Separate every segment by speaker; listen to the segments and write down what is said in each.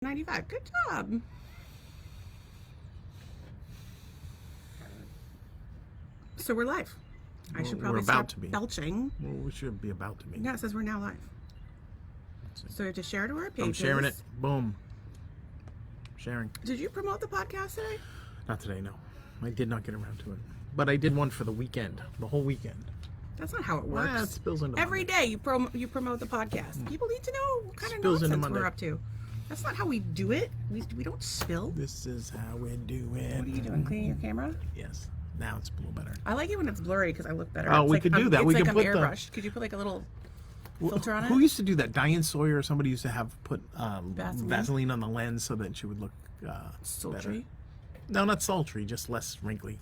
Speaker 1: 95. Good job. So we're live. I should probably
Speaker 2: about
Speaker 1: stop
Speaker 2: to be.
Speaker 1: belching.
Speaker 2: Well, we should be about to be.
Speaker 1: Yeah, it says we're now live. So we have to share to our pages.
Speaker 2: I'm sharing it. Boom. Sharing.
Speaker 1: Did you promote the podcast today?
Speaker 2: Not today, no. I did not get around to it. But I did one for the weekend. The whole weekend.
Speaker 1: That's not how it works.
Speaker 2: It spills into
Speaker 1: Every
Speaker 2: Monday.
Speaker 1: day you promote the podcast. People need to know what kind
Speaker 2: Spills
Speaker 1: of
Speaker 2: into
Speaker 1: nonsense we're
Speaker 2: Monday.
Speaker 1: up to. That's not how we do it. We don't spill.
Speaker 2: This is how we do it.
Speaker 1: What are you doing? Cleaning your camera?
Speaker 2: Yes. Now it's a little better.
Speaker 1: I like it when it's blurry because I look better.
Speaker 2: Oh,
Speaker 1: It's
Speaker 2: we
Speaker 1: like
Speaker 2: could do that.
Speaker 1: It's
Speaker 2: We
Speaker 1: like
Speaker 2: could
Speaker 1: I'm
Speaker 2: put the-
Speaker 1: airbrushed. Could you put like a little filter on it?
Speaker 2: Who used to do that? Diane Sawyer or somebody used to have put
Speaker 1: Vaseline?
Speaker 2: Vaseline on the lens so that she would look better.
Speaker 1: Sultry?
Speaker 2: No, not sultry, just less wrinkly.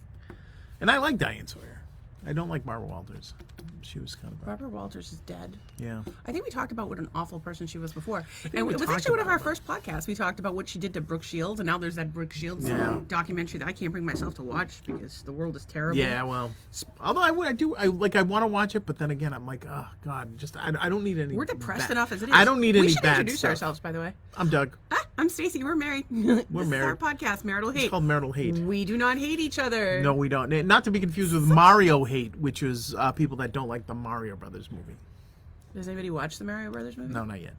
Speaker 2: And I like Diane Sawyer. I don't like Barbara Walters. She was kind of
Speaker 1: Barbara Walters is dead.
Speaker 2: yeah.
Speaker 1: I think we talked about what an awful person she was before. And
Speaker 2: we
Speaker 1: it was
Speaker 2: talked
Speaker 1: actually one of
Speaker 2: about
Speaker 1: our
Speaker 2: it.
Speaker 1: first podcasts. We talked about what she did to Brooke Shields, and now there's that Brooke Shields
Speaker 2: Yeah.
Speaker 1: documentary that I can't bring myself to watch because the world is terrible.
Speaker 2: Yeah, well, although I want to watch it, but then again, I'm like, oh God, just I don't need any.
Speaker 1: We're depressed
Speaker 2: bad-
Speaker 1: enough as it is.
Speaker 2: I don't need any
Speaker 1: We should
Speaker 2: bad
Speaker 1: introduce
Speaker 2: stuff.
Speaker 1: ourselves, by the way.
Speaker 2: I'm Doug.
Speaker 1: I'm Stacy. We're married. We're this
Speaker 2: married.
Speaker 1: is our podcast, Marital Hate.
Speaker 2: It's called Marital Hate.
Speaker 1: We do not hate each other.
Speaker 2: No, we don't. Not to be confused with Mario Hate, which is people that don't like the Mario Brothers movie.
Speaker 1: Does anybody watch the Mario Brothers movie?
Speaker 2: No, not yet.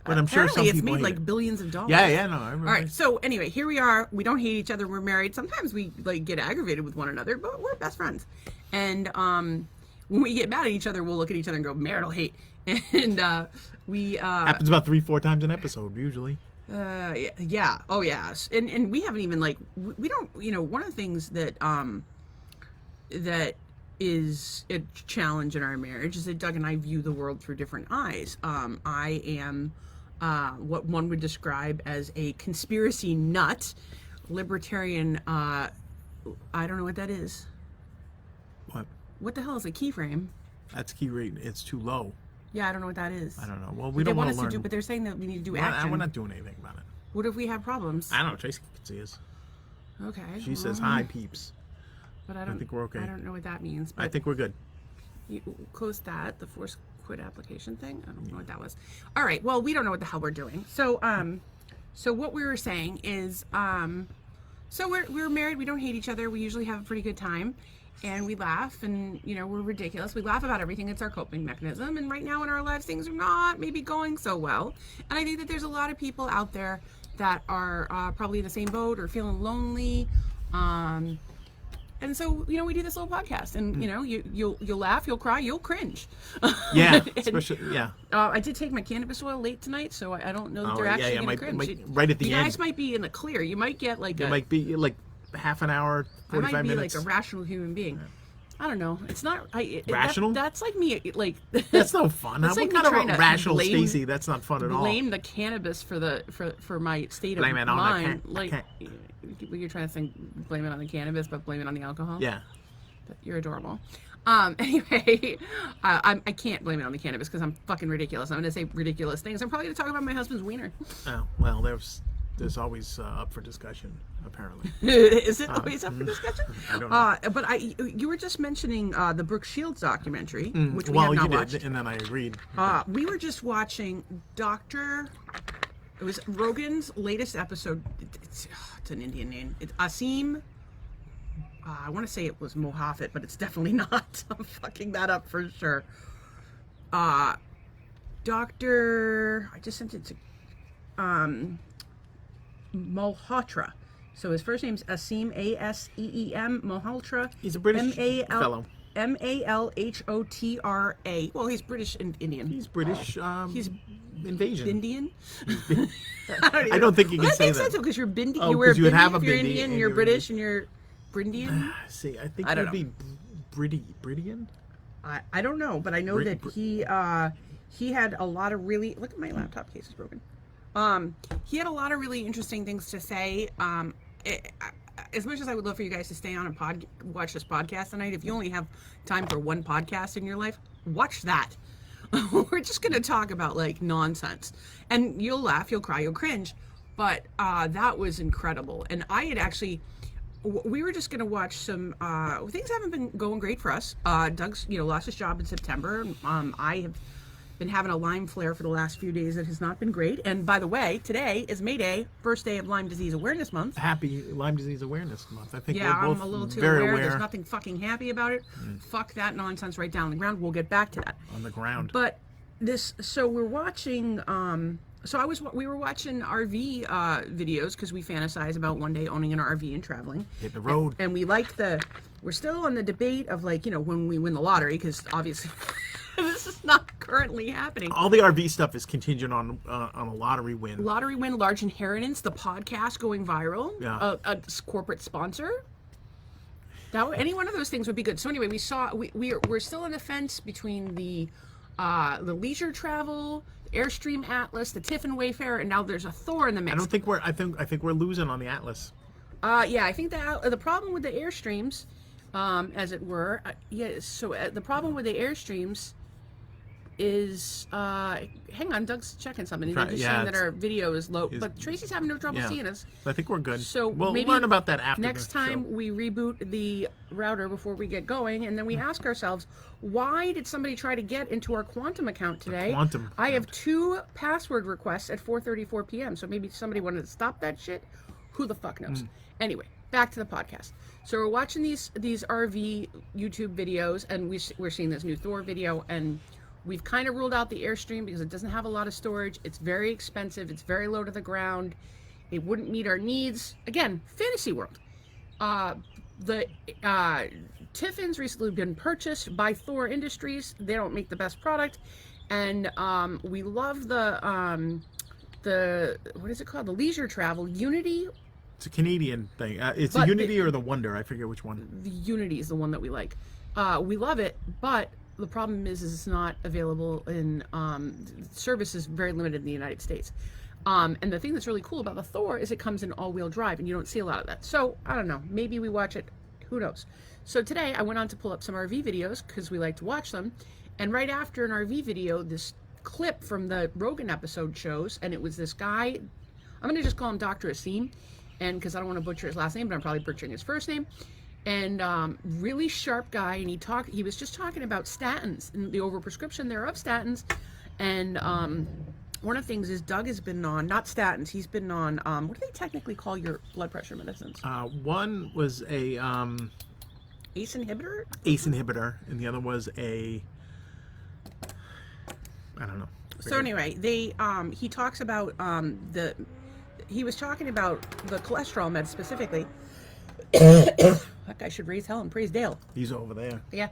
Speaker 2: But I'm sure some
Speaker 1: Apparently
Speaker 2: people
Speaker 1: it's made
Speaker 2: hate
Speaker 1: like
Speaker 2: it.
Speaker 1: billions of dollars.
Speaker 2: Yeah, no, I remember.
Speaker 1: All right, so anyway, here we are. We don't hate each other. We're married. Sometimes we like get aggravated with one another, but we're best friends. And when we get mad at each other, we'll look at each other and go marital hate. And we
Speaker 2: Happens about 3-4 times an episode usually.
Speaker 1: yeah, oh yes. And we haven't even like we don't. You know, one of the things that that is a challenge in our marriage is that Doug and I view the world through different eyes. I am what one would describe as a conspiracy nut, libertarian. I don't know what that is.
Speaker 2: What?
Speaker 1: What the hell is a keyframe?
Speaker 2: That's key rate. It's too low.
Speaker 1: Yeah, I don't know what that is.
Speaker 2: I don't know. Well,
Speaker 1: But
Speaker 2: we
Speaker 1: they
Speaker 2: don't
Speaker 1: want
Speaker 2: want
Speaker 1: us
Speaker 2: to
Speaker 1: to
Speaker 2: learn.
Speaker 1: do, but they're saying that we need to do
Speaker 2: we're
Speaker 1: action.
Speaker 2: not doing anything about it.
Speaker 1: What if we have problems?
Speaker 2: I don't know. Tracy can see us.
Speaker 1: Okay.
Speaker 2: She says hi, peeps.
Speaker 1: But I don't
Speaker 2: think we're okay.
Speaker 1: I don't know what that means. But
Speaker 2: I think we're good.
Speaker 1: you close that, the force quit application thing. I don't know what that was. All right. Well, we don't know what the hell we're doing. So, so what we were saying is, so we're married. We don't hate each other. We usually have a pretty good time, and we laugh, and you know we're ridiculous. We laugh about everything. It's our coping mechanism. And right now in our lives, things are not maybe going so well. And I think that there's a lot of people out there that are probably in the same boat or feeling lonely. And so, you know, we do this little podcast, and you know, you'll laugh, you'll cry, you'll cringe.
Speaker 2: Yeah,
Speaker 1: And,
Speaker 2: especially yeah.
Speaker 1: I did take my cannabis oil late tonight, so I don't know that they're actually going to cringe.
Speaker 2: right at the
Speaker 1: You
Speaker 2: end.
Speaker 1: guys might be in the clear. You might get like
Speaker 2: It might be like half an hour,
Speaker 1: I might
Speaker 2: 45
Speaker 1: be
Speaker 2: minutes.
Speaker 1: like a rational human being. I don't know. It's not
Speaker 2: Rational?
Speaker 1: that's like me. Like
Speaker 2: That's no fun.
Speaker 1: That's
Speaker 2: What
Speaker 1: like me
Speaker 2: kind of
Speaker 1: trying
Speaker 2: a
Speaker 1: to
Speaker 2: rational
Speaker 1: blame-
Speaker 2: Stacy? That's not fun at all.
Speaker 1: blame the cannabis for my state
Speaker 2: Blame
Speaker 1: of
Speaker 2: it on the
Speaker 1: mind.
Speaker 2: can-
Speaker 1: You're trying to think, blame it on the cannabis, but blame it on the alcohol.
Speaker 2: Yeah.
Speaker 1: You're adorable. Anyway, I can't blame it on the cannabis because I'm fucking ridiculous. I'm going to say ridiculous things. I'm probably going to talk about my husband's wiener.
Speaker 2: Oh, well, there's always up for discussion, apparently.
Speaker 1: Is it always up for discussion?
Speaker 2: I don't know.
Speaker 1: But you were just mentioning the Brooke Shields documentary, which we
Speaker 2: Well,
Speaker 1: have not
Speaker 2: you
Speaker 1: watched.
Speaker 2: did, and then I agreed.
Speaker 1: We were just watching it was Rogan's latest episode. It's an Indian name. It's Asim. I want to say it was Mohafet, but it's definitely not. I'm fucking that up for sure. Dr. I just sent it to Malhotra. So his first name's Asim, Aseem, Malhotra.
Speaker 2: He's a British fellow.
Speaker 1: Malhotra. Well, he's British and Indian.
Speaker 2: He's British. He's invasion.
Speaker 1: Indian?
Speaker 2: I don't think you can
Speaker 1: That
Speaker 2: say
Speaker 1: makes
Speaker 2: that.
Speaker 1: sense because you're bindi.
Speaker 2: Oh,
Speaker 1: You wear a
Speaker 2: 'cause you would
Speaker 1: bindi
Speaker 2: have a
Speaker 1: if you're
Speaker 2: bindi
Speaker 1: Indian.
Speaker 2: and
Speaker 1: You're
Speaker 2: you're-
Speaker 1: British and you're Brindian.
Speaker 2: See, I think
Speaker 1: I don't
Speaker 2: he'd be Britian.
Speaker 1: I don't know, but I know that he had a lot of really. Look at my laptop case is broken. He had a lot of really interesting things to say. As much as I would love for you guys to stay on and watch this podcast tonight, if you only have time for one podcast in your life, watch that. We're just going to talk about like nonsense, and you'll laugh, you'll cry, you'll cringe. But that was incredible, and I had actually. We were just going to watch some. Things haven't been going great for us. Doug's, lost his job in September. I have been having a Lyme flare for the last few days that has not been great. And by the way, today is May Day, first day of Lyme Disease Awareness Month.
Speaker 2: Happy Lyme Disease Awareness Month. I think
Speaker 1: Yeah,
Speaker 2: we're both
Speaker 1: I'm a little too
Speaker 2: very
Speaker 1: aware.
Speaker 2: aware.
Speaker 1: There's nothing fucking happy about it. Fuck that nonsense right down on the ground. We'll get back to that.
Speaker 2: On the ground.
Speaker 1: But so we're watching. We were watching RV videos because we fantasize about one day owning an RV and traveling.
Speaker 2: Hit the road.
Speaker 1: And we like we're still on the debate of like, when we win the lottery, because obviously this is not currently happening.
Speaker 2: All the RV stuff is contingent on a lottery win.
Speaker 1: Lottery win, large inheritance, the podcast going viral,
Speaker 2: Yeah.
Speaker 1: a corporate sponsor. Any one of those things would be good. So anyway, we're still on the fence between the leisure travel, Airstream Atlas, the Tiffin Wayfarer, and now there's a Thor in the mix.
Speaker 2: I think we're losing on the Atlas.
Speaker 1: Yeah, I think the problem with the Airstreams, as it were, the problem with the Airstreams is, hang on, Doug's checking something. He's just saying that our video is low, but Tracy's having no trouble seeing us.
Speaker 2: I think we're good.
Speaker 1: So
Speaker 2: we'll
Speaker 1: maybe
Speaker 2: learn about that after
Speaker 1: next
Speaker 2: the
Speaker 1: time
Speaker 2: show.
Speaker 1: we reboot the router before we get going, and then we ask ourselves, why did somebody try to get into our Quantum account today?
Speaker 2: Quantum
Speaker 1: I have 2 password requests at 4:34 p.m. So maybe somebody wanted to stop that shit. Who the fuck knows? Anyway, back to the podcast. So we're watching these RV YouTube videos, and we're seeing this new Thor video, and we've kind of ruled out the Airstream because it doesn't have a lot of storage. It's very expensive. It's very low to the ground. It wouldn't meet our needs. Again, fantasy world. The Tiffin's recently been purchased by Thor Industries. They don't make the best product, and we love the what is it called? The leisure travel Unity.
Speaker 2: It's a Canadian thing. It's the Unity or the Wonder. I forget which one.
Speaker 1: The Unity is the one that we like. We love it, but the problem is it's not available in service is very limited in the United States. And the thing that's really cool about the Thor is it comes in all-wheel drive, and you don't see a lot of that. So I don't know. Maybe we watch it. Who knows? So today I went on to pull up some RV videos because we like to watch them. And right after an RV video, this clip from the Rogan episode shows, and it was this guy. I'm going to just call him Dr. Asim, and because I don't want to butcher his last name, but I'm probably butchering his first name. And really sharp guy, and he was just talking about statins and the overprescription there of statins. And one of the things is Doug has been on, not statins, he's been on, what do they technically call your blood pressure medicines?
Speaker 2: One was a
Speaker 1: ACE inhibitor?
Speaker 2: ACE inhibitor, and the other was I don't know.
Speaker 1: So anyway, he talks about he was talking about the cholesterol meds specifically. That guy should raise hell and praise Dale.
Speaker 2: He's over there.
Speaker 1: Yeah.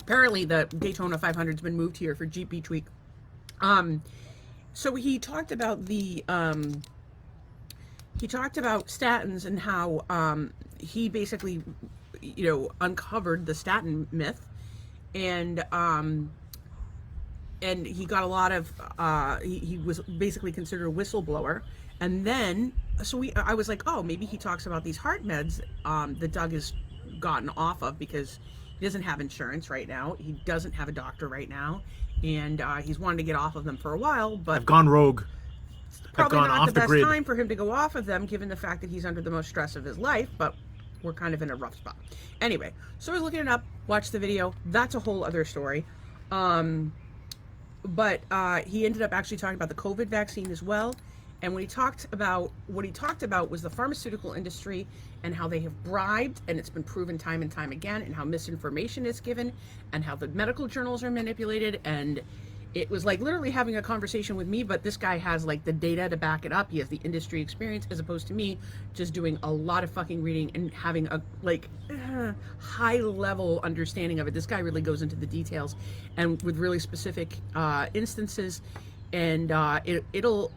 Speaker 1: Apparently the Daytona 500's been moved here for GP tweak. So he talked about statins and how he basically, uncovered the statin myth, and he got a lot of he was basically considered a whistleblower. And then I was like, oh, maybe he talks about these heart meds that Doug has gotten off of because he doesn't have insurance right now. He doesn't have a doctor right now, and he's wanted to get off of them for a while. But
Speaker 2: I've gone rogue.
Speaker 1: probably
Speaker 2: I've gone
Speaker 1: not
Speaker 2: off
Speaker 1: the
Speaker 2: the
Speaker 1: best
Speaker 2: grid.
Speaker 1: time for him to go off of them, given the fact that he's under the most stress of his life. But we're kind of in a rough spot. Anyway, so I was looking it up, watched the video. That's a whole other story. But he ended up actually talking about the COVID vaccine as well. And what he talked about was the pharmaceutical industry and how they have bribed, and it's been proven time and time again, and how misinformation is given, and how the medical journals are manipulated. And it was like literally having a conversation with me, but this guy has like the data to back it up. He has the industry experience, as opposed to me just doing a lot of fucking reading and having a high level understanding of it. This guy really goes into the details and with really specific instances. And it'll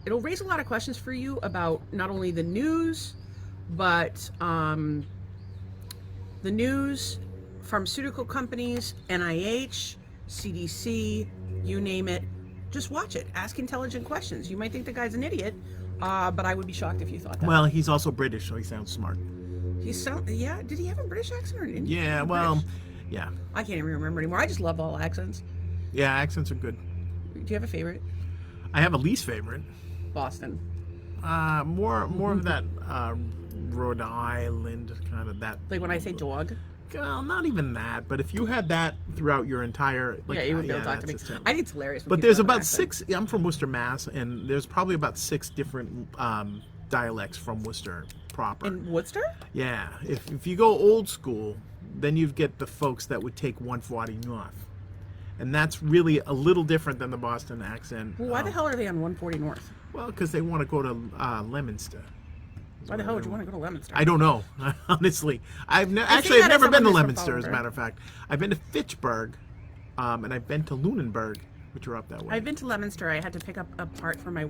Speaker 1: raise a lot of questions for you about not only the news, but pharmaceutical companies, NIH, CDC, you name it. Just watch it. Ask intelligent questions. You might think the guy's an idiot, but I would be shocked if you thought that.
Speaker 2: Well, he's also British, so he sounds smart.
Speaker 1: Yeah. Did he have a British accent or an Indian?
Speaker 2: Yeah, well,
Speaker 1: British?
Speaker 2: yeah.
Speaker 1: I can't even remember anymore. I just love all accents.
Speaker 2: Yeah, accents are good.
Speaker 1: Do you have a favorite?
Speaker 2: I have a least favorite.
Speaker 1: Boston.
Speaker 2: More of that Rhode Island kind of that.
Speaker 1: Like when I say dog.
Speaker 2: not even that, but if you had that throughout your entire, like,
Speaker 1: Yeah, you would be able to talk to me.
Speaker 2: that's just-
Speaker 1: I think it's hilarious. When
Speaker 2: But
Speaker 1: people
Speaker 2: there's
Speaker 1: have an
Speaker 2: about
Speaker 1: accent.
Speaker 2: 6. I'm from Worcester, Mass, and there's probably about 6 different dialects from Worcester proper.
Speaker 1: In Worcester?
Speaker 2: Yeah, if you go old school, then you'd get the folks that would take 140 north, and that's really a little different than the Boston accent.
Speaker 1: Well, why the hell are they on 140 North?
Speaker 2: Well, because they want to go to Leominster.
Speaker 1: Why the hell would you want to go to Leominster?
Speaker 2: I don't know, honestly. I've
Speaker 1: that
Speaker 2: never
Speaker 1: as
Speaker 2: been to
Speaker 1: someone who's from
Speaker 2: Leominster, as a
Speaker 1: Fallenberg.
Speaker 2: matter of fact. I've been to Fitchburg, and I've been to Lunenburg, which are up that way.
Speaker 1: I've been to Leominster. I had to pick up a part for my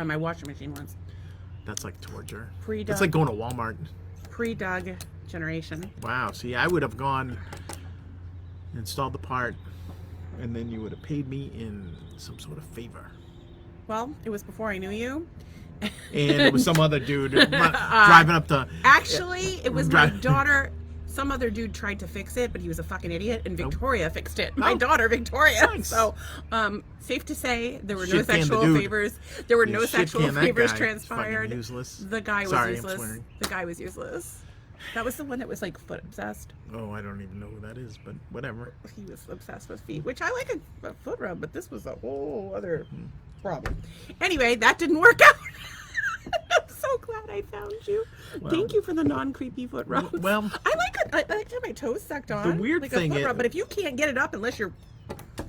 Speaker 1: my washing machine once.
Speaker 2: That's like torture.
Speaker 1: Pre-Doug.
Speaker 2: It's like going to Walmart.
Speaker 1: Pre-Doug generation.
Speaker 2: Wow. See, I would have gone, installed the part, and then you would have paid me in some sort of favor.
Speaker 1: Well, it was before I knew you.
Speaker 2: And it was some other dude driving up the.
Speaker 1: Actually, it was my
Speaker 2: Dri-
Speaker 1: daughter. Some other dude tried to fix it, but he was a fucking idiot, and Victoria fixed it. My
Speaker 2: Oh.
Speaker 1: daughter, Victoria.
Speaker 2: Nice.
Speaker 1: So, safe to say, there were no
Speaker 2: Shit can the
Speaker 1: sexual
Speaker 2: dude.
Speaker 1: favors. There were
Speaker 2: You
Speaker 1: no
Speaker 2: shit
Speaker 1: sexual
Speaker 2: can that
Speaker 1: favors
Speaker 2: guy.
Speaker 1: transpired.
Speaker 2: Fucking useless.
Speaker 1: The guy was
Speaker 2: Sorry, I'm
Speaker 1: useless.
Speaker 2: swearing.
Speaker 1: The guy was useless. That was the one that was like foot obsessed.
Speaker 2: Oh, I don't even know who that is, but whatever.
Speaker 1: He was obsessed with feet, which I like a foot rub, but this was a whole other problem. Anyway, that didn't work out. I'm so glad I found you.
Speaker 2: Well-
Speaker 1: Thank you for the non-creepy foot rub.
Speaker 2: Well,
Speaker 1: I like to have my toes sucked on.
Speaker 2: weird
Speaker 1: like
Speaker 2: thing
Speaker 1: a foot
Speaker 2: is-
Speaker 1: rub, but if you can't get it up unless you're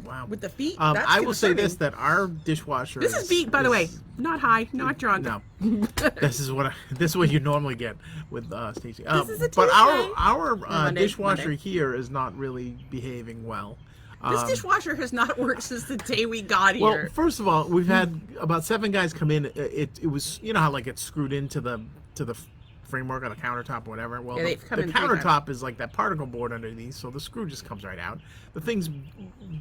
Speaker 2: wow.
Speaker 1: with the feet, that's
Speaker 2: I will say
Speaker 1: concerning.
Speaker 2: this: that our dishwasher.
Speaker 1: This is beat, by the way, not high, not drunk.
Speaker 2: No, this is what you normally get with Stacey.
Speaker 1: This is a
Speaker 2: But
Speaker 1: Tuesday.
Speaker 2: our
Speaker 1: Monday,
Speaker 2: dishwasher
Speaker 1: Monday.
Speaker 2: here is not really behaving well.
Speaker 1: This dishwasher has not worked since the day we got
Speaker 2: Well,
Speaker 1: here.
Speaker 2: first of all, we've had about 7 guys come in. It was, you know how like it's screwed into the framework of the countertop or whatever. Well,
Speaker 1: Yeah,
Speaker 2: the
Speaker 1: they've come in 3
Speaker 2: countertop is like that particle board underneath, so the screw just comes right out. The thing's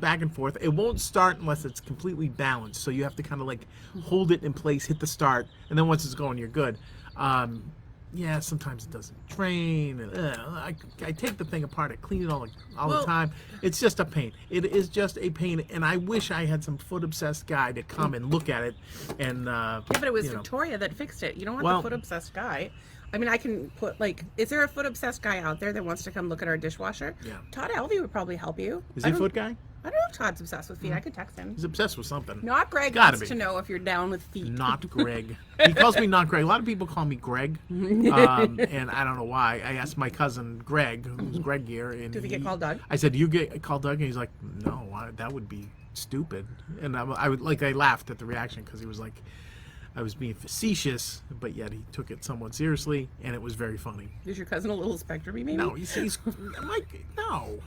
Speaker 2: back and forth. It won't start unless it's completely balanced. So you have to kind of like hold it in place, hit the start, and then once it's going, you're good. Yeah, sometimes it doesn't drain. I take the thing apart, I clean it all the time. It's just a pain. It is just a pain, and I wish I had some foot obsessed guy to come and look at it. And
Speaker 1: Yeah, but it was
Speaker 2: you know.
Speaker 1: Victoria that fixed it. You don't want
Speaker 2: Well-
Speaker 1: the foot obsessed guy. I mean, I can put like, is there a foot obsessed guy out there that wants to come look at our dishwasher?
Speaker 2: Yeah.
Speaker 1: Todd Alvey would probably help you.
Speaker 2: Is
Speaker 1: I
Speaker 2: he a
Speaker 1: don't-
Speaker 2: foot guy?
Speaker 1: I don't know if Todd's obsessed with feet. I could text him.
Speaker 2: He's obsessed with something.
Speaker 1: Not Greg
Speaker 2: Gotta
Speaker 1: wants
Speaker 2: be.
Speaker 1: to know if you're down with feet.
Speaker 2: Not Greg. He calls me not Greg. A lot of people call me Greg, and I don't know why. I asked my cousin Greg, who's Greg here, and
Speaker 1: Does he get called Doug?
Speaker 2: I said, "You get called Doug?" And he's like, "No, that would be stupid." And I laughed at the reaction because he was like, I was being facetious, but yet he took it somewhat seriously, and it was very funny.
Speaker 1: Is your cousin a little spectrum-y, maybe?
Speaker 2: No, he's like, no,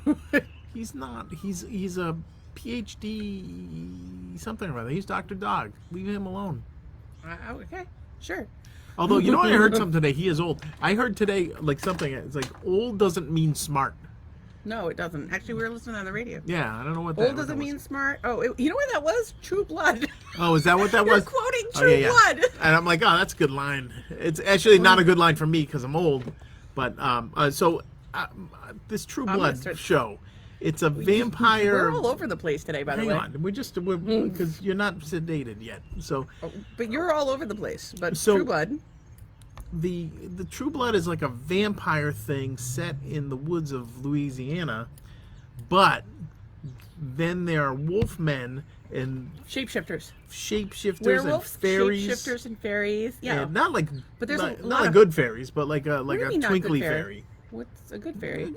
Speaker 2: he's not. He's a PhD something or other. He's Dr. Dog. Leave him alone.
Speaker 1: Okay, sure.
Speaker 2: Although, you know, I heard something today. He is old. I heard today, like, something. It's like, old doesn't mean smart.
Speaker 1: No, it doesn't. Actually, we were listening on the radio.
Speaker 2: Yeah, I don't know what that
Speaker 1: Old
Speaker 2: what
Speaker 1: doesn't
Speaker 2: that
Speaker 1: mean
Speaker 2: was.
Speaker 1: smart. Oh, you know what that was? True Blood.
Speaker 2: Oh, is that what that
Speaker 1: You're
Speaker 2: was?
Speaker 1: quoting
Speaker 2: Oh,
Speaker 1: True
Speaker 2: yeah.
Speaker 1: Blood.
Speaker 2: And I'm like, oh, that's a good line. It's actually not a good line for me because I'm old. But, this True
Speaker 1: gonna
Speaker 2: Blood
Speaker 1: start-
Speaker 2: show, it's a vampire.
Speaker 1: We're all over the place today, by the
Speaker 2: Hang
Speaker 1: way.
Speaker 2: on. Because you're not sedated yet. So,
Speaker 1: Oh, but you're all over the place. But
Speaker 2: So-
Speaker 1: True Blood.
Speaker 2: the True Blood is like a vampire thing set in the woods of Louisiana, but then there are wolfmen and
Speaker 1: Shapeshifters.
Speaker 2: shapeshifters
Speaker 1: Werewolves,
Speaker 2: and fairies.
Speaker 1: shapeshifters, and fairies. Yeah.
Speaker 2: And not like,
Speaker 1: But there's a
Speaker 2: not
Speaker 1: lot
Speaker 2: like
Speaker 1: of-
Speaker 2: good fairies, but like a
Speaker 1: What do you mean not
Speaker 2: twinkly
Speaker 1: good fairy?
Speaker 2: fairy.
Speaker 1: What's a good fairy?
Speaker 2: Like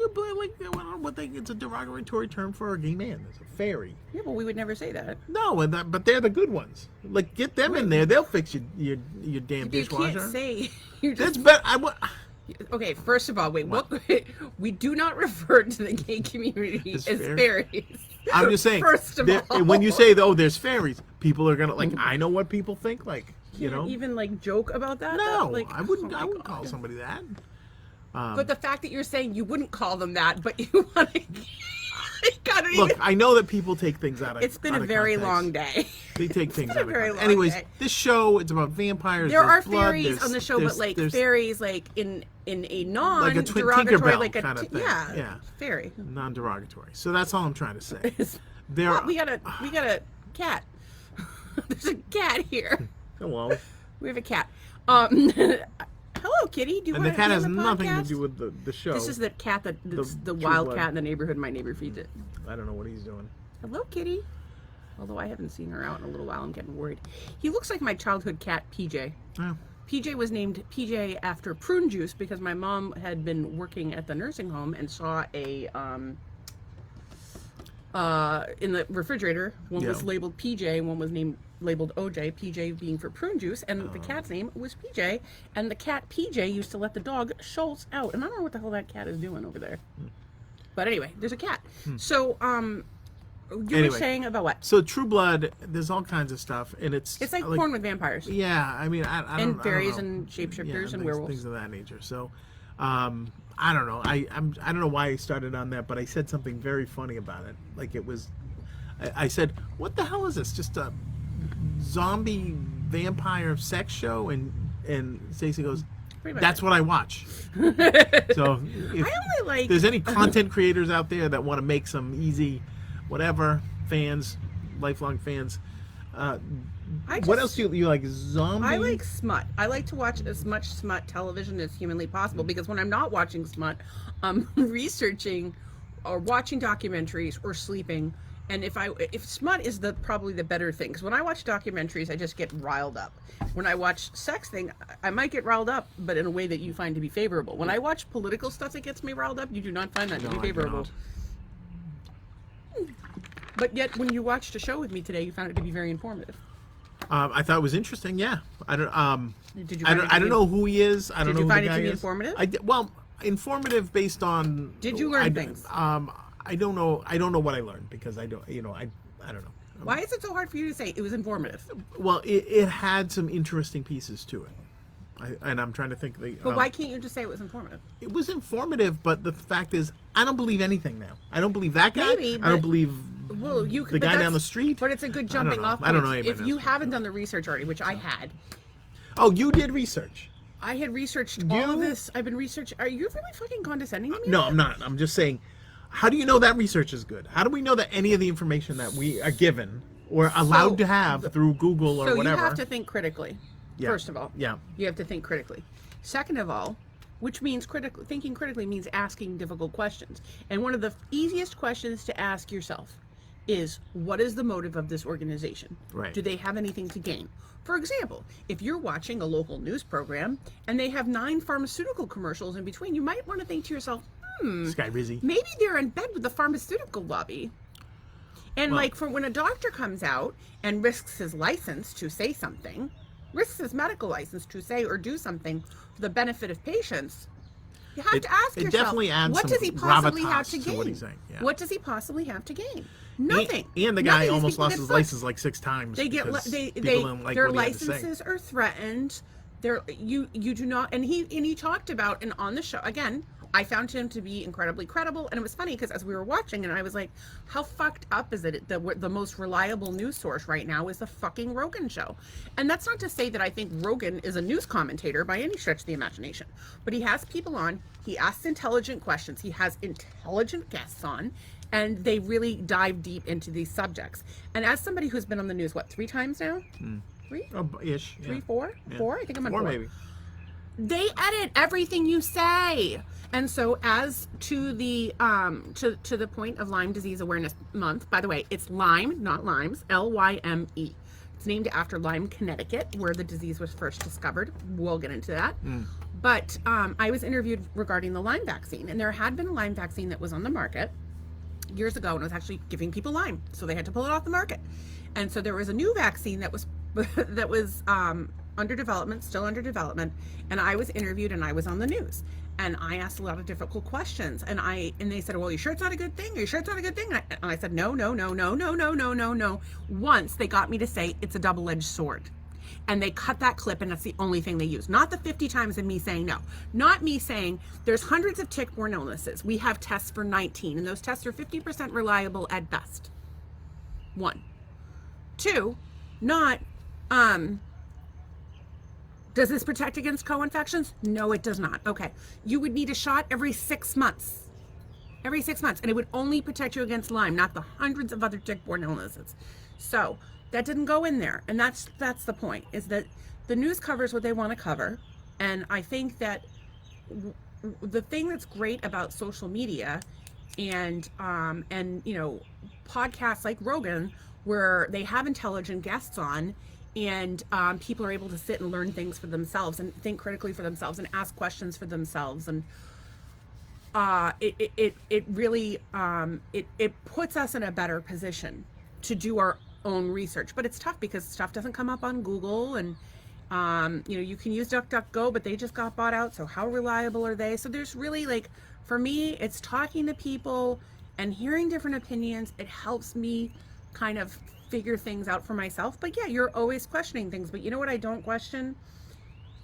Speaker 2: I don't know what it's a derogatory term for a gay man. It's a fairy.
Speaker 1: Yeah, but we would never say that.
Speaker 2: No, but they're the good ones. Like get them in there. They'll fix your damn
Speaker 1: You
Speaker 2: dishwasher.
Speaker 1: can't say. You
Speaker 2: That's
Speaker 1: just,
Speaker 2: better.
Speaker 1: okay, first of all, wait. What? We do not refer to the gay community
Speaker 2: As
Speaker 1: as
Speaker 2: fairy?
Speaker 1: fairies.
Speaker 2: I'm just saying.
Speaker 1: First of all,
Speaker 2: when you say, "Oh, there's fairies," people are gonna like. I know what people think. Like, you know.
Speaker 1: even like joke about that.
Speaker 2: No,
Speaker 1: like,
Speaker 2: I wouldn't.
Speaker 1: oh my
Speaker 2: I wouldn't
Speaker 1: God.
Speaker 2: call somebody that.
Speaker 1: But the fact that you're saying you wouldn't call them that, but you want to.
Speaker 2: Look, I know that people take things out of.
Speaker 1: It's been
Speaker 2: out
Speaker 1: a
Speaker 2: of
Speaker 1: very
Speaker 2: context.
Speaker 1: long day.
Speaker 2: They take things
Speaker 1: been a
Speaker 2: out of
Speaker 1: very
Speaker 2: context.
Speaker 1: long
Speaker 2: Anyways,
Speaker 1: day.
Speaker 2: this show it's about vampires.
Speaker 1: There
Speaker 2: there's
Speaker 1: are
Speaker 2: blood,
Speaker 1: fairies
Speaker 2: there's-
Speaker 1: on the show,
Speaker 2: there's-
Speaker 1: but like
Speaker 2: there's
Speaker 1: fairies, like in a non
Speaker 2: Like a
Speaker 1: derogatory,
Speaker 2: Tinkerbell
Speaker 1: like a
Speaker 2: kind of thing.
Speaker 1: yeah,
Speaker 2: Yeah.
Speaker 1: fairy.
Speaker 2: non-derogatory. So that's all I'm trying to say. There,
Speaker 1: Oh, we got a cat. There's a cat here.
Speaker 2: hello.
Speaker 1: We have a cat. Hello, kitty. Do you
Speaker 2: And the
Speaker 1: want
Speaker 2: cat
Speaker 1: to
Speaker 2: has
Speaker 1: be on the
Speaker 2: nothing to
Speaker 1: podcast?
Speaker 2: do with the show.
Speaker 1: This is the cat that's the
Speaker 2: True
Speaker 1: wild
Speaker 2: Blood.
Speaker 1: cat in the neighborhood. My neighbor feeds it.
Speaker 2: I don't know what he's doing.
Speaker 1: Hello, kitty. Although I haven't seen her out in a little while, I'm getting worried. He looks like my childhood cat, PJ.
Speaker 2: Oh.
Speaker 1: PJ was named PJ after prune juice because my mom had been working at the nursing home and saw a in the refrigerator. One was labeled PJ and one was labeled OJ. PJ being for prune juice, and the cat's name was PJ. And the cat PJ used to let the dog Schultz out, and I don't know what the hell that cat is doing over there. But anyway, there's a cat. So you were saying about what?
Speaker 2: So True Blood, there's all kinds of stuff, and it's
Speaker 1: It's like porn with vampires.
Speaker 2: Yeah, I mean, I don't,
Speaker 1: And fairies
Speaker 2: I don't know.
Speaker 1: and shapeshifters and
Speaker 2: things,
Speaker 1: werewolves.
Speaker 2: things of that nature. So, I don't know. I don't know why I started on that, but I said something very funny about it. Like it was, I said, "What the hell is this? Just a zombie vampire sex show?" And Stacey goes, "That's what I watch." So, if
Speaker 1: I only like.
Speaker 2: there's any content creators out there that want to make some easy, whatever fans, lifelong fans. What else do you like? Zombie?
Speaker 1: I like smut. I like to watch as much smut television as humanly possible because when I'm not watching smut, I'm researching or watching documentaries or sleeping. And if smut is probably the better thing, because when I watch documentaries, I just get riled up. When I watch sex thing, I might get riled up, but in a way that you find to be favorable. When I watch political stuff that gets me riled up, you do not find that to be favorable. But yet, when you watched a show with me today, you found it to be very informative.
Speaker 2: I thought it was interesting. Yeah, I don't.
Speaker 1: Did you?
Speaker 2: I don't know who he is. I don't know who the guy is.
Speaker 1: Did you find it to be informative?
Speaker 2: Well, informative based on.
Speaker 1: Did you learn things?
Speaker 2: I don't know. I don't know what I learned because I don't. I don't know.
Speaker 1: Why is it so hard for you to say it was informative?
Speaker 2: Well, it had some interesting pieces to it. And I'm trying to think.
Speaker 1: But why can't you just say it was informative?
Speaker 2: It was informative, but the fact is, I don't believe anything now. I don't believe that guy.
Speaker 1: Maybe,
Speaker 2: I don't believe the guy down the street.
Speaker 1: But it's a good jumping off point.
Speaker 2: I don't know anybody
Speaker 1: if you
Speaker 2: else.
Speaker 1: haven't done the research already, which I had.
Speaker 2: Oh, you did research.
Speaker 1: I had researched all of this. I've been researching. Are you really fucking condescending to me?
Speaker 2: No, I'm not. I'm just saying, how do you know that research is good? How do we know that any of the information that we are given or allowed to have through Google or whatever?
Speaker 1: So you have to think critically.
Speaker 2: Yeah.
Speaker 1: First of all.
Speaker 2: Yeah.
Speaker 1: You have to think critically. Second of all, which means thinking critically means asking difficult questions. And one of the easiest questions to ask yourself is, what is the motive of this organization?
Speaker 2: Right.
Speaker 1: Do they have anything to gain? For example, if you're watching a local news program and they have 9 pharmaceutical commercials in between, you might want to think to yourself,
Speaker 2: Sky Rizzy.
Speaker 1: maybe they're in bed with the pharmaceutical lobby. And like for when a doctor comes out and risks his license to say something, risks his medical license to say or do something for the benefit of patients, you have to ask yourself,
Speaker 2: definitely adds
Speaker 1: what
Speaker 2: some
Speaker 1: does he possibly have
Speaker 2: gravitas
Speaker 1: to
Speaker 2: to
Speaker 1: gain?
Speaker 2: what he's saying, yeah.
Speaker 1: What does he possibly have to gain? Nothing.
Speaker 2: And the guy
Speaker 1: Nothing. These
Speaker 2: almost
Speaker 1: people
Speaker 2: lost
Speaker 1: get
Speaker 2: his
Speaker 1: fucked.
Speaker 2: license like 6 times.
Speaker 1: They get
Speaker 2: because
Speaker 1: their
Speaker 2: people didn't like what he had to say.
Speaker 1: licenses are threatened. You do not, and he talked about, and on the show again, I found him to be incredibly credible, and it was funny because as we were watching, and I was like, how fucked up is it that the most reliable news source right now is the fucking Rogan show? And that's not to say that I think Rogan is a news commentator by any stretch of the imagination, but he has people on, he asks intelligent questions, he has intelligent guests on, and they really dive deep into these subjects. And as somebody who's been on the news, 3 times now? 3?
Speaker 2: Oh, ish.
Speaker 1: 3, 4? 4? I think I'm on 4.
Speaker 2: Maybe.
Speaker 1: They edit everything you say. And so as to the to the point of Lyme Disease Awareness Month, by the way, it's Lyme, not limes, Lyme. It's named after Lyme, Connecticut, where the disease was first discovered. We'll get into that. But I was interviewed regarding the Lyme vaccine, and there had been a Lyme vaccine that was on the market years ago, and it was actually giving people Lyme, so they had to pull it off the market. And so there was a new vaccine that was under development, still under development, and I was interviewed and I was on the news. And I asked a lot of difficult questions, and they said, well, you sure it's not a good thing? Are you sure it's not a good thing? And I said, no. Once they got me to say it's a double-edged sword. And they cut that clip, and that's the only thing they used. Not the 50 times of me saying no. Not me saying there's hundreds of tick-borne illnesses. We have tests for 19, and those tests are 50% reliable at best. 1. 2, not, does this protect against co-infections? No, it does not. Okay. You would need a shot every 6 months. Every 6 months. And it would only protect you against Lyme, not the hundreds of other tick-borne illnesses. So that didn't go in there. And that's the point, is that the news covers what they want to cover. And I think that the thing that's great about social media and you know, podcasts like Rogan, where they have intelligent guests on, and people are able to sit and learn things for themselves and think critically for themselves and ask questions for themselves, and it really it puts us in a better position to do our own research. But it's tough because stuff doesn't come up on Google, and you know, you can use DuckDuckGo, but they just got bought out, so how reliable are they? So there's really, like, for me, it's talking to people and hearing different opinions. It helps me kind of figure things out for myself. But yeah, you're always questioning things. But you know what I don't question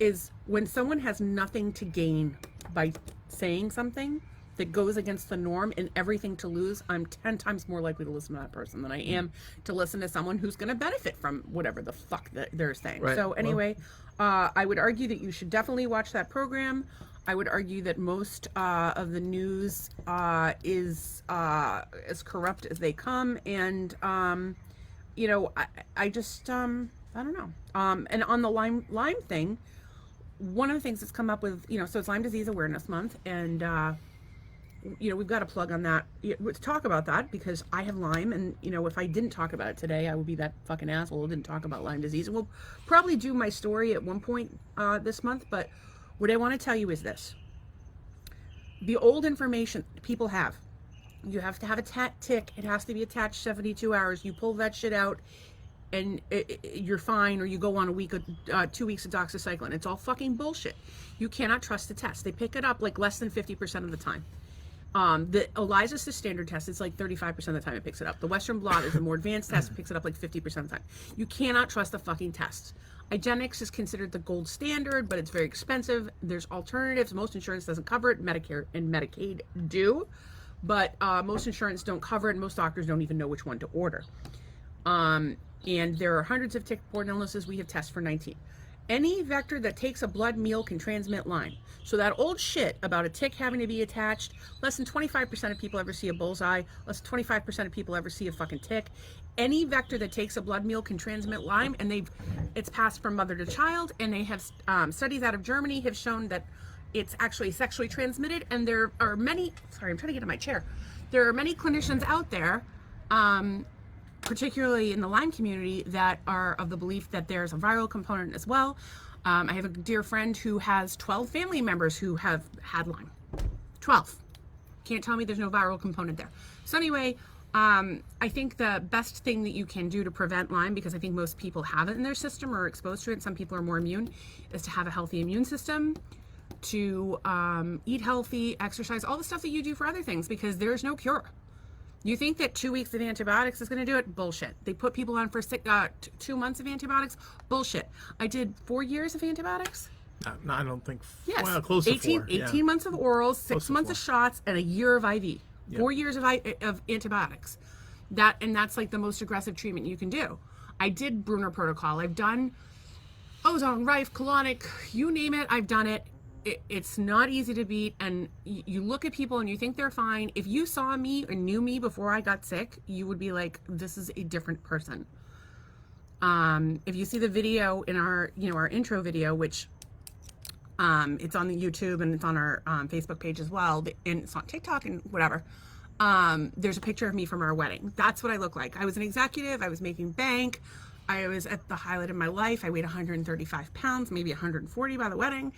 Speaker 1: is when someone has nothing to gain by saying something that goes against the norm and everything to lose. I'm 10 times more likely to listen to that person than I am to listen to someone who's going to benefit from whatever the fuck that they're saying.
Speaker 2: Right.
Speaker 1: So anyway, I would argue that you should definitely watch that program. I would argue that most of the news is as corrupt as they come. And, you know, I just, I don't know. And on the Lyme thing, one of the things that's come up with, you know, so it's Lyme Disease Awareness Month, and, you know, we've got a plug on that to talk about that, because I have Lyme, and, you know, if I didn't talk about it today, I would be that fucking asshole who didn't talk about Lyme disease. And we'll probably do my story at one point this month, but what I want to tell you is this. The old information people have, you have to have a tick, it has to be attached 72 hours, you pull that shit out, and you're fine, or you go on a week, 2 weeks of doxycycline. It's all fucking bullshit. You cannot trust the test. They pick it up like less than 50% of the time. The ELISA's the standard test. It's like 35% of the time it picks it up. The Western blot is the more advanced test. It picks it up like 50% of the time. You cannot trust the fucking tests. IGeneX is considered the gold standard, but it's very expensive. There's alternatives. Most insurance doesn't cover it. Medicare and Medicaid do, but most insurance don't cover it, and most doctors don't even know which one to order. And there are hundreds of tick-borne illnesses. We have tests for 19. Any vector that takes a blood meal can transmit Lyme. So that old shit about a tick having to be attached, less than 25% of people ever see a bullseye, less than 25% of people ever see a fucking tick. Any vector that takes a blood meal can transmit Lyme, and it's passed from mother to child, and they have studies out of Germany have shown that it's actually sexually transmitted. And there are many, sorry, I'm trying to get in my chair. There are many clinicians out there, particularly in the Lyme community, that are of the belief that there's a viral component as well. I have a dear friend who has 12 family members who have had Lyme. 12. Can't tell me there's no viral component there. So anyway, I think the best thing that you can do to prevent Lyme, because I think most people have it in their system or are exposed to it, some people are more immune, is to have a healthy immune system, to eat healthy, exercise, all the stuff that you do for other things, because there's no cure. You think that 2 weeks of antibiotics is going to do it? Bullshit. They put people on for 2 months of antibiotics? Bullshit. I did 4 years of antibiotics.
Speaker 2: No, I don't think.
Speaker 1: Yes.
Speaker 2: Well, close to 4.
Speaker 1: 18 months of orals, 6 months of shots, and a year of IV. Yep. 4 years of antibiotics. That's like the most aggressive treatment you can do. I did Brunner protocol. I've done ozone, Rife, colonic, you name it, I've done it. It's not easy to beat, and you look at people and you think they're fine. If you saw me or knew me before I got sick, you would be like, this is a different person. If you see the video in our intro video, which it's on the YouTube and it's on our Facebook page as well, and it's on TikTok and whatever. There's a picture of me from our wedding. That's what I look like. I was an executive. I was making bank. I was at the highlight of my life. I weighed 135 pounds, maybe 140 by the wedding.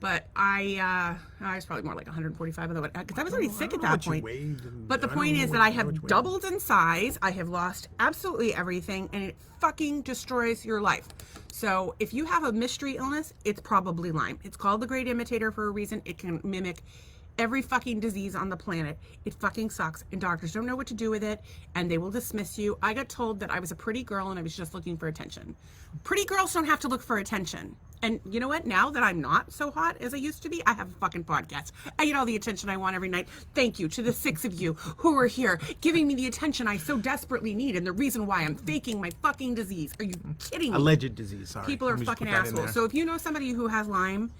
Speaker 1: But I was probably more like 145 by the wedding, because I was already sick at that point. But the point is that I have doubled in size. I have lost absolutely everything, and it fucking destroys your life. So if you have a mystery illness, it's probably Lyme. It's called the Great Imitator for a reason. It can mimic every fucking disease on the planet. It fucking sucks, and doctors don't know what to do with it, and they will dismiss you. I got told that I was a pretty girl and I was just looking for attention. Pretty girls don't have to look for attention. And you know what? Now that I'm not so hot as I used to be, I have a fucking podcast. I get all the attention I want every night. Thank you to the 6 of you who are here giving me the attention I so desperately need, and the reason why I'm faking my fucking disease. Are you kidding me?
Speaker 2: Alleged disease, sorry.
Speaker 1: People are fucking assholes. So if you know somebody who has Lyme,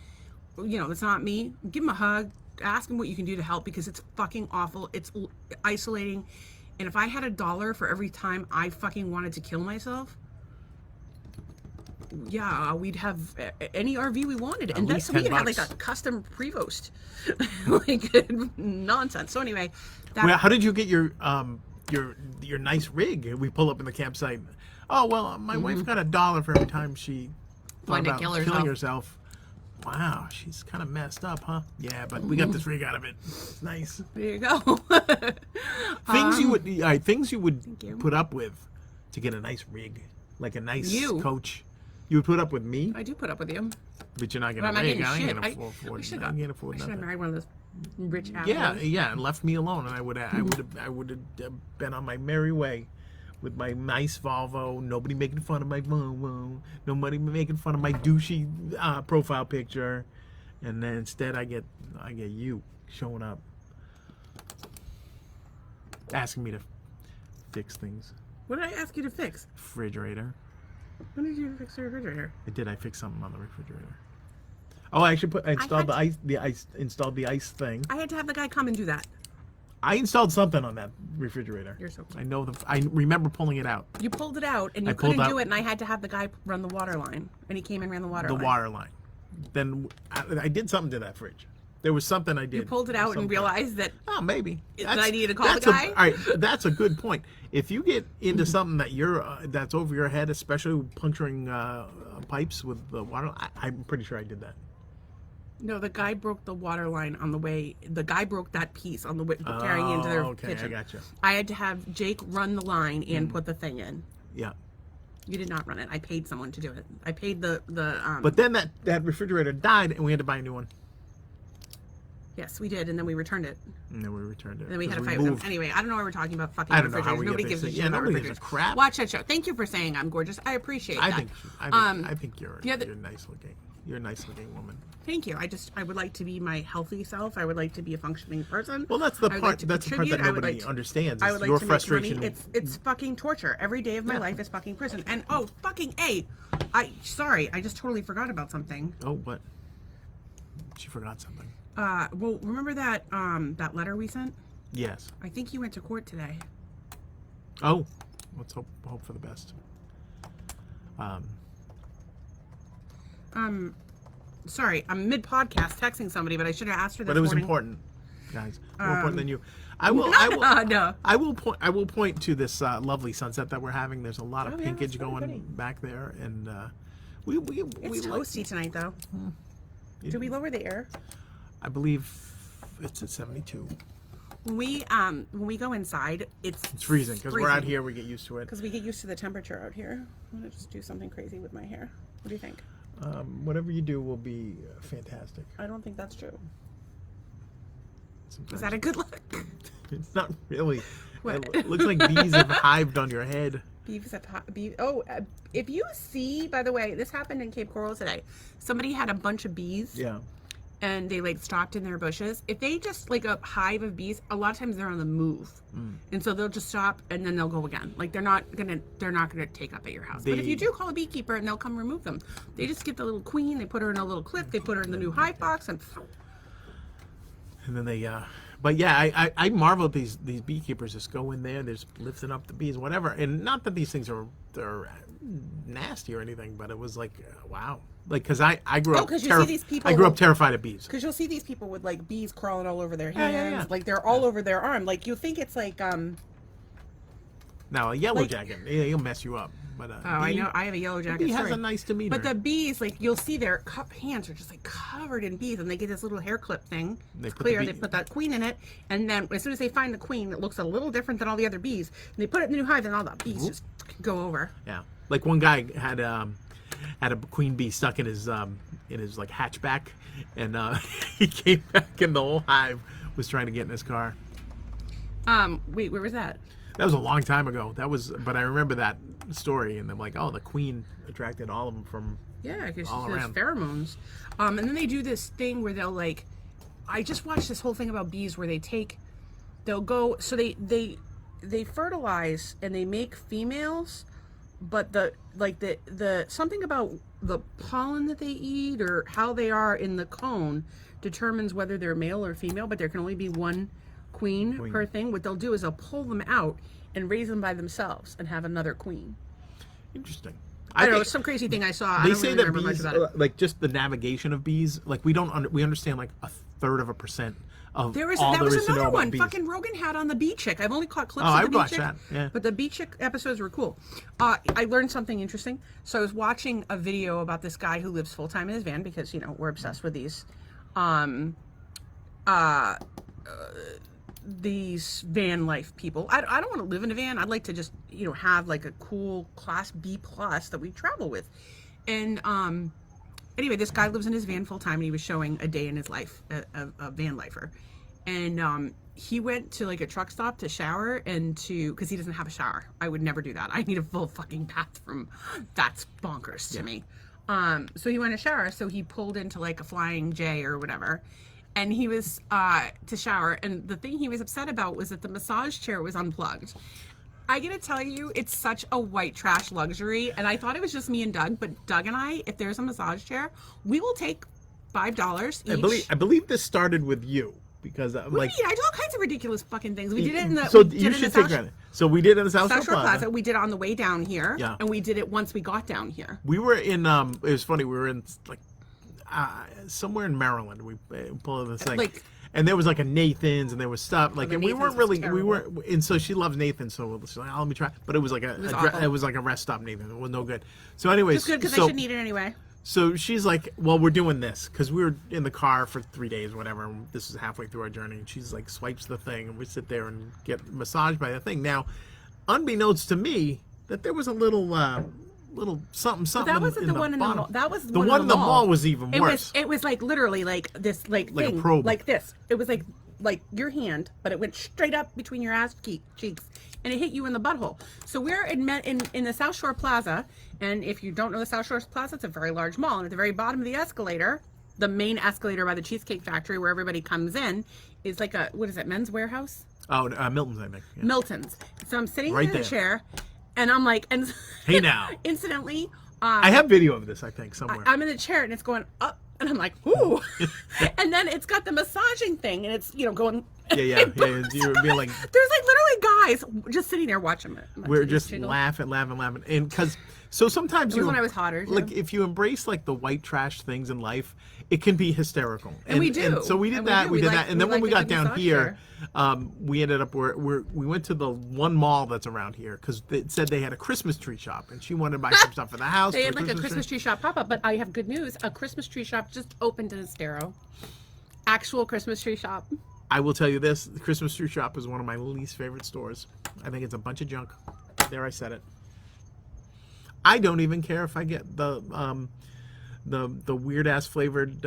Speaker 1: it's not me, give them a hug. Ask them what you can do to help, because it's fucking awful. It's isolating. And if I had $1 for every time I fucking wanted to kill myself, we'd have any RV we wanted, and
Speaker 2: least
Speaker 1: that's we could have
Speaker 2: $10.
Speaker 1: like a custom Prevost, like nonsense. So anyway,
Speaker 2: Well, how did you get your nice rig? We pull up in the campsite. Oh well, my wife got $1 for every time she thought
Speaker 1: Wanted to
Speaker 2: about
Speaker 1: kill
Speaker 2: killing
Speaker 1: herself.
Speaker 2: herself. Wow, she's kind of messed up, huh? Yeah, but we got this rig out of it. It's nice.
Speaker 1: There you go.
Speaker 2: Things you would
Speaker 1: you.
Speaker 2: put up with to get a nice rig, like a nice
Speaker 1: You.
Speaker 2: coach. You would put up with me,
Speaker 1: I do put up with you.
Speaker 2: but you're not
Speaker 1: But
Speaker 2: gonna
Speaker 1: I'm not
Speaker 2: ring.
Speaker 1: getting
Speaker 2: I
Speaker 1: shit.
Speaker 2: ain't gonna afford. I can't afford
Speaker 1: I should have
Speaker 2: nothing.
Speaker 1: married one of those rich
Speaker 2: Yeah,
Speaker 1: assholes.
Speaker 2: yeah, and left me alone, and I would have been on my merry way with my nice Volvo. Nobody making fun of my Volvo. Nobody making fun of my douchey profile picture. And then instead, I get you showing up, asking me to fix things.
Speaker 1: What did I ask you to fix?
Speaker 2: Refrigerator.
Speaker 1: When did you fix the refrigerator?
Speaker 2: I fixed something on the refrigerator. Oh, I installed I installed the ice thing.
Speaker 1: I had to have the guy come and do that.
Speaker 2: I installed something on that refrigerator.
Speaker 1: You're so cool.
Speaker 2: I remember pulling it out.
Speaker 1: You pulled it out, and
Speaker 2: I
Speaker 1: you
Speaker 2: pulled
Speaker 1: couldn't
Speaker 2: out-
Speaker 1: do it, and I had to have the guy run the water line, and he came and ran the water line.
Speaker 2: Water line. Then I did something to that fridge. There was something I did.
Speaker 1: You pulled it out and
Speaker 2: Something.
Speaker 1: realized that
Speaker 2: Oh, maybe.
Speaker 1: That I need to call the
Speaker 2: that's
Speaker 1: guy?
Speaker 2: all right, that's a good point. If you get into something that that's over your head, especially puncturing pipes with the water, I'm pretty sure I did that.
Speaker 1: no, the guy broke the water line on the way. The guy broke that piece on the way carrying into their
Speaker 2: okay,
Speaker 1: kitchen.
Speaker 2: I gotcha.
Speaker 1: I had to have Jake run the line and put the thing in.
Speaker 2: Yeah.
Speaker 1: You did not run it. I paid someone to do it. I paid the
Speaker 2: But then that refrigerator died, and we had to buy a new one.
Speaker 1: Yes, we did, and then we returned it.
Speaker 2: And then we returned it.
Speaker 1: And then we had a
Speaker 2: 'cause
Speaker 1: fight with
Speaker 2: moved.
Speaker 1: them. Anyway, I don't know why we're talking about fucking
Speaker 2: I don't know how
Speaker 1: refrigerators.
Speaker 2: we get
Speaker 1: Nobody
Speaker 2: this
Speaker 1: gives a
Speaker 2: thing.
Speaker 1: shit
Speaker 2: Yeah,
Speaker 1: about
Speaker 2: nobody gives a
Speaker 1: refrigerators.
Speaker 2: crap.
Speaker 1: Watch that show. Thank you for saying I'm gorgeous. I appreciate that.
Speaker 2: I think you're
Speaker 1: the other-
Speaker 2: you're nice looking. You're a nice looking woman.
Speaker 1: Thank you. I would like to be my healthy self. I would like to be a functioning person.
Speaker 2: Well, that's the
Speaker 1: I would
Speaker 2: part.
Speaker 1: like to
Speaker 2: That's the part
Speaker 1: contribute.
Speaker 2: that
Speaker 1: I would
Speaker 2: nobody
Speaker 1: like to-
Speaker 2: understands.
Speaker 1: I
Speaker 2: Is
Speaker 1: would like
Speaker 2: your
Speaker 1: to
Speaker 2: frustration.
Speaker 1: make money. It's fucking torture. Every day of my life is fucking prison. And oh, fucking A. Sorry, I just totally forgot about something.
Speaker 2: Oh, what? She forgot something.
Speaker 1: Well, remember that that letter we sent?
Speaker 2: Yes.
Speaker 1: I think he went to court today.
Speaker 2: Oh, let's hope for the best.
Speaker 1: Sorry, I'm mid podcast texting somebody, but I should have asked her this
Speaker 2: But it was
Speaker 1: morning.
Speaker 2: important, guys. More important than you. I will.
Speaker 1: No.
Speaker 2: I will point to this lovely sunset that we're having. There's a lot of
Speaker 1: Oh, yeah,
Speaker 2: pinkage
Speaker 1: that's really
Speaker 2: going
Speaker 1: pretty.
Speaker 2: back there, and we
Speaker 1: It's
Speaker 2: like.
Speaker 1: toasty tonight, though. Do we lower the air?
Speaker 2: I believe it's at 72.
Speaker 1: When we go inside, it's
Speaker 2: It's freezing because we're out here. We get used to it.
Speaker 1: Because we get used to the temperature out here. I'm gonna just do something crazy with my hair. What do you think?
Speaker 2: Whatever you do will be fantastic.
Speaker 1: I don't think that's true.
Speaker 2: Sometimes.
Speaker 1: Is that a good look?
Speaker 2: It's not really.
Speaker 1: What?
Speaker 2: It looks like bees have hived on your head.
Speaker 1: Beef is a beef. Oh, if you see, by the way, this happened in Cape Coral today. Somebody had a bunch of bees.
Speaker 2: Yeah.
Speaker 1: And they like stopped in their bushes. If they just like a hive of bees, a lot of times they're on the move, and so they'll just stop and then they'll go again. Like they're not gonna take up at your house. But if you do call a beekeeper and they'll come remove them, they just get the little queen, they put her in a little clip, they put her in the new hive box, and
Speaker 2: then they. But yeah, I marvel at these beekeepers just go in there, they're just lifting up the bees, whatever. And not that these things they're nasty or anything, but it was like wow. Like, because I grew up.
Speaker 1: 'cause you see these people-
Speaker 2: I grew up terrified of bees.
Speaker 1: because you'll see these people with like bees crawling all over their hands,
Speaker 2: yeah.
Speaker 1: like they're all over their arm. Like you think it's like
Speaker 2: Now a yellow
Speaker 1: like-
Speaker 2: jacket, he'll mess you up. But
Speaker 1: I know I have a yellow jacket.
Speaker 2: bee has
Speaker 1: story.
Speaker 2: a nice demeanor.
Speaker 1: But the bees, like you'll see their hands are just like covered in bees, and they get this little hair clip thing.
Speaker 2: They
Speaker 1: It's
Speaker 2: put the
Speaker 1: clear.
Speaker 2: bee-
Speaker 1: They put that queen in it, and then as soon as they find the queen, it looks a little different than all the other bees. And they put it in the new hive, and all the bees just go over.
Speaker 2: Yeah, like one guy had a queen bee stuck in his like hatchback, and he came back and the whole hive was trying to get in his car.
Speaker 1: Wait, where was that?
Speaker 2: That was a long time ago. But I remember that story, and I'm like, oh, the queen attracted all of them from.
Speaker 1: Yeah, because
Speaker 2: all
Speaker 1: there's
Speaker 2: around.
Speaker 1: pheromones. And then they do this thing where they'll like, I just watched this whole thing about bees where they'll go, so they fertilize and they make females, but the something about the pollen that they eat or how they are in the cone determines whether they're male or female, but there can only be one queen per thing. What they'll do is they'll pull them out and raise them by themselves and have another queen.
Speaker 2: Interesting.
Speaker 1: I don't know,
Speaker 2: think-
Speaker 1: some crazy thing I saw. I
Speaker 2: They
Speaker 1: don't
Speaker 2: say
Speaker 1: really
Speaker 2: that
Speaker 1: remember much
Speaker 2: bees,
Speaker 1: about it.
Speaker 2: like just the navigation of bees, like we understand like 1/3% of
Speaker 1: There was
Speaker 2: all
Speaker 1: that
Speaker 2: there
Speaker 1: was
Speaker 2: is to know
Speaker 1: another
Speaker 2: about
Speaker 1: one.
Speaker 2: bees.
Speaker 1: Fucking Rogan had on the bee chick. I've only caught clips
Speaker 2: Oh,
Speaker 1: of
Speaker 2: I
Speaker 1: the bee
Speaker 2: watched
Speaker 1: chick,
Speaker 2: that, yeah.
Speaker 1: but the bee chick episodes were cool. I learned something interesting. So I was watching a video about this guy who lives full time in his van because we're obsessed with these van life people. I don't want to live in a van. I'd like to just have like a cool class B plus that we travel with, and anyway, this guy lives in his van full time, and he was showing a day in his life, a van lifer. And he went to like a truck stop to shower because he doesn't have a shower. I would never do that. I need a full fucking bathroom. That's bonkers to me. So he went to shower. So he pulled into like a Flying J or whatever. And he was to shower. And the thing he was upset about was that the massage chair was unplugged. I gotta tell you, it's such a white trash luxury, and I thought it was just me and Doug, but Doug and I, if there's a massage chair, we will take $5 each.
Speaker 2: I believe this started with you because I'm like.
Speaker 1: Yeah, I do all kinds of ridiculous fucking things. We did it in the.
Speaker 2: So
Speaker 1: we did
Speaker 2: you
Speaker 1: it in
Speaker 2: should
Speaker 1: the
Speaker 2: take credit. So we did it in the South
Speaker 1: South
Speaker 2: Shore
Speaker 1: Shore
Speaker 2: Plaza.
Speaker 1: Plaza. We did it on the way down here,
Speaker 2: Yeah.
Speaker 1: and we did it once we got down here.
Speaker 2: We were in. It was funny. We were in like somewhere in Maryland. We pulled this thing. And there was like a Nathan's, and there was stuff like, and we weren't really, we weren't, and so she loves Nathan's, so she's like, oh, let me try. But it was like it was like a rest stop Nathan. It was no good. So, anyways,
Speaker 1: It's good because I should need it anyway.
Speaker 2: So she's like, well, we're doing this because we were in the car for 3 days, or whatever. And this is halfway through our journey, and she's like, swipes the thing, and we sit there and get massaged by the thing. Now, unbeknownst to me, that there was a little something.
Speaker 1: But that wasn't the one in the mall. That was
Speaker 2: the one in the mall was even worse.
Speaker 1: It was like literally like this like thing,
Speaker 2: a probe.
Speaker 1: like this. It was like your hand, but it went straight up between your ass cheeks, and it hit you in the butthole. So we're in the South Shore Plaza, and if you don't know the South Shore Plaza, it's a very large mall, and at the very bottom of the escalator, the main escalator by the Cheesecake Factory, where everybody comes in, is like a Men's Warehouse?
Speaker 2: Oh, Milton's, I think. Yeah.
Speaker 1: Milton's. So I'm sitting
Speaker 2: Right
Speaker 1: in the
Speaker 2: there.
Speaker 1: chair. And I'm like, and
Speaker 2: Hey now.
Speaker 1: incidentally,
Speaker 2: I have video of this, I think, somewhere.
Speaker 1: I'm in the chair and it's going up, and I'm like, ooh. And then it's got the massaging thing, and it's going.
Speaker 2: Yeah. You were being like,
Speaker 1: there's like literally guys just sitting there watching it.
Speaker 2: we're just laughing, and because so sometimes
Speaker 1: It was when I was hotter.
Speaker 2: like if you embrace like the white trash things in life, it can be hysterical.
Speaker 1: And we do.
Speaker 2: And so we did
Speaker 1: And
Speaker 2: that.
Speaker 1: we
Speaker 2: We
Speaker 1: do.
Speaker 2: did
Speaker 1: We
Speaker 2: that,
Speaker 1: like-
Speaker 2: and then
Speaker 1: we
Speaker 2: when we
Speaker 1: like
Speaker 2: got
Speaker 1: a good
Speaker 2: down here,
Speaker 1: massage
Speaker 2: we ended up we went to the one mall that's around here because it said they had a Christmas tree shop, and she wanted to buy some stuff for the house.
Speaker 1: They
Speaker 2: for
Speaker 1: had
Speaker 2: the
Speaker 1: like a Christmas tree shop pop up, but I have good news. A Christmas tree shop just opened in Estero. Actual Christmas tree shop.
Speaker 2: I will tell you this: the Christmas tree shop is one of my least favorite stores. I think it's a bunch of junk. There, I said it. I don't even care if I get the weird ass flavored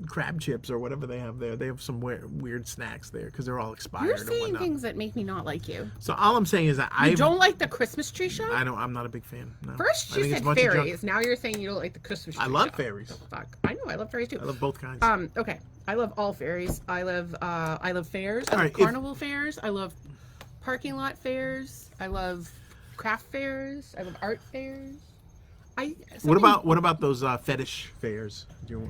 Speaker 2: crab chips or whatever they have there. They have some weird snacks there because they're all expired.
Speaker 1: You're
Speaker 2: and
Speaker 1: saying
Speaker 2: whatnot.
Speaker 1: things that make me not like you.
Speaker 2: So all I'm saying is that I
Speaker 1: You don't like the Christmas tree shop?
Speaker 2: I'm not a big fan. No.
Speaker 1: First
Speaker 2: I
Speaker 1: you
Speaker 2: think it's
Speaker 1: said
Speaker 2: a bunch of junk.
Speaker 1: fairies. Now you're saying you don't like the Christmas tree
Speaker 2: I love
Speaker 1: shop.
Speaker 2: fairies.
Speaker 1: Fuck. I know. I love fairies too.
Speaker 2: I love both kinds.
Speaker 1: Okay. I love all fairs. I love fairs. I
Speaker 2: All
Speaker 1: love
Speaker 2: right,
Speaker 1: carnival fairs. I love parking lot fairs. I love craft fairs. I love art fairs.
Speaker 2: What about those fetish fairs?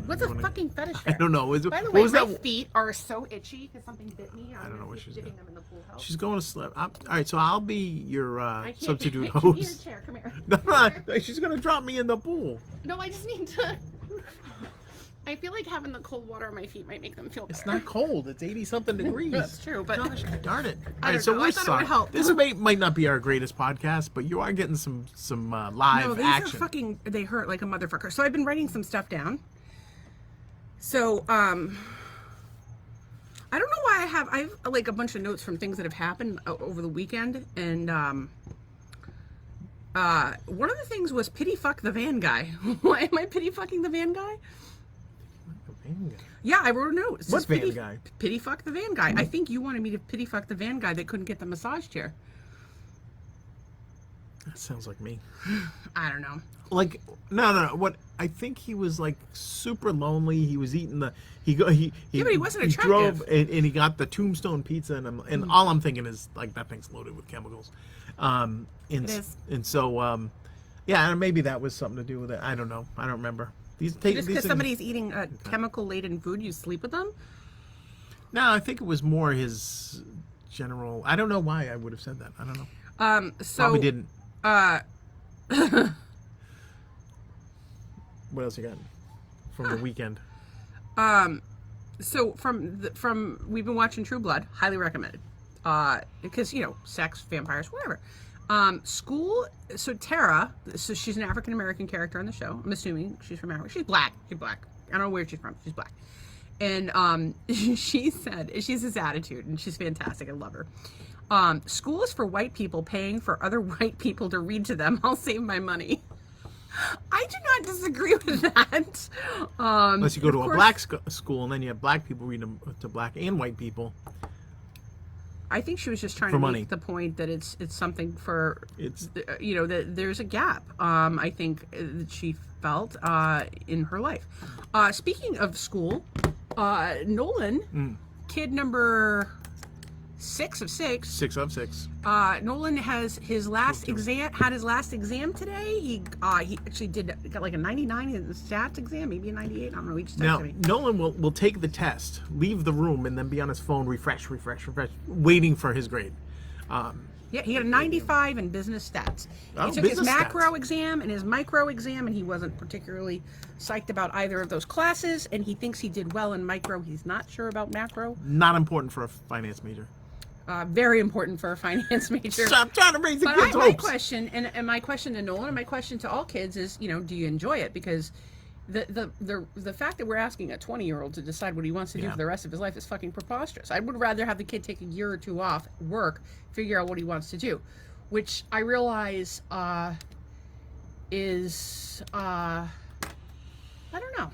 Speaker 1: What's a fucking fetish fair?
Speaker 2: I don't know.
Speaker 1: By the
Speaker 2: what
Speaker 1: way,
Speaker 2: was
Speaker 1: my
Speaker 2: that?
Speaker 1: feet are so itchy because something bit me.
Speaker 2: I don't know what she's
Speaker 1: dipping
Speaker 2: doing.
Speaker 1: them in the pool house.
Speaker 2: She's going to slip. All right, so I'll be your
Speaker 1: I can't
Speaker 2: substitute
Speaker 1: I can't be
Speaker 2: host.
Speaker 1: your chair. Come here.
Speaker 2: No, she's gonna drop me in the pool.
Speaker 1: No, I just need to. I feel like having the cold water on my feet might make them feel better.
Speaker 2: It's not cold. It's 80-something degrees.
Speaker 1: That's true, but
Speaker 2: Gosh, darn it!
Speaker 1: I
Speaker 2: All right,
Speaker 1: don't
Speaker 2: so
Speaker 1: know.
Speaker 2: we're
Speaker 1: I thought it would
Speaker 2: sorry.
Speaker 1: help.
Speaker 2: This might not be our greatest podcast, but you are getting some live
Speaker 1: no, these
Speaker 2: action.
Speaker 1: are fucking. They hurt like a motherfucker. So I've been writing some stuff down. So I don't know why I have like a bunch of notes from things that have happened over the weekend, and one of the things was pity fuck the van guy. Why am I pity fucking the van guy? Yeah, I wrote a note. It says
Speaker 2: What van guy?
Speaker 1: Pity fuck the van guy. I think you wanted me to pity fuck the van guy that couldn't get the massage chair.
Speaker 2: That sounds like me.
Speaker 1: I don't know.
Speaker 2: Like no. What I think he was like super lonely. He was eating the but he
Speaker 1: wasn't
Speaker 2: he
Speaker 1: attractive.
Speaker 2: drove and he got the Tombstone pizza and all I'm thinking is like that thing's loaded with chemicals. And
Speaker 1: It is.
Speaker 2: and so yeah, and maybe that was something to do with it. I don't know. I don't remember.
Speaker 1: Just because somebody's eating a chemical laden food, you sleep with them?
Speaker 2: No, I think it was more his general. I don't know why I would have said that. I don't know.
Speaker 1: So
Speaker 2: Probably didn't. What else you got from the weekend?
Speaker 1: So from we've been watching True Blood, highly recommended. Because sex, vampires, whatever. School. So Tara. So she's an African American character on the show. I'm assuming she's from Africa. She's black. She's black. I don't know where she's from. She's black. And she said she has this attitude, and she's fantastic. I love her. School is for white people paying for other white people to read to them. I'll save my money. I do not disagree with that.
Speaker 2: Unless you go to a black school and then you have black people reading them to black and white people.
Speaker 1: I think she was just trying
Speaker 2: for
Speaker 1: to
Speaker 2: money.
Speaker 1: make the point that it's something for
Speaker 2: It's
Speaker 1: that there's a gap. I think that she felt in her life. Speaking of school, Nolan, kid number 6 of 6.
Speaker 2: 6 of 6.
Speaker 1: Nolan has his last exam. Had his last exam today. He actually got like a 99 in the stats exam, maybe a 98. I don't know. He just
Speaker 2: Now
Speaker 1: texted me.
Speaker 2: Nolan will take the test, leave the room, and then be on his phone, refresh, waiting for his grade.
Speaker 1: Yeah, he had a 95 in business stats.
Speaker 2: Oh,
Speaker 1: He took his
Speaker 2: business
Speaker 1: macro
Speaker 2: stats.
Speaker 1: exam and his micro exam, and he wasn't particularly psyched about either of those classes, and he thinks he did well in micro. He's not sure about macro.
Speaker 2: Not important for a finance major.
Speaker 1: Very important for a finance major.
Speaker 2: Stop trying to raise the
Speaker 1: But
Speaker 2: kids'
Speaker 1: my
Speaker 2: hopes.
Speaker 1: question, and my question to Nolan, and my question to all kids is, do you enjoy it? Because the fact that we're asking a 20-year-old to decide what he wants to do
Speaker 2: Yeah.
Speaker 1: for the rest of his life is fucking preposterous. I would rather have the kid take a year or two off, work, figure out what he wants to do, which I realize is I don't know.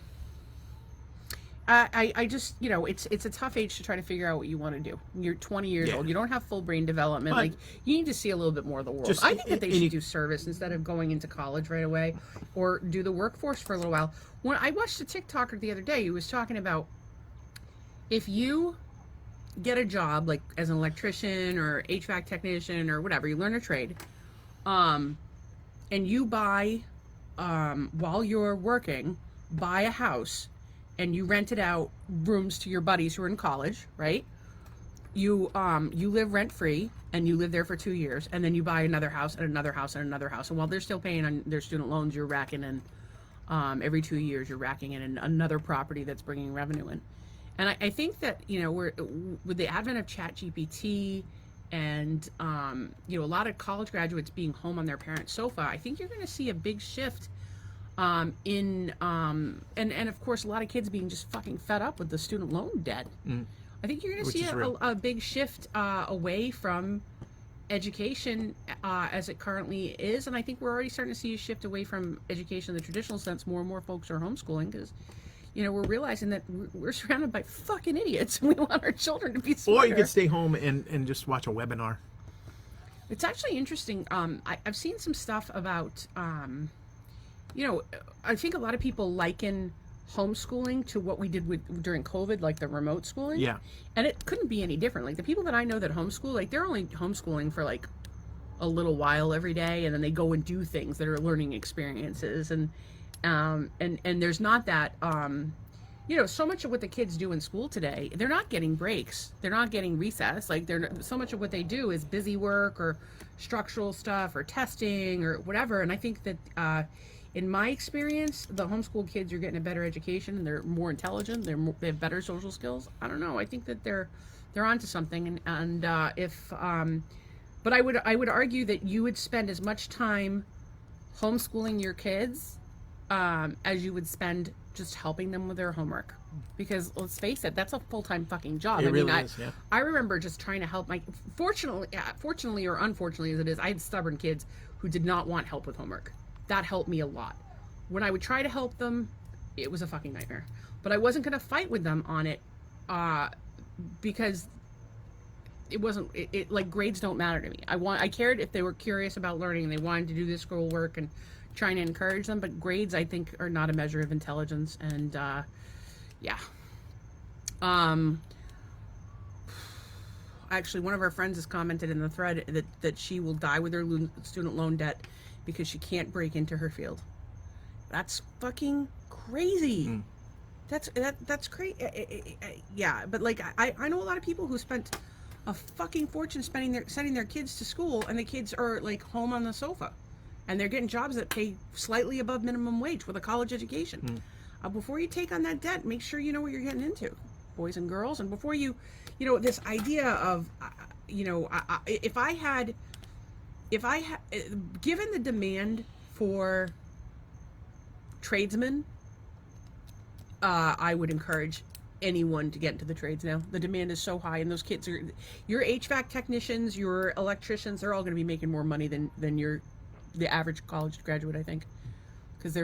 Speaker 1: I just, it's a tough age to try to figure out what you want to do. You're 20 years
Speaker 2: Yeah.
Speaker 1: old. You don't have full brain development.
Speaker 2: But-
Speaker 1: Like, you need to see a little bit more of the world.
Speaker 2: Just-
Speaker 1: I think that they
Speaker 2: and
Speaker 1: should
Speaker 2: you-
Speaker 1: do service instead of going into college right away, or do the workforce for a little while. When I watched a TikToker the other day who was talking about if you get a job, like as an electrician or HVAC technician or whatever, you learn a trade, and you buy, while you're working, buy a house, and you rented out rooms to your buddies who are in college, right? You live rent free, and you live there for 2 years, and then you buy another house and another house and another house, and while they're still paying on their student loans, you're racking in every 2 years you're racking in another property that's bringing revenue in. And I think that we're with the advent of ChatGPT and a lot of college graduates being home on their parents' sofa, I think you're going to see a big shift. And of course a lot of kids being just fucking fed up with the student loan debt. I think you're going to
Speaker 2: Which
Speaker 1: see
Speaker 2: is real.
Speaker 1: a big shift away from education as it currently is, and I think we're already starting to see a shift away from education in the traditional sense. More and more folks are homeschooling because we're realizing that we're surrounded by fucking idiots and we want our children to be smarter.
Speaker 2: Or you could stay home and just watch a webinar.
Speaker 1: It's actually interesting. I've seen some stuff about I think a lot of people liken homeschooling to what we did during COVID, like the remote schooling.
Speaker 2: Yeah.
Speaker 1: And it couldn't be any different. Like the people that I know that homeschool, like they're only homeschooling for like a little while every day, and then they go and do things that are learning experiences, and there's not that so much of what the kids do in school today, they're not getting breaks, they're not getting recess, like so much of what they do is busy work or structural stuff or testing or whatever. And I think that in my experience, the homeschool kids are getting a better education, and they're more intelligent. They have better social skills. I don't know. I think that they're onto something, but I would argue that you would spend as much time homeschooling your kids as you would spend just helping them with their homework. Because let's face it, that's a full-time fucking job.
Speaker 2: It really is, yeah.
Speaker 1: I remember just trying to help fortunately or unfortunately as it is, I had stubborn kids who did not want help with homework. That helped me a lot. When I would try to help them, it was a fucking nightmare. But I wasn't going to fight with them on it because it wasn't, like grades don't matter to me. I cared if they were curious about learning and they wanted to do this schoolwork and trying to encourage them, but grades I think are not a measure of intelligence. And yeah. Actually, one of our friends has commented in the thread that she will die with her student loan debt because she can't break into her field. That's fucking crazy. That's crazy. Yeah, but like I know a lot of people who spent a fucking fortune sending their kids to school, and the kids are like home on the sofa. and they're getting jobs that pay slightly above minimum wage with a college education. Before you take on that debt, make sure you know what you're getting into, boys and girls. And before you, this idea of, if I had, given the demand for tradesmen, I would encourage anyone to get into the trades now. The demand is so high, and those kids are, your HVAC technicians, your electricians, they're all going to be making more money than the average college graduate, I think, because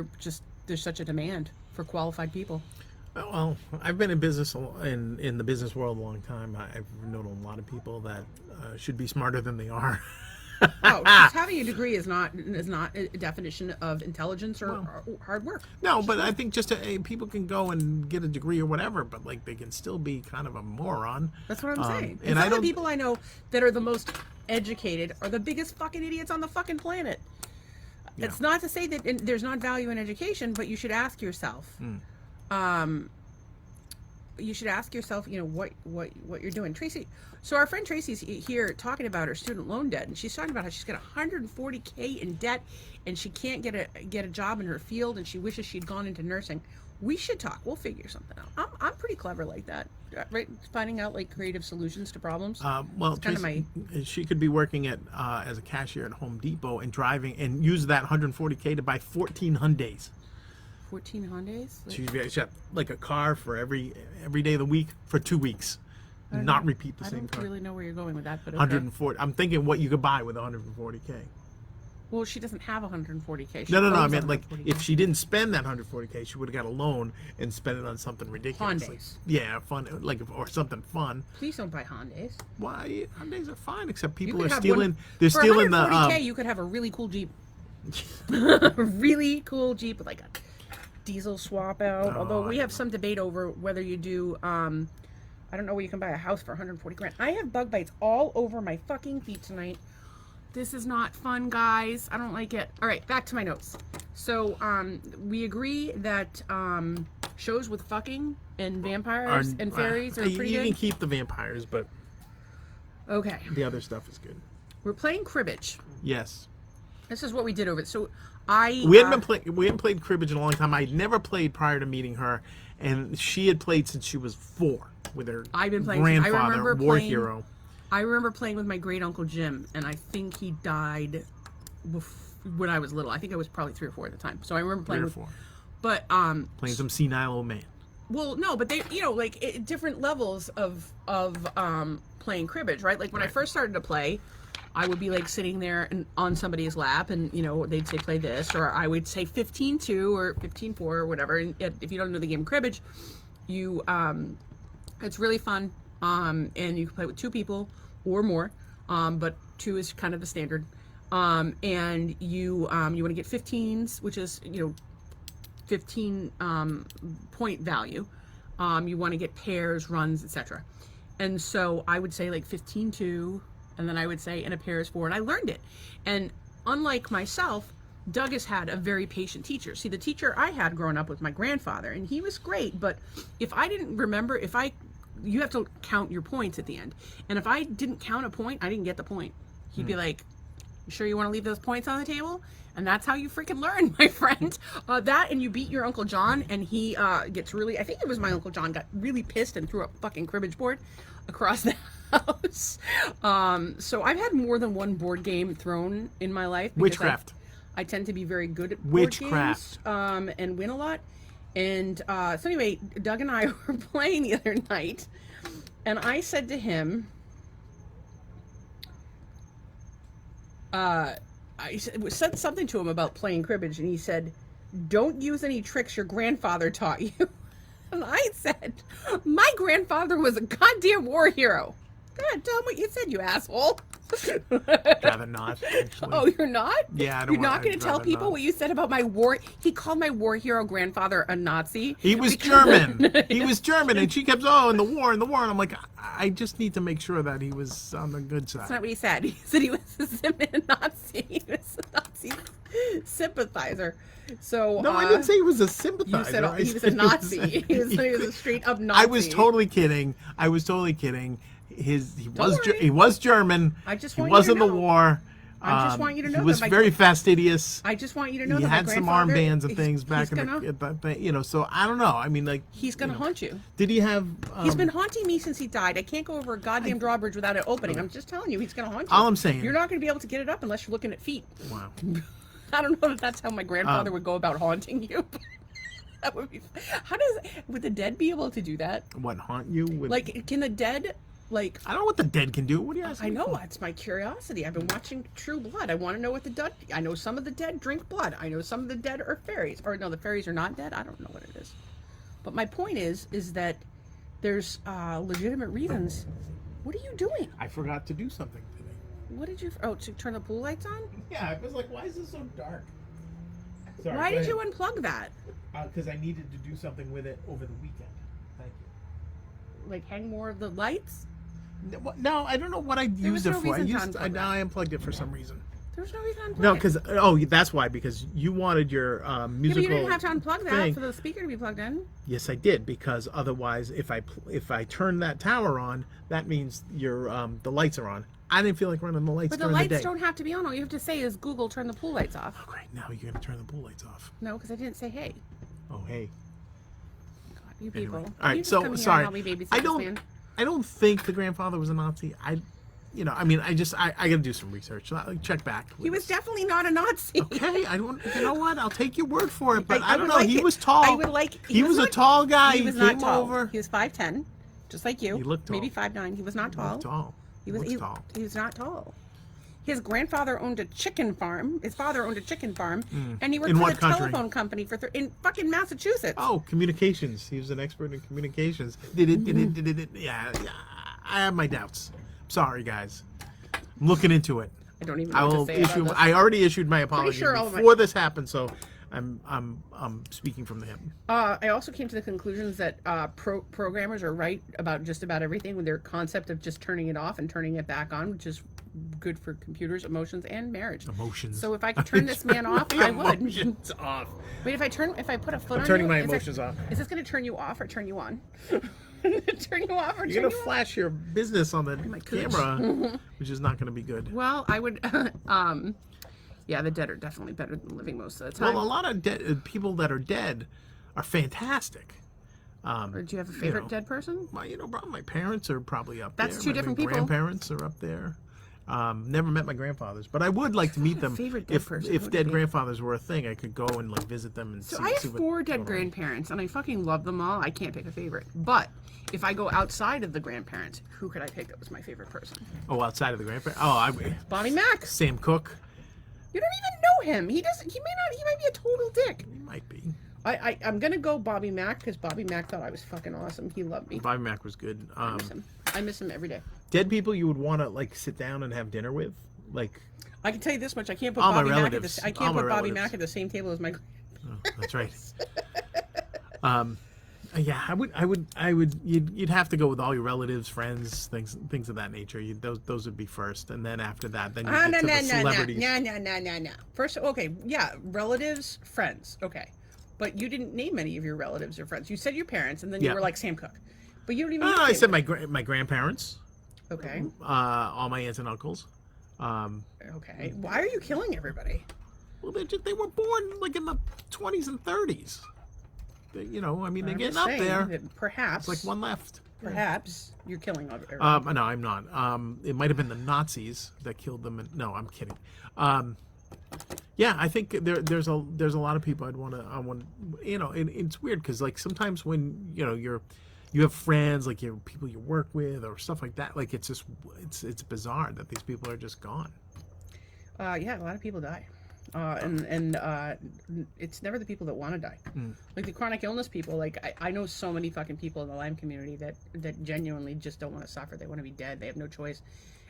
Speaker 1: there's such a demand for qualified people.
Speaker 2: Well, I've been in business in the business world a long time. I've known a lot of people that should be smarter than they are.
Speaker 1: Just having a degree is not a definition of intelligence or hard work.
Speaker 2: No, but I think just people can go and get a degree or whatever, but like they can still be kind of a moron.
Speaker 1: That's what I'm saying.
Speaker 2: And
Speaker 1: some of the people I know that are the most educated are the biggest fucking idiots on the fucking planet. Yeah. It's not to say that there's not value in education, but you should ask yourself. You should ask yourself, what you're doing. Tracy, so our friend Tracy's here talking about her student loan debt, and she's talking about how she's got $140K in debt, and she can't get a job in her field, and she wishes she'd gone into nursing. We should talk. We'll figure something out. I'm pretty clever like that, right? Finding out like creative solutions to problems.
Speaker 2: Well, Tracy, she could be working as a cashier at Home Depot and driving and use that $140K to buy 14 Hyundais.
Speaker 1: 14 Hyundais?
Speaker 2: She's got like a car for every day of the week for 2 weeks. Not repeat the same car.
Speaker 1: I don't really know where you're going with that, but okay.
Speaker 2: 140. I'm thinking what you could buy with 140K.
Speaker 1: Well, she doesn't have 140K.
Speaker 2: No. I mean, like, if she didn't spend that 140K, she would have got a loan and spent it on something ridiculous.
Speaker 1: Hyundais.
Speaker 2: Yeah, fun, or something fun.
Speaker 1: Please don't buy Hyundais.
Speaker 2: Why? Hyundais are fine, except people are stealing. They're stealing the.
Speaker 1: For 140K, you could have a really cool Jeep. A really cool Jeep with like a diesel swap out. Although we have some debate over whether you do. I don't know where you can buy a house for 140 grand. I have bug bites all over my fucking feet tonight. This is not fun, guys. I don't like it. All right, back to my notes. So, we agree that shows with fucking and vampires and fairies are pretty good.
Speaker 2: You can keep the vampires, but
Speaker 1: okay,
Speaker 2: the other stuff is good.
Speaker 1: We're playing cribbage.
Speaker 2: Yes.
Speaker 1: This is what we did over it. So
Speaker 2: we hadn't played cribbage in a long time. I'd never played prior to meeting her, and she had played since she was 4 with her grandfather, war hero.
Speaker 1: I remember playing with my great uncle Jim, and I think he died when I was little. I think I was probably 3 or 4 at the time. So I remember playing
Speaker 2: 3 or 4.
Speaker 1: But
Speaker 2: playing some senile old man.
Speaker 1: Well, no, but they, different levels of playing cribbage, right? Like when I first started to play, I would be like sitting there and on somebody's lap, and they'd say play this, or I would say 15-2 or 15-4 or whatever. And if you don't know the game cribbage, you it's really fun, and you can play with 2 people or more, but 2 is kind of the standard. And you want to get 15s, which is 15 point value. You want to get pairs, runs, etc. And so I would say like 15-2. And then I would say, and a pair is 4, and I learned it. And unlike myself, Doug has had a very patient teacher. See, the teacher I had growing up was my grandfather, and he was great, but if I didn't remember, you have to count your points at the end. And if I didn't count a point, I didn't get the point. He'd be like, you sure you want to leave those points on the table? And that's how you freaking learn, my friend. That, and you beat your Uncle John, and he gets really, I think it was my Uncle John, got really pissed and threw a fucking cribbage board across the house. So I've had more than one board game thrown in my life.
Speaker 2: Witchcraft.
Speaker 1: I tend to be very good at board games, and win a lot. And so anyway, Doug and I were playing the other night, and I said to him, I said something to him about playing cribbage, and he said, "Don't use any tricks your grandfather taught you." And I said, "My grandfather was a goddamn war hero." God, tell him what you said, you asshole.
Speaker 2: Rather not, actually.
Speaker 1: Oh, you're not?
Speaker 2: Yeah,
Speaker 1: You're not going to tell people what you said about my war... He called my war hero grandfather a Nazi.
Speaker 2: He was German. He was German, and she kept, in the war. And I'm like, I just need to make sure that he was on the good side.
Speaker 1: That's not what he said. He said he was a Nazi. He was a Nazi sympathizer. So
Speaker 2: no, I didn't say he was a sympathizer.
Speaker 1: You said he was a Nazi. He was a straight up Nazi.
Speaker 2: I was totally kidding. He was German.
Speaker 1: I just
Speaker 2: he
Speaker 1: want
Speaker 2: was
Speaker 1: you
Speaker 2: in
Speaker 1: to
Speaker 2: the
Speaker 1: know.
Speaker 2: war.
Speaker 1: I just want you to know
Speaker 2: he was
Speaker 1: that
Speaker 2: very fastidious.
Speaker 1: I just want you to know
Speaker 2: He
Speaker 1: that
Speaker 2: had
Speaker 1: my
Speaker 2: some
Speaker 1: grandfather,
Speaker 2: armbands and things back
Speaker 1: he's
Speaker 2: in
Speaker 1: gonna,
Speaker 2: the, you know. So I don't know. I mean, like
Speaker 1: he's gonna haunt you.
Speaker 2: did he have?
Speaker 1: He's been haunting me since he died. I can't go over a goddamn drawbridge without it opening. I'm just telling you, he's gonna haunt you.
Speaker 2: All I'm saying,
Speaker 1: you're not gonna be able to get it up unless you're looking at feet.
Speaker 2: Wow.
Speaker 1: I don't know if that's how my grandfather would go about haunting you. That would be. Would the dead be able to do that?
Speaker 2: What, haunt you? With,
Speaker 1: Like, can the dead, like?
Speaker 2: I don't know what the dead can do. What do you ask?
Speaker 1: I know, that's my curiosity. I've been watching True Blood. I want to know what the dead. I know some of the dead drink blood. I know some of the dead are fairies. Or no, the fairies are not dead. I don't know what it is. But my point is that there's legitimate reasons. What are you doing?
Speaker 2: I forgot to do something today.
Speaker 1: What did you? Oh, to turn the pool lights on?
Speaker 2: Yeah, I was like, why is this so dark? Sorry,
Speaker 1: Why did you unplug that?
Speaker 2: Because I needed to do something with it over the weekend. Thank you.
Speaker 1: Like hang more of the lights?
Speaker 2: No, I don't know what I used it
Speaker 1: no
Speaker 2: for.
Speaker 1: reason to unplug
Speaker 2: Now I unplugged it for some reason.
Speaker 1: There's no reason to unplug
Speaker 2: No,
Speaker 1: it.
Speaker 2: because that's why, because you wanted your musical.
Speaker 1: Yeah, but you didn't have to unplug that
Speaker 2: thing.
Speaker 1: for the speaker to be plugged in.
Speaker 2: Yes, I did, because otherwise, if I turn that tower on, that means your the lights are on. I didn't feel like running the lights
Speaker 1: But the
Speaker 2: during the
Speaker 1: lights
Speaker 2: day.
Speaker 1: don't have to be on. All you have to say is Google turn the pool lights off.
Speaker 2: Oh, great! Now you're gonna turn the pool lights off.
Speaker 1: No, because I didn't say hey.
Speaker 2: Oh, hey.
Speaker 1: God, you people.
Speaker 2: Anyway. All right,
Speaker 1: You just
Speaker 2: so
Speaker 1: come here and
Speaker 2: sorry.
Speaker 1: help me babysit
Speaker 2: I
Speaker 1: this
Speaker 2: don't.
Speaker 1: man.
Speaker 2: I don't think the grandfather was a Nazi. I got to do some research. Check back.
Speaker 1: He was definitely not a Nazi.
Speaker 2: Okay, I don't. You know what? I'll take your word for it. But I don't
Speaker 1: would
Speaker 2: know.
Speaker 1: like
Speaker 2: He
Speaker 1: it.
Speaker 2: was tall.
Speaker 1: I would like.
Speaker 2: He was a
Speaker 1: not-
Speaker 2: tall guy.
Speaker 1: He was
Speaker 2: came
Speaker 1: not tall.
Speaker 2: over.
Speaker 1: He was 5'10", just like you.
Speaker 2: He looked tall.
Speaker 1: Maybe 5'9". He was not tall.
Speaker 2: Tall.
Speaker 1: He was
Speaker 2: Looks tall.
Speaker 1: He was not tall. His grandfather owned a chicken farm. His father owned a chicken farm, and he worked
Speaker 2: In
Speaker 1: for
Speaker 2: what
Speaker 1: the
Speaker 2: country?
Speaker 1: telephone company in fucking Massachusetts.
Speaker 2: Oh, communications. He was an expert in communications. Yeah, I have my doubts. Sorry, guys. I'm looking into it.
Speaker 1: I don't even know
Speaker 2: I
Speaker 1: what
Speaker 2: will
Speaker 1: to say
Speaker 2: issue.
Speaker 1: about this.
Speaker 2: I already issued my apology
Speaker 1: sure all of my-
Speaker 2: before this happened, so I'm speaking from the hip.
Speaker 1: I also came to the conclusions that programmers are right about just about everything with their concept of just turning it off and turning it back on, which is good for computers, emotions, and marriage.
Speaker 2: Emotions.
Speaker 1: So if I could turn this man off, I would.
Speaker 2: Emotions off.
Speaker 1: Wait, if I put a foot on
Speaker 2: turning
Speaker 1: you,
Speaker 2: my
Speaker 1: is
Speaker 2: emotions
Speaker 1: it,
Speaker 2: off.
Speaker 1: Is this going to turn you off or turn you on? Turn you off or
Speaker 2: You're
Speaker 1: turn
Speaker 2: gonna
Speaker 1: you on?
Speaker 2: flash your business on the
Speaker 1: cooch.
Speaker 2: camera, which is not gonna be good.
Speaker 1: Well, I would. Yeah, the dead are definitely better than living most of the time.
Speaker 2: Well, a lot of people that are dead are fantastic.
Speaker 1: Or do you have a favorite dead person?
Speaker 2: Well, my parents are probably up
Speaker 1: That's
Speaker 2: there.
Speaker 1: two
Speaker 2: My
Speaker 1: different people.
Speaker 2: Grandparents are up there. Never met my grandfathers, but I would like to meet them.
Speaker 1: favorite dead person? Who
Speaker 2: If
Speaker 1: would
Speaker 2: dead
Speaker 1: it be?
Speaker 2: grandfathers were a thing, I could go and visit them and
Speaker 1: So
Speaker 2: see.
Speaker 1: I
Speaker 2: see
Speaker 1: have
Speaker 2: what-
Speaker 1: 4 dead
Speaker 2: going on.
Speaker 1: grandparents, and I fucking love them all. I can't pick a favorite. But if I go outside of the grandparents, who could I pick that was my favorite person?
Speaker 2: Oh, outside of the grandparents. Oh,
Speaker 1: Bobby Mack.
Speaker 2: Sam Cooke.
Speaker 1: You don't even know him. He doesn't. He might be a total dick.
Speaker 2: He might be.
Speaker 1: I'm gonna go Bobby Mack because Bobby Mack thought I was fucking awesome. He loved me.
Speaker 2: Bobby Mack was good.
Speaker 1: I miss him every day.
Speaker 2: Dead people you would want to sit down and have dinner with,
Speaker 1: I can tell you this much: I can't put
Speaker 2: All my
Speaker 1: Bobby Mack at
Speaker 2: relatives.
Speaker 1: the. I
Speaker 2: All
Speaker 1: can't
Speaker 2: my
Speaker 1: put Bobby
Speaker 2: relatives.
Speaker 1: Mack at the same table as my.
Speaker 2: Oh, that's right. Yeah, I would. You'd have to go with all your relatives, friends, things of that nature. Those would be first, and then after that, then you get to the celebrities.
Speaker 1: No. First, okay, yeah, relatives, friends, okay, but you didn't name any of your relatives or friends. You said your parents, and then you
Speaker 2: Yeah.
Speaker 1: were like Sam Cooke, but you don't even.
Speaker 2: I said my grandparents,
Speaker 1: Okay.
Speaker 2: all my aunts and uncles.
Speaker 1: Okay. Why are you killing everybody?
Speaker 2: Well, they were born in the 20s and 30s. They're
Speaker 1: I'm
Speaker 2: getting
Speaker 1: just
Speaker 2: up
Speaker 1: saying
Speaker 2: there.
Speaker 1: that perhaps.
Speaker 2: It's one left.
Speaker 1: Perhaps you're killing everybody.
Speaker 2: No, I'm not. It might have been the Nazis that killed them. No, I'm kidding. Yeah, I think there's a lot of people I want to. And it's weird because sometimes when you have friends, people you work with or stuff like that, it's just it's bizarre that these people are just gone.
Speaker 1: Yeah, a lot of people die. And it's never the people that want to die. Like the chronic illness people, I know so many fucking people in the Lyme community that genuinely just don't want to suffer. They want to be dead. They have no choice.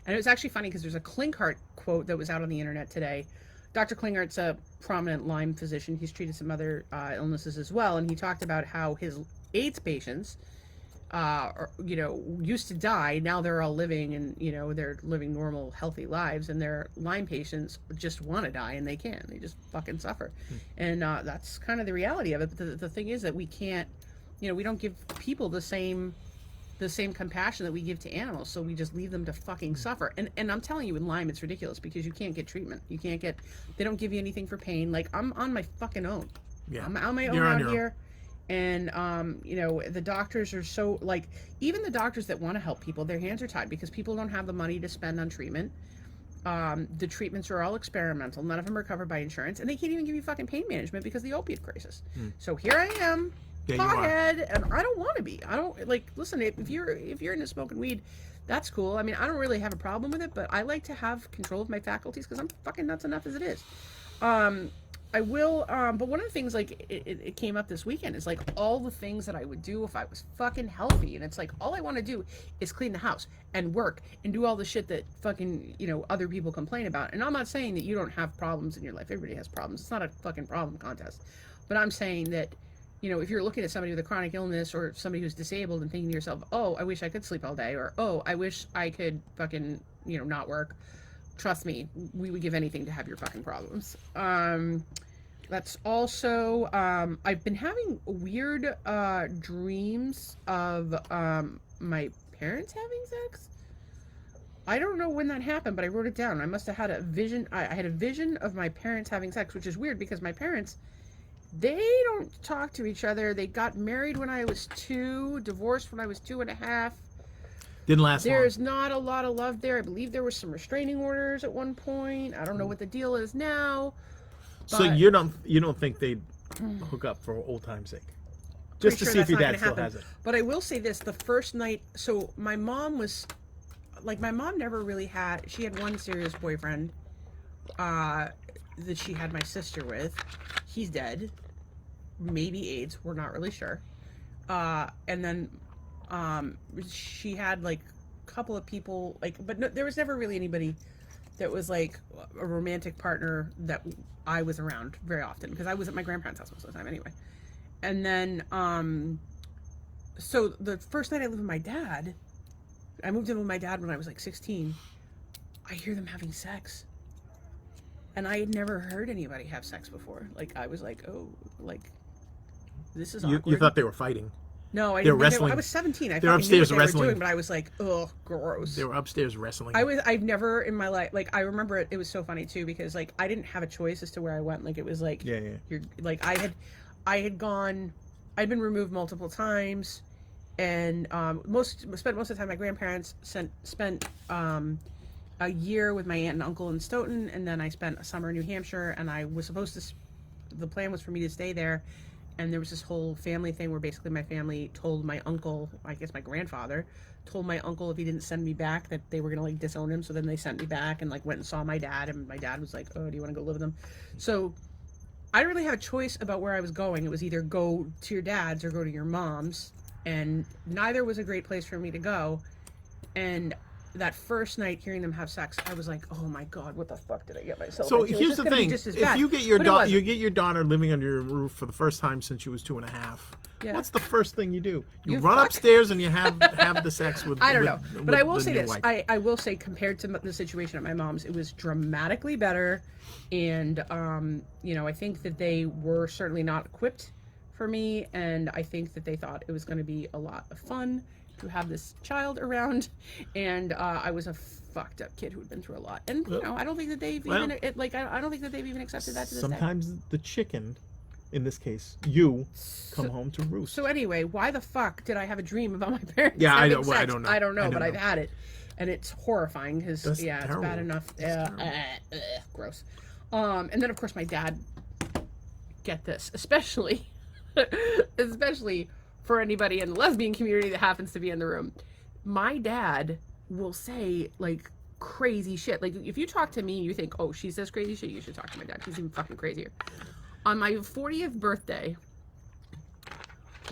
Speaker 1: And it was actually funny because there's a Klinghardt quote that was out on the internet today. Dr. Klinghart's a prominent Lyme physician. He's treated some other illnesses as well. And he talked about how his AIDS patients, used to die. Now they're all living and, they're living normal, healthy lives. And their Lyme patients just want to die and they can't. They just fucking suffer. And that's kind of the reality of it. But the thing is that we can't, we don't give people the same the same compassion that we give to animals, so we just leave them to fucking suffer. And I'm telling you, in Lyme, it's ridiculous because you can't get treatment. You can't get, they don't give you anything for pain. Like, I'm on my fucking own.
Speaker 2: Yeah.
Speaker 1: I'm on my own out here. And, you know, the doctors are so, like, even the doctors that want to help people, their hands are tied because people don't have the money to spend on treatment. The treatments are all experimental. None of them are covered by insurance. And they can't even give you fucking pain management because of the opiate crisis. So here I am. Pothead, and I don't want to be. I don't like. Listen, if you're into smoking weed, that's cool. I mean, I don't really have a problem with it, but I like to have control of my faculties because I'm fucking nuts enough as it is. I will. But one of the things, like, it came up this weekend is like all the things that I would do if I was fucking healthy, and it's like all I want to do is clean the house and work and do all the shit that fucking, you know, other people complain about. And I'm not saying that you don't have problems in your life. Everybody has problems. It's not a fucking problem contest. But I'm saying that, you know, if you're looking at somebody with a chronic illness or somebody who's disabled and thinking to yourself, oh, I wish I could sleep all day, or, oh, I wish I could fucking, you know, not work. Trust me, we would give anything to have your fucking problems. That's also, I've been having weird dreams of my parents having sex. I don't know when that happened, but I wrote it down. I must have had a vision. I had a vision of my parents having sex, which is weird because my parents, they don't talk to each other. They got married when I was 2, divorced when I was 2.5.
Speaker 2: Didn't last long.
Speaker 1: There's not a lot of love there. I believe there were some restraining orders at one point. I don't know what the deal is now.
Speaker 2: So you don't think they'd hook up for old time's sake? Just to see if your dad still has it.
Speaker 1: But I will say this, the first night, so my mom was, like, my mom never really had, she had one serious boyfriend that she had my sister with. He's dead. Maybe AIDS, we're not really sure. And then she had, like, a couple of people, like, but no, there was never really anybody that was, like, a romantic partner that I was around very often, because I was at my grandparents' house most of the time anyway. And then, so the first night I lived with my dad, I moved in with my dad when I was like 16, I hear them having sex. And I had never heard anybody have sex before. Like, I was like, oh, like, this is awkward.
Speaker 2: You thought they were fighting?
Speaker 1: No, I
Speaker 2: They were
Speaker 1: didn't.
Speaker 2: wrestling.
Speaker 1: I was 17. I
Speaker 2: They were
Speaker 1: fucking knew
Speaker 2: upstairs
Speaker 1: what they
Speaker 2: wrestling.
Speaker 1: were doing, but I was like, ugh, gross.
Speaker 2: They were upstairs wrestling.
Speaker 1: I've never in my life, like, I remember it was so funny too, because, like, I didn't have a choice as to where I went. Like, it was like, you're like, I had gone, I'd been removed multiple times, and spent most of the time my grandparents spent a year with my aunt and uncle in Stoughton, and then I spent a summer in New Hampshire, and I was supposed to, the plan was for me to stay there. And there was this whole family thing where basically my family told my uncle, I guess my grandfather, told my uncle if he didn't send me back that they were going to, like, disown him. So then they sent me back and, like, went and saw my dad. And my dad was like, oh, do you want to go live with them? So I didn't really have a choice about where I was going. It was either go to your dad's or go to your mom's. And neither was a great place for me to go. And that first night hearing them have sex, I was like, oh my God, what the fuck did I get myself into?
Speaker 2: So here's the thing: if you get your daughter living under your roof for the first time since she was 2.5, what's the first thing you do? You run upstairs and you have the sex with.
Speaker 1: I don't know, but I will say this: I will say, compared to the situation at my mom's, it was dramatically better, and you know, I think that they were certainly not equipped for me, and I think that they thought it was going to be a lot of fun to have this child around, and I was a fucked up kid who had been through a lot, and you know, I don't think that they've even I don't think that they've even accepted that to this day.
Speaker 2: Sometimes the chicken, in this case, you come home to roost.
Speaker 1: So anyway, why the fuck did I have a dream about my parents?
Speaker 2: Yeah,
Speaker 1: having
Speaker 2: I don't know.
Speaker 1: I don't know, but I've had it, and it's horrifying because it's bad enough. Gross. And then of course my dad. Get this, especially for anybody in the lesbian community that happens to be in the room. My dad will say, like, crazy shit. Like, if you talk to me and you think, oh, she says crazy shit, you should talk to my dad. He's even fucking crazier. On my 40th birthday,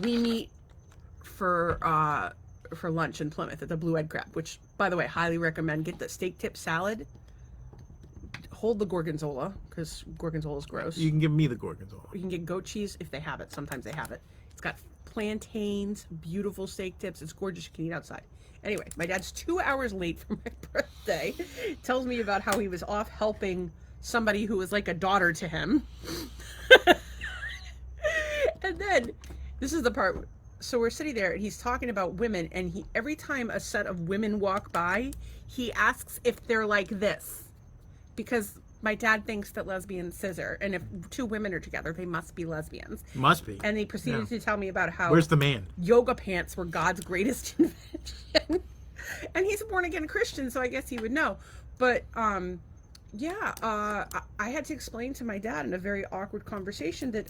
Speaker 1: we meet for lunch in Plymouth at the Blue Egg Crab, which, by the way, highly recommend. Get the steak tip salad. Hold the gorgonzola, because gorgonzola is gross.
Speaker 2: You can give me the gorgonzola.
Speaker 1: You can get goat cheese if they have it. Sometimes they have it. It's got plantains, beautiful steak tips. It's gorgeous. You can eat outside. Anyway, my dad's 2 hours late for my birthday. Tells me about how he was off helping somebody who was like a daughter to him. And then, this is the part so we're sitting there and he's talking about women, and every time a set of women walk by, he asks if they're like this, because my dad thinks that lesbians scissor, and if two women are together, they must be lesbians.
Speaker 2: Must be.
Speaker 1: And he proceeded to tell me about how
Speaker 2: Where's the man?
Speaker 1: yoga pants were God's greatest invention. And he's a born again Christian, so I guess he would know. But I had to explain to my dad in a very awkward conversation that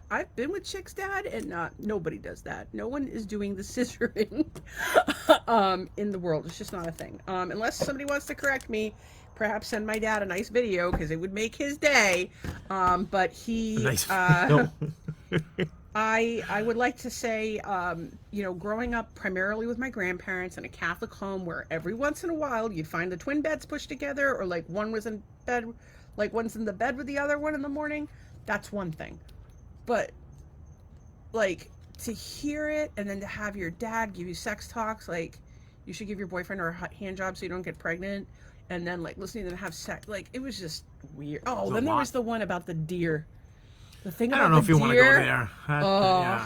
Speaker 1: I've been with chicks, Dad, and nobody does that. No one is doing the scissoring in the world. It's just not a thing. Unless somebody wants to correct me, perhaps send my dad a nice video, because it would make his day. But he,
Speaker 2: Nice.
Speaker 1: I would like to say, growing up primarily with my grandparents in a Catholic home, where every once in a while you'd find the twin beds pushed together, or like one was in bed, like one's in the bed with the other one in the morning. That's one thing. But like to hear it, and then to have your dad give you sex talks, like you should give your boyfriend a hand job so you don't get pregnant. And then, like, listening to them have sex, like, it was just weird. Oh, then there was the one about the deer. The thing about
Speaker 2: I don't know if you
Speaker 1: deer.
Speaker 2: want to go there. I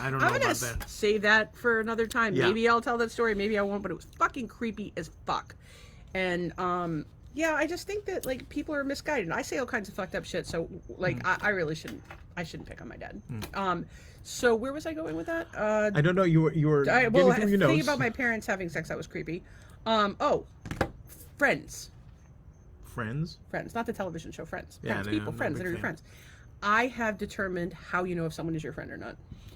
Speaker 2: don't know
Speaker 1: I'm gonna
Speaker 2: about that.
Speaker 1: save that for another time.
Speaker 2: Yeah.
Speaker 1: Maybe I'll tell that story. Maybe I won't. But it was fucking creepy as fuck. And I just think that like people are misguided. I say all kinds of fucked up shit. So like, I really shouldn't. I shouldn't pick on my dad. So where was I going with that?
Speaker 2: I don't know. You were getting through your
Speaker 1: thinking
Speaker 2: notes.
Speaker 1: about my parents having sex. That was creepy. Friends.
Speaker 2: Friends?
Speaker 1: Friends, not the television show Friends.
Speaker 2: Yeah,
Speaker 1: Friends,
Speaker 2: no,
Speaker 1: people,
Speaker 2: I'm
Speaker 1: friends
Speaker 2: not a
Speaker 1: that are
Speaker 2: big
Speaker 1: your
Speaker 2: fan.
Speaker 1: friends. I have determined how you know if someone is your friend or not.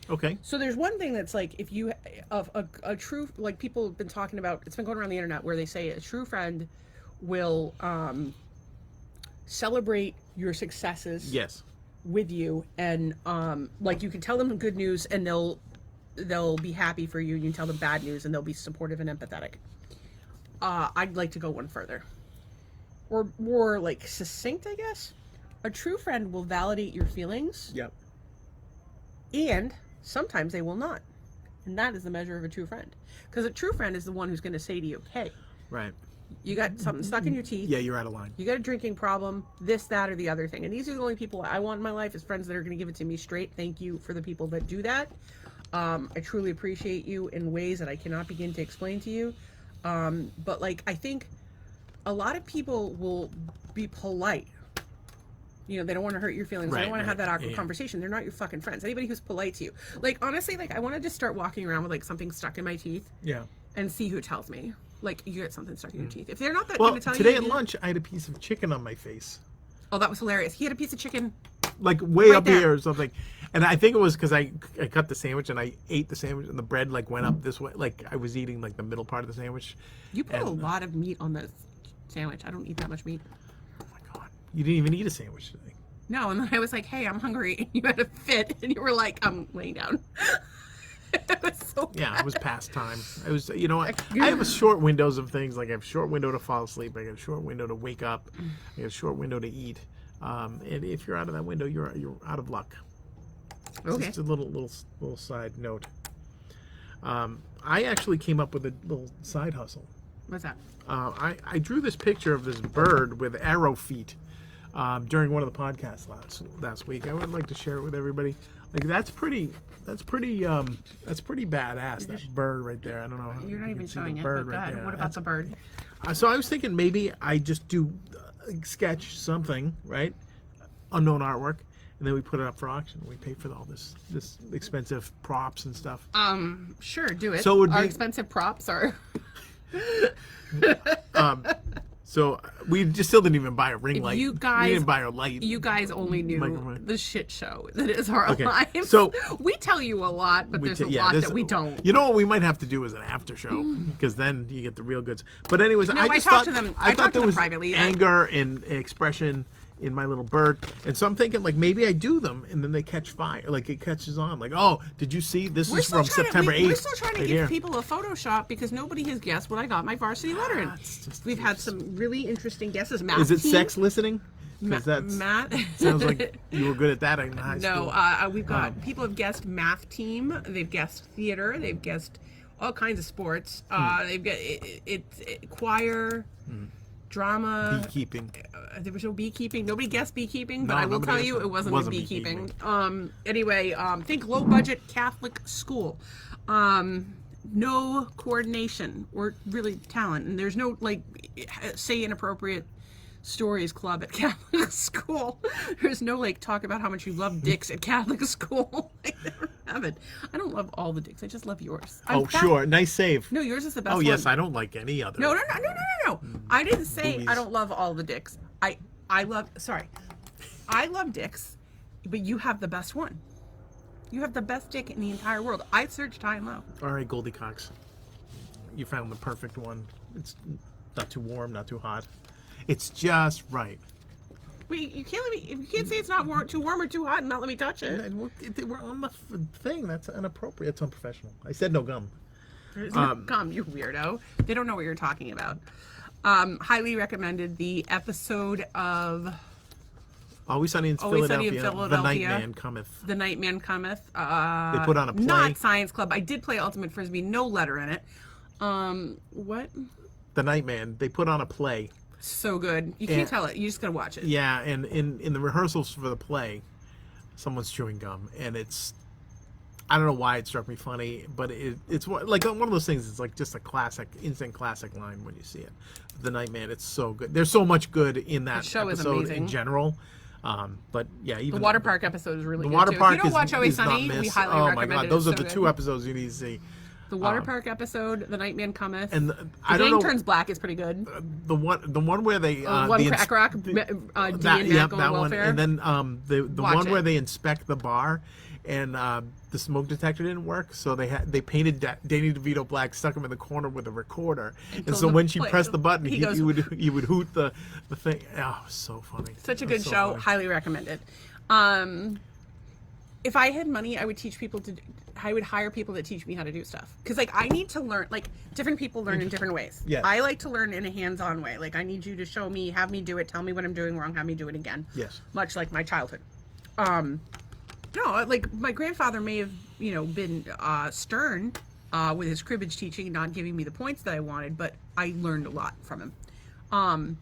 Speaker 2: Okay.
Speaker 1: So there's one thing that's like, if you, a true, like people have been talking about, it's been going around the internet where they say a true friend will celebrate your successes
Speaker 2: Yes.
Speaker 1: with you, and like you can tell them good news and they'll be happy for you. You can tell them bad news and they'll be supportive and empathetic. I'd like to go one further. Or more like succinct, I guess. A true friend will validate your feelings.
Speaker 2: Yep.
Speaker 1: And sometimes they will not. And that is the measure of a true friend. Because a true friend is the one who's going to say to you, hey,
Speaker 2: Right.
Speaker 1: you got something stuck in your teeth.
Speaker 2: Yeah, you're out of line.
Speaker 1: You got a drinking problem, this, that, or the other thing. And these are the only people I want in my life, is friends that are going to give it to me straight. Thank you for the people that do that. I truly appreciate you in ways that I cannot begin to explain to you. But like, I think a lot of people will be polite. You know, they don't want to hurt your feelings. They don't want to have that awkward conversation. They're not your fucking friends. Anybody who's polite to you. Like, honestly, like, I want to just start walking around with, like, something stuck in my teeth.
Speaker 2: Yeah.
Speaker 1: And see who tells me. Like, you get something stuck in your teeth. If they're not that
Speaker 2: Well,
Speaker 1: going to tell
Speaker 2: today
Speaker 1: you.
Speaker 2: at lunch, I had a piece of chicken on my face.
Speaker 1: Oh, that was hilarious. He had a piece of chicken.
Speaker 2: Like, way
Speaker 1: Right
Speaker 2: up
Speaker 1: there.
Speaker 2: here or something. And I think it was because I cut the sandwich and I ate the sandwich and the bread, like, went up this way. Like, I was eating, like, the middle part of the sandwich.
Speaker 1: You put a lot of meat on the sandwich. I don't eat that much meat.
Speaker 2: Oh, my God. You didn't even eat a sandwich today.
Speaker 1: No, and then I was like, hey, I'm hungry. And you had a fit. And you were like, I'm laying down. It was so bad.
Speaker 2: Yeah, it was past time. It was, you know, I have a short windows of things. Like, I have a short window to fall asleep. I got a short window to wake up. I got a short window to eat. And if you're out of that window, you're out of luck.
Speaker 1: Okay.
Speaker 2: Just a little side note. I actually came up with a little side hustle.
Speaker 1: What's that?
Speaker 2: I drew this picture of this bird with arrow feet during one of the podcasts last week. I would like to share it with everybody. Like, that's pretty badass. That bird right there. I don't know.
Speaker 1: You're not
Speaker 2: if you
Speaker 1: even
Speaker 2: can see
Speaker 1: showing
Speaker 2: the
Speaker 1: it.
Speaker 2: bird
Speaker 1: But
Speaker 2: right
Speaker 1: God,
Speaker 2: there.
Speaker 1: what about the bird?
Speaker 2: So I was thinking maybe I just do sketch something, right? Unknown artwork, and then we put it up for auction. We pay for all this expensive props and stuff.
Speaker 1: Sure, do it.
Speaker 2: So it would
Speaker 1: Our
Speaker 2: be-
Speaker 1: expensive props are.
Speaker 2: So we just still didn't even buy a ring light.
Speaker 1: you guys-
Speaker 2: we didn't buy a light.
Speaker 1: You guys only knew
Speaker 2: Microphone.
Speaker 1: the shit show that is our lives.
Speaker 2: so-
Speaker 1: we tell you a lot, but there's a lot that we don't.
Speaker 2: You know what we might have to do is an after show, because then you get the real goods. But anyways,
Speaker 1: No,
Speaker 2: I
Speaker 1: I
Speaker 2: just
Speaker 1: talked
Speaker 2: thought,
Speaker 1: to them-
Speaker 2: I
Speaker 1: I
Speaker 2: thought
Speaker 1: talked to
Speaker 2: there
Speaker 1: them
Speaker 2: was
Speaker 1: privately.
Speaker 2: anger and expression in my little bird, and so I'm thinking like maybe I do them and then they catch fire, like it catches on. Like, oh, did you see this is from September 8th?
Speaker 1: We're still trying to
Speaker 2: right
Speaker 1: give
Speaker 2: here.
Speaker 1: people a Photoshop because nobody has guessed what I got my varsity letter in.
Speaker 2: it's just-
Speaker 1: We've had some really interesting guesses. Math
Speaker 2: Is it
Speaker 1: team,
Speaker 2: sex listening? Because that's
Speaker 1: Math.
Speaker 2: sounds like you were good at that in high school.
Speaker 1: No, we've got people have guessed math team. They've guessed theater. They've guessed all kinds of sports. They've got choir. drama.
Speaker 2: Beekeeping.
Speaker 1: There was no beekeeping. Nobody guessed beekeeping, but
Speaker 2: No,
Speaker 1: I will
Speaker 2: nobody
Speaker 1: tell
Speaker 2: guessed
Speaker 1: you
Speaker 2: that.
Speaker 1: it wasn't
Speaker 2: Wasn't
Speaker 1: beekeeping.
Speaker 2: beekeeping.
Speaker 1: Anyway, think low budget Catholic school. No coordination or really talent, and there's no like say inappropriate stories club at Catholic school. There's no like talk about how much you love dicks at Catholic school. I never have it. I don't love all the dicks. I just love yours.
Speaker 2: Sure. Nice save.
Speaker 1: No, yours is the best.
Speaker 2: Oh, yes.
Speaker 1: one.
Speaker 2: I don't like any other.
Speaker 1: No. I didn't say
Speaker 2: Boobies.
Speaker 1: I don't love all the dicks. I love dicks, but you have the best one. You have the best dick in the entire world. I searched high and low.
Speaker 2: All right, Goldie Cox. You found the perfect one. It's not too warm, not too hot. It's just right.
Speaker 1: Wait, you can't say it's not too warm or too hot and not let me touch it.
Speaker 2: And we're on the thing. That's inappropriate. It's unprofessional. I said no gum.
Speaker 1: There's no gum, you weirdo. They don't know what you're talking about. Highly recommended the episode of
Speaker 2: Always Sunny in
Speaker 1: Always Sunny in
Speaker 2: Philadelphia. The Night
Speaker 1: Philadelphia.
Speaker 2: Man Cometh.
Speaker 1: The Night Man Cometh.
Speaker 2: They put on a play.
Speaker 1: Not Science Club. I did play Ultimate Frisbee. No letter in it. What?
Speaker 2: The Night Man. They put on a play.
Speaker 1: So good. You can't tell it. You just gotta watch it.
Speaker 2: Yeah, and in the rehearsals for the play, someone's chewing gum, and it's, I don't know why it struck me funny, but it's like one of those things. It's like just a classic, instant classic line when you see it. The Night Man. It's so good. There's so much good in that
Speaker 1: show is
Speaker 2: episode
Speaker 1: amazing.
Speaker 2: in general. But yeah, even
Speaker 1: The water park episode is really
Speaker 2: the
Speaker 1: good
Speaker 2: water
Speaker 1: too.
Speaker 2: park
Speaker 1: If you don't watch Always
Speaker 2: is not
Speaker 1: Sunny, we
Speaker 2: missed.
Speaker 1: highly
Speaker 2: Oh my
Speaker 1: recommend
Speaker 2: god,
Speaker 1: it.
Speaker 2: those
Speaker 1: It's
Speaker 2: are
Speaker 1: so
Speaker 2: the
Speaker 1: good.
Speaker 2: two episodes you need to see.
Speaker 1: The water park episode, The Night Man Cometh.
Speaker 2: And
Speaker 1: The
Speaker 2: I don't
Speaker 1: Gang
Speaker 2: know
Speaker 1: Turns Black is pretty good.
Speaker 2: the one where they
Speaker 1: One
Speaker 2: the
Speaker 1: Crack Rock, D and Matt go on welfare.
Speaker 2: and then the
Speaker 1: Watch
Speaker 2: one where
Speaker 1: it.
Speaker 2: they inspect the bar, and the smoke detector didn't work, so they painted Danny DeVito black, stuck him in the corner with a recorder, and so when she pressed the button, he would hoot the thing. Oh, so funny!
Speaker 1: Such a
Speaker 2: That's
Speaker 1: good
Speaker 2: so
Speaker 1: show.
Speaker 2: funny.
Speaker 1: Highly recommended. If I had money, I would teach people to. I would hire people to teach me how to do stuff, because like I need to learn. Like different people learn in different ways.
Speaker 2: Yes.
Speaker 1: I like to learn in a hands-on way. Like I need you to show me, have me do it, tell me what I'm doing wrong, have me do it again.
Speaker 2: Yes.
Speaker 1: Much like my childhood. No, like my grandfather may have, been stern with his cribbage teaching, not giving me the points that I wanted, but I learned a lot from him.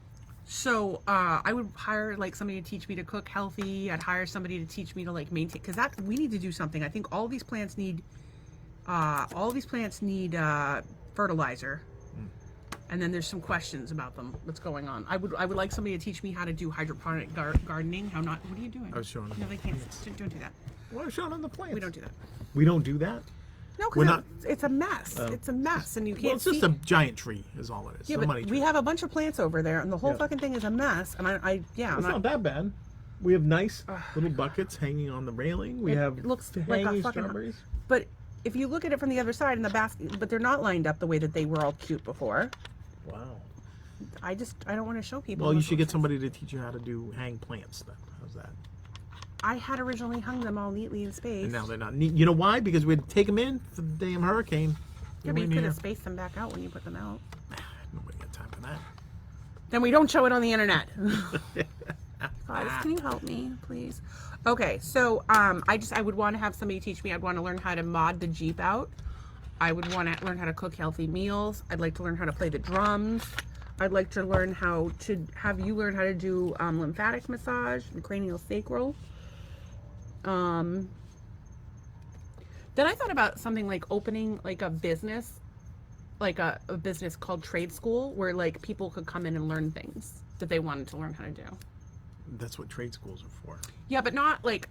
Speaker 1: So I would hire like somebody to teach me to cook healthy. I'd hire somebody to teach me to like maintain, because we need to do something. I think all these plants need fertilizer. And then there's some questions about them. What's going on? I would like somebody to teach me how to do hydroponic gardening. How not? What are you doing?
Speaker 2: I was showing them.
Speaker 1: No, they can't. Don't do that.
Speaker 2: Well, I was showing them the plants.
Speaker 1: We don't do that.
Speaker 2: We don't do that.
Speaker 1: No,
Speaker 2: We're
Speaker 1: because
Speaker 2: not-
Speaker 1: it's a mess. It's a mess, and you can't
Speaker 2: Well, it's just
Speaker 1: see.
Speaker 2: a giant tree, is all it is.
Speaker 1: Yeah,
Speaker 2: a
Speaker 1: but
Speaker 2: money
Speaker 1: we
Speaker 2: tree.
Speaker 1: have a bunch of plants over there, and the whole
Speaker 2: Yeah.
Speaker 1: fucking thing is a mess. And I'm
Speaker 2: It's
Speaker 1: not.
Speaker 2: not that bad. We have nice little buckets hanging on the railing. We
Speaker 1: It
Speaker 2: looks
Speaker 1: looks like
Speaker 2: hanging
Speaker 1: a fucking.
Speaker 2: strawberries.
Speaker 1: But if you look at it from the other side in the basket, but they're not lined up the way that they were all cute before.
Speaker 2: Wow.
Speaker 1: I don't want to show people.
Speaker 2: Well, you
Speaker 1: the
Speaker 2: should get
Speaker 1: process.
Speaker 2: somebody to teach you how to hang plants then. How's that?
Speaker 1: I had originally hung them all neatly in space.
Speaker 2: And now they're not neat. You know why? Because we'd take them in for the damn hurricane.
Speaker 1: Yeah,
Speaker 2: They
Speaker 1: but you
Speaker 2: weren't
Speaker 1: could
Speaker 2: here.
Speaker 1: have spaced them back out when you put them out.
Speaker 2: Nobody got time for that.
Speaker 1: Then we don't show it on the internet. Guys, can you help me, please? Okay, so I would want to have somebody teach me. I'd want to learn how to mod the Jeep out. I would want to learn how to cook healthy meals. I'd like to learn how to play the drums. I'd like to learn how to have you learn how to do lymphatic massage and cranial sacral. Then I thought about something like opening like a business, like a business called trade school, where like people could come in and learn things that they wanted to learn how to do.
Speaker 2: That's what trade schools are for.
Speaker 1: Yeah, but not like,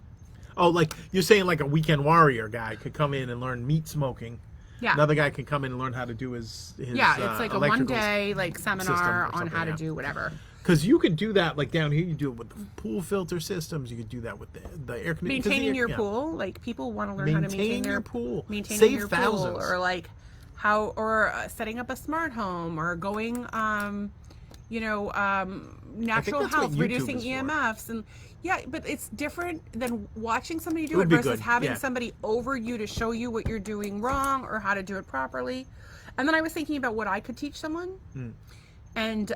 Speaker 2: Oh, like you're saying, like a weekend warrior guy could come in and learn meat smoking.
Speaker 1: yeah.
Speaker 2: Another guy can come in and learn how to do his
Speaker 1: Yeah, it's like a one
Speaker 2: electrical
Speaker 1: day like seminar
Speaker 2: system or
Speaker 1: on
Speaker 2: something,
Speaker 1: how to
Speaker 2: yeah.
Speaker 1: do whatever.
Speaker 2: Because you could do that, like down here, you do it with the pool filter systems. You could do that with the air conditioning.
Speaker 1: Maintaining your pool, like people want to learn how to maintain
Speaker 2: Maintain
Speaker 1: their
Speaker 2: your pool.
Speaker 1: maintaining
Speaker 2: Save
Speaker 1: your
Speaker 2: thousands.
Speaker 1: pool, or like how, or setting up a smart home, or going, natural
Speaker 2: that's what
Speaker 1: health,
Speaker 2: YouTube
Speaker 1: reducing
Speaker 2: is for.
Speaker 1: EMFs, and yeah, but it's different than watching somebody do
Speaker 2: It
Speaker 1: it
Speaker 2: would be
Speaker 1: versus
Speaker 2: good,
Speaker 1: having
Speaker 2: yeah.
Speaker 1: somebody over you to show you what you're doing wrong or how to do it properly. And then I was thinking about what I could teach someone, and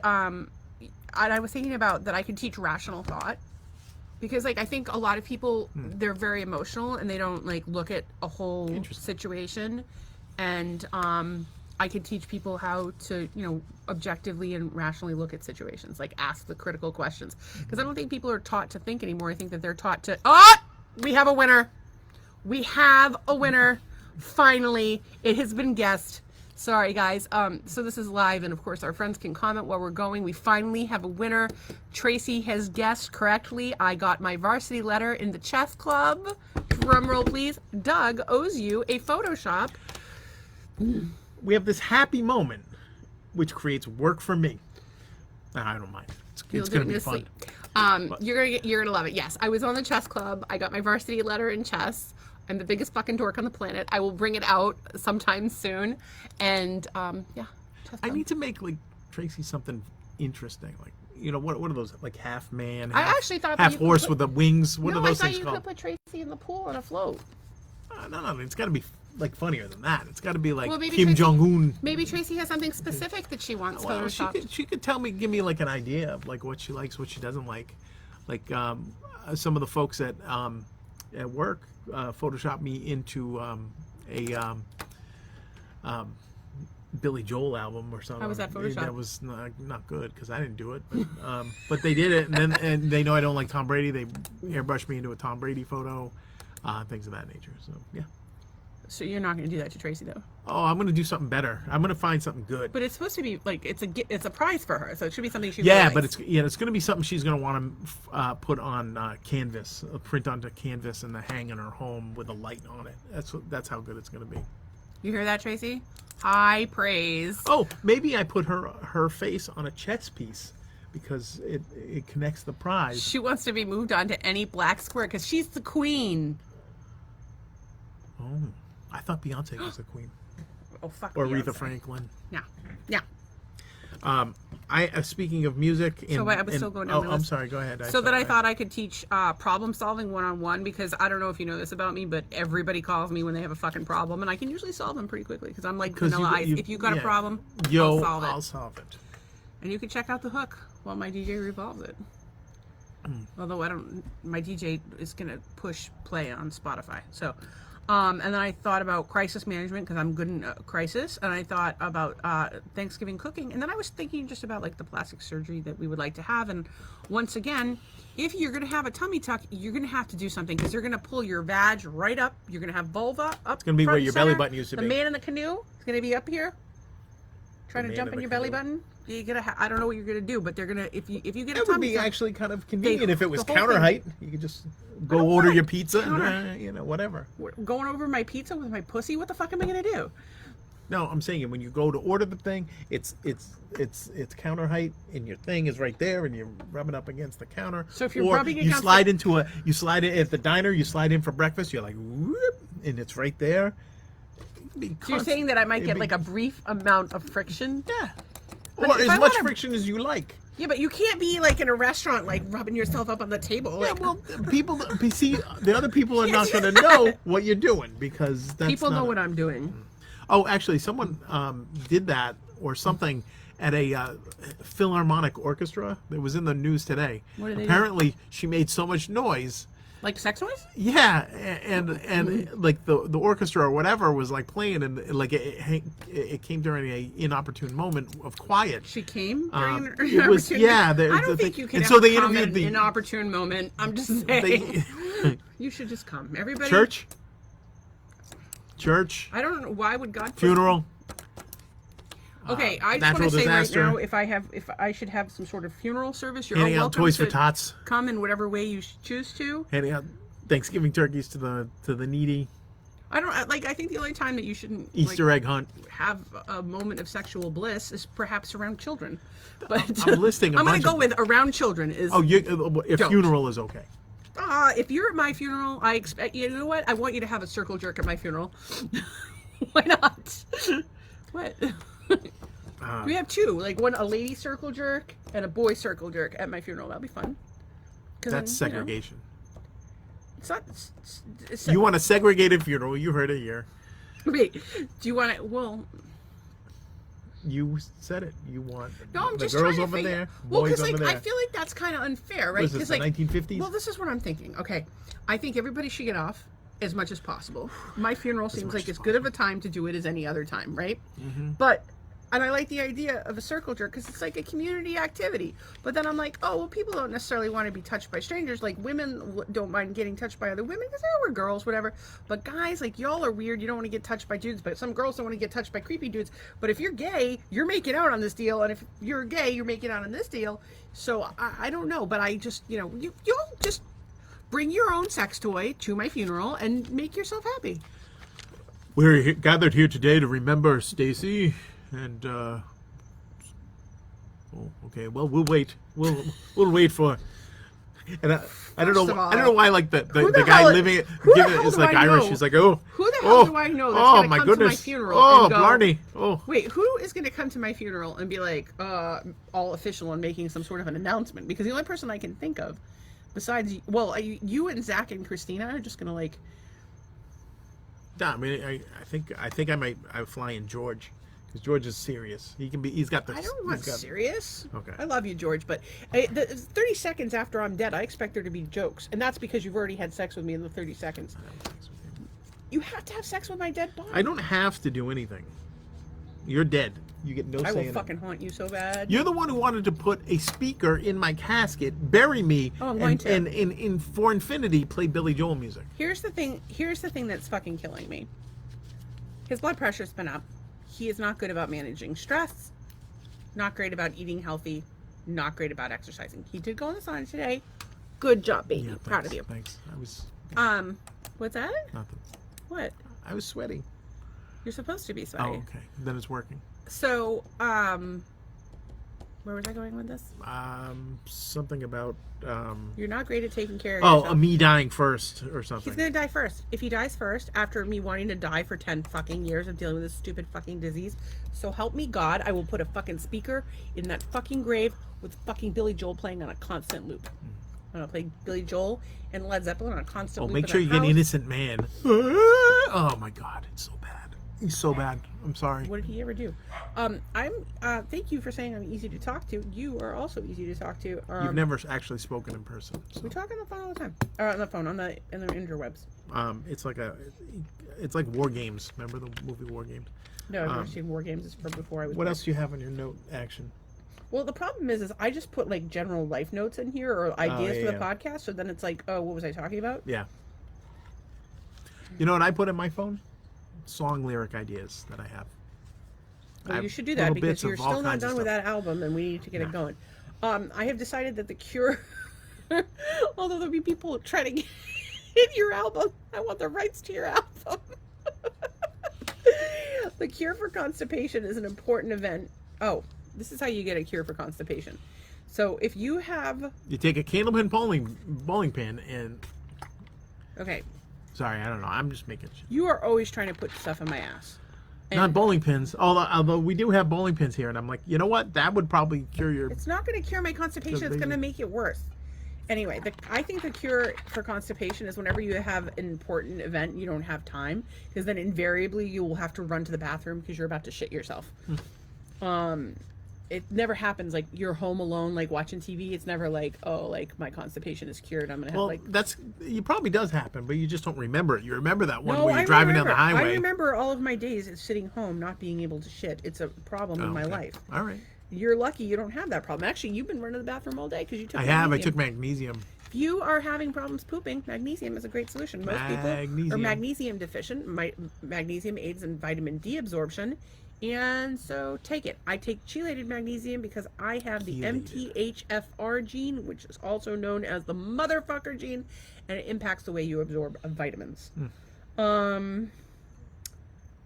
Speaker 1: I was thinking about that I could teach rational thought, because like I think a lot of people they're very emotional and they don't like look at a whole situation, and I could teach people how to, objectively and rationally look at situations, like ask the critical questions. Because I don't think people are taught to think anymore. I think that they're taught to, we have a winner. We have a winner. Finally, it has been guessed. Sorry, guys. So this is live, and of course, our friends can comment while we're going. We finally have a winner. Tracy has guessed correctly. I got my varsity letter in the chess club. Drum roll, please. Doug owes you a Photoshop.
Speaker 2: We have this happy moment, which creates work for me. I don't mind. It's going to be fun.
Speaker 1: You're gonna love it. Yes, I was on the chess club. I got my varsity letter in chess. I'm the biggest fucking dork on the planet. I will bring it out sometime soon. And yeah.
Speaker 2: I need to make like Tracy something interesting. Like, what are those, like half man,
Speaker 1: I actually thought
Speaker 2: half horse with the wings? What are those things called?
Speaker 1: I thought you could put Tracy in the pool on a float.
Speaker 2: No, it's got to be like funnier than that. It's got to be like
Speaker 1: maybe
Speaker 2: Kim Jong-un.
Speaker 1: Maybe Tracy has something specific that she wants photoshopped.
Speaker 2: She could give me like an idea of like what she likes, what she doesn't like. Like some of the folks at work photoshopped me into a Billy Joel album or something.
Speaker 1: How was that Photoshop?
Speaker 2: That was not good because I didn't do it, but they did it, and they know I don't like Tom Brady. They airbrushed me into a Tom Brady photo, things of that nature. So yeah.
Speaker 1: So you're not going to do that to Tracy, though?
Speaker 2: Oh, I'm going to do something better. I'm going to find something good.
Speaker 1: But it's supposed to be like it's a prize for her, so it should be something she.
Speaker 2: Yeah,
Speaker 1: really
Speaker 2: but
Speaker 1: likes.
Speaker 2: it's going to be something she's going to want to put on canvas, print onto canvas, and hang in her home with a light on it. That's how good it's going to be.
Speaker 1: You hear that, Tracy? High praise.
Speaker 2: Oh, maybe I put her face on a chess piece because it connects the prize.
Speaker 1: She wants to be moved on to any black square because she's the queen.
Speaker 2: Oh. I thought Beyonce was the queen.
Speaker 1: Oh, fuck
Speaker 2: Or
Speaker 1: Beyonce.
Speaker 2: Aretha Franklin.
Speaker 1: Yeah.
Speaker 2: Speaking of music...
Speaker 1: I was still going down the list.
Speaker 2: I'm sorry, go ahead.
Speaker 1: I thought I could teach problem solving one-on-one because I don't know if you know this about me, but everybody calls me when they have a fucking problem, and I can usually solve them pretty quickly because I'm like Vanilla Ice. If you got a problem, I'll solve it. And you can check out the hook while my DJ revolves it. Although my DJ is going to push play on Spotify. So... and then I thought about crisis management because I'm good in crisis. And I thought about Thanksgiving cooking. And then I was thinking just about like the plastic surgery that we would like to have. And once again, if you're going to have a tummy tuck, you're going to have to do something because they're going to pull your vag right up. You're going to have vulva up.
Speaker 2: It's going to be where your belly button used to be.
Speaker 1: The man in the canoe is going to be up here trying to jump in your belly button. You're gonna I don't know what you're gonna do, but they're gonna if you get a tummy tuck.
Speaker 2: It would be actually kind of convenient if it was counter height. You could just go order your pizza and whatever.
Speaker 1: Going over my pizza with my pussy? What the fuck am I gonna do?
Speaker 2: No, I'm saying when you go to order the thing, it's counter height, and your thing is right there, and you're rubbing up against the counter.
Speaker 1: So if you're rubbing
Speaker 2: against, you slide in at the diner, you slide in for breakfast, you're like, whoop, and it's right there.
Speaker 1: So you're saying that I might get like a brief amount of friction?
Speaker 2: Yeah. Or as much friction as you like.
Speaker 1: Yeah, but you can't be like in a restaurant, like rubbing yourself up on the table.
Speaker 2: Yeah, well, the other people are not going to know what you're doing because that's
Speaker 1: people know what I'm doing.
Speaker 2: Oh, actually, someone did that or something at a Philharmonic orchestra that was in the news today.
Speaker 1: What did they
Speaker 2: Apparently, she made so much noise.
Speaker 1: Like sex noise?
Speaker 2: Yeah, and like the orchestra or whatever was like playing, and like it came during a inopportune moment of quiet.
Speaker 1: She came during an
Speaker 2: inopportune moment. I
Speaker 1: don't think you can.
Speaker 2: So they
Speaker 1: interviewed
Speaker 2: interviewed
Speaker 1: an inopportune moment. I'm just saying. You should just come, everybody. Church. I don't know why would God.
Speaker 2: Funeral.
Speaker 1: Okay, I just want to say right now, if I should have some sort of funeral service, you're all welcome
Speaker 2: out toys for tots.
Speaker 1: Come in whatever way you choose to.
Speaker 2: Handing out Thanksgiving turkeys to the needy.
Speaker 1: I don't like. I think the only time that you shouldn't
Speaker 2: Easter egg hunt
Speaker 1: have a moment of sexual bliss is perhaps around children. But
Speaker 2: I'm listing.
Speaker 1: I'm going to go with around children is.
Speaker 2: Oh, if funeral is okay.
Speaker 1: If you're at my funeral, I expect you know what? I want you to have a circle jerk at my funeral. Why not? What? We have two, like a lady circle jerk and a boy circle jerk at my funeral. That'll be fun.
Speaker 2: That's segregation.
Speaker 1: It's not.
Speaker 2: You want a segregated funeral? You heard it here.
Speaker 1: Wait, do you want it? Well,
Speaker 2: you said it. You want
Speaker 1: I'm
Speaker 2: the
Speaker 1: just
Speaker 2: girls
Speaker 1: trying to
Speaker 2: over there,
Speaker 1: well,
Speaker 2: boys over there.
Speaker 1: I feel like that's kind of unfair, right?
Speaker 2: What is this, the 1950s?
Speaker 1: Well, this is what I'm thinking. Okay, I think everybody should get off as much as possible. My funeral seems
Speaker 2: much
Speaker 1: like
Speaker 2: as
Speaker 1: as good of a time to do it as any other time, right?
Speaker 2: Mm-hmm.
Speaker 1: But, and I like the idea of a circle jerk because it's like a community activity. But then I'm like, oh, well, people don't necessarily want to be touched by strangers. Like, women don't mind getting touched by other women because we're girls, whatever. But guys, like, y'all are weird. You don't want to get touched by dudes. But some girls don't want to get touched by creepy dudes. But if you're gay, you're making out on this deal. And if you're gay, you're making out on this deal. So I don't know. But I just, y'all just bring your own sex toy to my funeral and make yourself happy.
Speaker 2: We're gathered here today to remember Stacy, and okay. Well, we'll wait. We'll wait for. And I don't know. I don't know why. Like the guy living giving is like Irish. He's like, oh,
Speaker 1: who the hell do I know that's gonna
Speaker 2: my
Speaker 1: come
Speaker 2: goodness.
Speaker 1: to my funeral?
Speaker 2: Oh,
Speaker 1: and go,
Speaker 2: Blarney. Oh,
Speaker 1: wait, who is gonna come to my funeral and be like all official and making some sort of an announcement? Because the only person I can think of, besides, well, you and Zach and Christina are just gonna like.
Speaker 2: nah, I mean, I think I might fly in George. Because George is serious. He's got the.
Speaker 1: I don't want serious.
Speaker 2: Okay.
Speaker 1: I love you, George, but 30 seconds after I'm dead, I expect there to be jokes. And that's because you've already had sex with me in the 30 seconds. You have to have sex with my dead body.
Speaker 2: I don't have to do anything. You're dead. You get no say
Speaker 1: I will
Speaker 2: in
Speaker 1: fucking
Speaker 2: it.
Speaker 1: haunt you so bad.
Speaker 2: You're the one who wanted to put a speaker in my casket, bury me,
Speaker 1: Oh, I'm going to.
Speaker 2: and in for infinity play Billy Joel music.
Speaker 1: Here's the thing that's fucking killing me. His blood pressure's been up. He is not good about managing stress. Not great about eating healthy. Not great about exercising. He did go in the sauna today. Good job, baby.
Speaker 2: Yeah,
Speaker 1: Proud of you.
Speaker 2: Thanks. I was.
Speaker 1: What's that?
Speaker 2: Nothing.
Speaker 1: What?
Speaker 2: I was sweating.
Speaker 1: You're supposed to be sweaty.
Speaker 2: Oh, okay. Then it's working.
Speaker 1: So, where was I going with this?
Speaker 2: Something about.
Speaker 1: You're not great at taking care of yourself.
Speaker 2: Me dying first or something.
Speaker 1: He's gonna die first. If he dies first, after me wanting to die for 10 fucking years of dealing with this stupid fucking disease, so help me God, I will put a fucking speaker in that fucking grave with fucking Billy Joel playing on a constant loop. I'm gonna play Billy Joel and Led Zeppelin on a constant loop.
Speaker 2: Make sure you get an innocent man. Oh my God, it's so bad. He's so bad. I'm sorry.
Speaker 1: What did he ever do? Thank you for saying I'm easy to talk to. You are also easy to talk to.
Speaker 2: You've never actually spoken in person. So.
Speaker 1: We talk on the phone all the time. Or on the phone, in the interwebs.
Speaker 2: It's like War Games. Remember the movie War Games?
Speaker 1: No, I've never seen War Games. It's from before I was.
Speaker 2: What
Speaker 1: born.
Speaker 2: else do you have on your note action?
Speaker 1: Well, the problem is I just put like general life notes in here or ideas for the podcast. So then it's like, oh, what was I talking about?
Speaker 2: Yeah. You know what I put in my phone? Song lyric ideas that I have.
Speaker 1: Well, you should do that because you're still not done with that album, and we need to get it going. I have decided that The Cure, although there'll be people trying to get your album, I want the rights to your album. The Cure for Constipation is an important event. Oh, this is how you get a cure for constipation. So if you have...
Speaker 2: You take a candlepin bowling pin and...
Speaker 1: Okay.
Speaker 2: Sorry, I don't know. I'm just making shit.
Speaker 1: You are always trying to put stuff in my ass. And
Speaker 2: not bowling pins. Although we do have bowling pins here, and I'm like, you know what? That would probably cure your...
Speaker 1: It's not going to cure my constipation. It's going to make it worse. Anyway, I think the cure for constipation is whenever you have an important event, you don't have time, because then invariably you will have to run to the bathroom because you're about to shit yourself. It never happens like you're home alone, like watching TV. It's never like, oh, like my constipation is cured. I'm gonna have
Speaker 2: it probably does happen, but you just don't remember it. You remember that one where you're driving down the highway.
Speaker 1: I remember all of my days sitting home, not being able to shit. It's a problem in my life.
Speaker 2: All right.
Speaker 1: You're lucky you don't have that problem. Actually, you've been running to the bathroom all day because you took.
Speaker 2: I took magnesium.
Speaker 1: If you are having problems pooping, magnesium is a great solution. Most people are magnesium deficient. Magnesium aids in vitamin D absorption. And so take it. I take chelated magnesium because I have the MTHFR gene, which is also known as the motherfucker gene, and it impacts the way you absorb vitamins.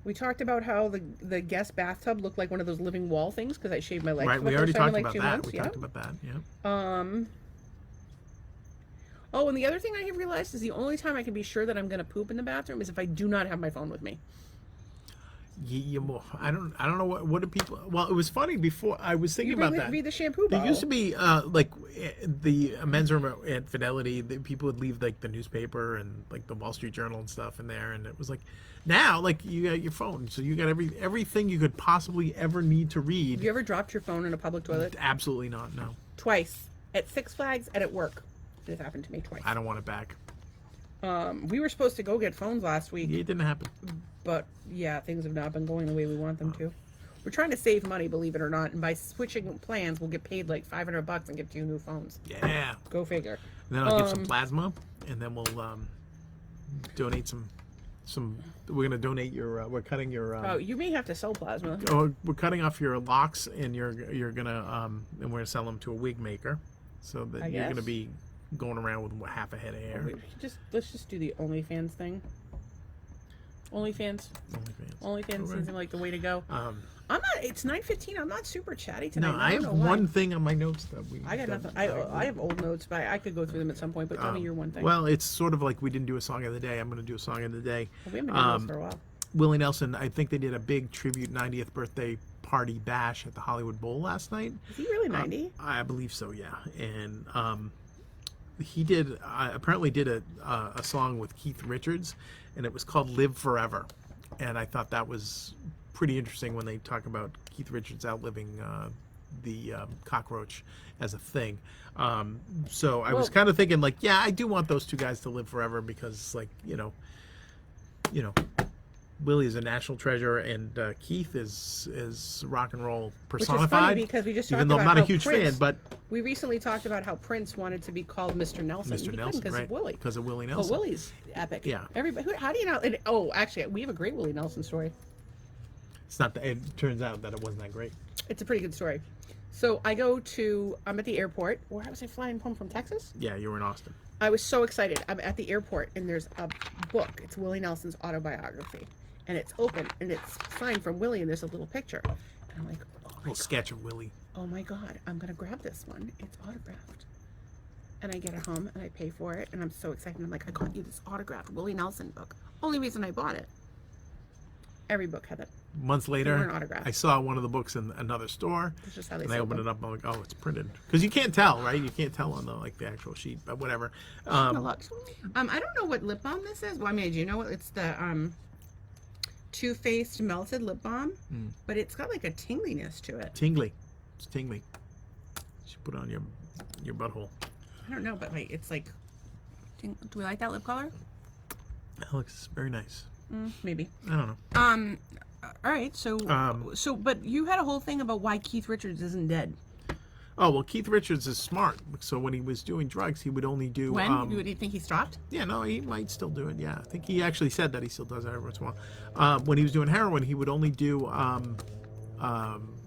Speaker 1: We talked about how the guest bathtub looked like one of those living wall things because I shaved my legs.
Speaker 2: Right, we already talked about that. We talked about that, yeah.
Speaker 1: Oh, and the other thing I have realized is the only time I can be sure that I'm going to poop in the bathroom is if I do not have my phone with me.
Speaker 2: I don't know what do people. Well, it was funny before. I was thinking about that.
Speaker 1: Read the shampoo bottle.
Speaker 2: There used to be like the men's room at Fidelity. People would leave like the newspaper and like the Wall Street Journal and stuff in there, and it was like now like you got your phone, so you got everything you could possibly ever need to read.
Speaker 1: Have you ever dropped your phone in a public toilet?
Speaker 2: Absolutely not. No.
Speaker 1: Twice at Six Flags and at work. It happened to me twice.
Speaker 2: I don't want it back.
Speaker 1: We were supposed to go get phones last week,
Speaker 2: It didn't happen.
Speaker 1: but yeah, things have not been going the way we want them to. We're trying to save money, believe it or not, and by switching plans, we'll get paid like $500 and get 2 new phones.
Speaker 2: Yeah.
Speaker 1: Go figure.
Speaker 2: And then I'll give some plasma, and then we'll donate some. We're gonna donate your. We're cutting your.
Speaker 1: Oh, you may have to sell plasma.
Speaker 2: We're cutting off your locks, and you're gonna and we're gonna sell them to a wig maker, so that you're gonna be going around with half a head of hair.
Speaker 1: Let's just do the OnlyFans thing. OnlyFans seems like the way to go. I'm not. It's 9:15. I'm not super chatty tonight.
Speaker 2: No, I have one thing on my notes that we.
Speaker 1: I got nothing. I have old notes, but I could go through them at some point. But tell me your one thing.
Speaker 2: Well, it's sort of like we didn't do a song of the day. I'm going to do a song of the day.
Speaker 1: Well, we haven't done this for a while.
Speaker 2: Willie Nelson. I think they did a big tribute 90th birthday party bash at the Hollywood Bowl last night.
Speaker 1: Is he really 90?
Speaker 2: I believe so. Yeah, and he did apparently did a song with Keith Richards, and it was called "Live Forever," and I thought that was pretty interesting when they talk about Keith Richards outliving the cockroach as a thing. So I was kind of thinking, like, yeah, I do want those two guys to live forever because, like, you know, Willie is a national treasure, and Keith is rock and roll personified. Which is funny
Speaker 1: because we just talked
Speaker 2: even though
Speaker 1: about
Speaker 2: I'm not
Speaker 1: how
Speaker 2: a huge
Speaker 1: Prince,
Speaker 2: fan, but
Speaker 1: we recently talked about how Prince wanted to be called Mr. Nelson.
Speaker 2: Mr. Nelson,
Speaker 1: because
Speaker 2: right?
Speaker 1: of Willie.
Speaker 2: Because of Willie Nelson.
Speaker 1: Well, Willie's epic.
Speaker 2: Yeah.
Speaker 1: Everybody. How do you know? Actually, we have a great Willie Nelson story.
Speaker 2: It's not. It turns out that it wasn't that great.
Speaker 1: It's a pretty good story. So I'm at the airport. Where was I flying home from Texas?
Speaker 2: Yeah, you were in Austin.
Speaker 1: I was so excited. I'm at the airport, and there's a book. It's Willie Nelson's autobiography. And it's open, and it's signed from Willie, and there's a little picture. And I'm like, oh my
Speaker 2: little sketch of Willie.
Speaker 1: Oh my God, I'm going to grab this one. It's autographed. And I get it home, and I pay for it, and I'm so excited. I'm like, I got you this autographed Willie Nelson book. Only reason I bought it. Every book had it.
Speaker 2: Months later,
Speaker 1: They weren't autographed.
Speaker 2: I saw one of the books in another store,
Speaker 1: That's just how they
Speaker 2: and I
Speaker 1: sold
Speaker 2: opened
Speaker 1: them.
Speaker 2: it up. I'm like, oh, it's printed, because you can't tell, right? You can't tell on the actual sheet, but whatever.
Speaker 1: I don't know what lip balm this is. Well, I mean, do you know what? It's the Too Faced Melted Lip Balm, but it's got like a tingliness to it.
Speaker 2: Tingly, it's tingly. You should put it on your butthole.
Speaker 1: I don't know, but like it's like. Do we like that lip color?
Speaker 2: That looks very nice.
Speaker 1: Maybe.
Speaker 2: I don't know.
Speaker 1: All right. So, but you had a whole thing about why Keith Richards isn't dead.
Speaker 2: Oh well, Keith Richards is smart. So when he was doing drugs, he would only do.
Speaker 1: When do you think he stopped?
Speaker 2: Yeah, no, he might still do it. Yeah, I think he actually said that he still does it every once in a while. When he was doing heroin, he would only do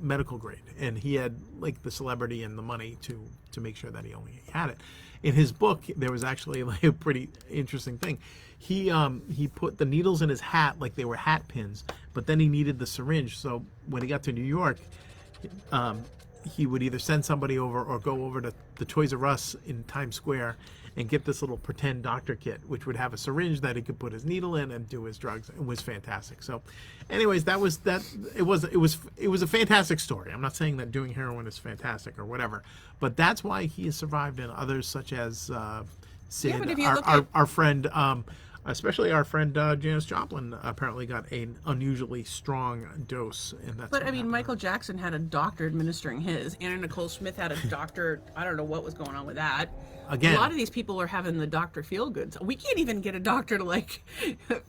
Speaker 2: medical grade, and he had like the celebrity and the money to make sure that he only had it. In his book, there was actually like a pretty interesting thing. He put the needles in his hat like they were hat pins, but then he needed the syringe. So when he got to New York, he would either send somebody over or go over to the Toys R Us in Times Square and get this little pretend doctor kit, which would have a syringe that he could put his needle in and do his drugs. It was fantastic. So, anyways, that was that. It was a fantastic story. I'm not saying that doing heroin is fantastic or whatever, but that's why he has survived, and others such as Sid,
Speaker 1: Yeah, but if you look at-
Speaker 2: our friend. Especially our friend Janis Joplin apparently got an unusually strong dose, and that's.
Speaker 1: But
Speaker 2: what
Speaker 1: I mean,
Speaker 2: happened.
Speaker 1: Michael Jackson had a doctor administering his. Anna Nicole Smith had a doctor. I don't know what was going on with that.
Speaker 2: Again,
Speaker 1: A lot of these people are having the doctor feel goods. We can't even get a doctor to like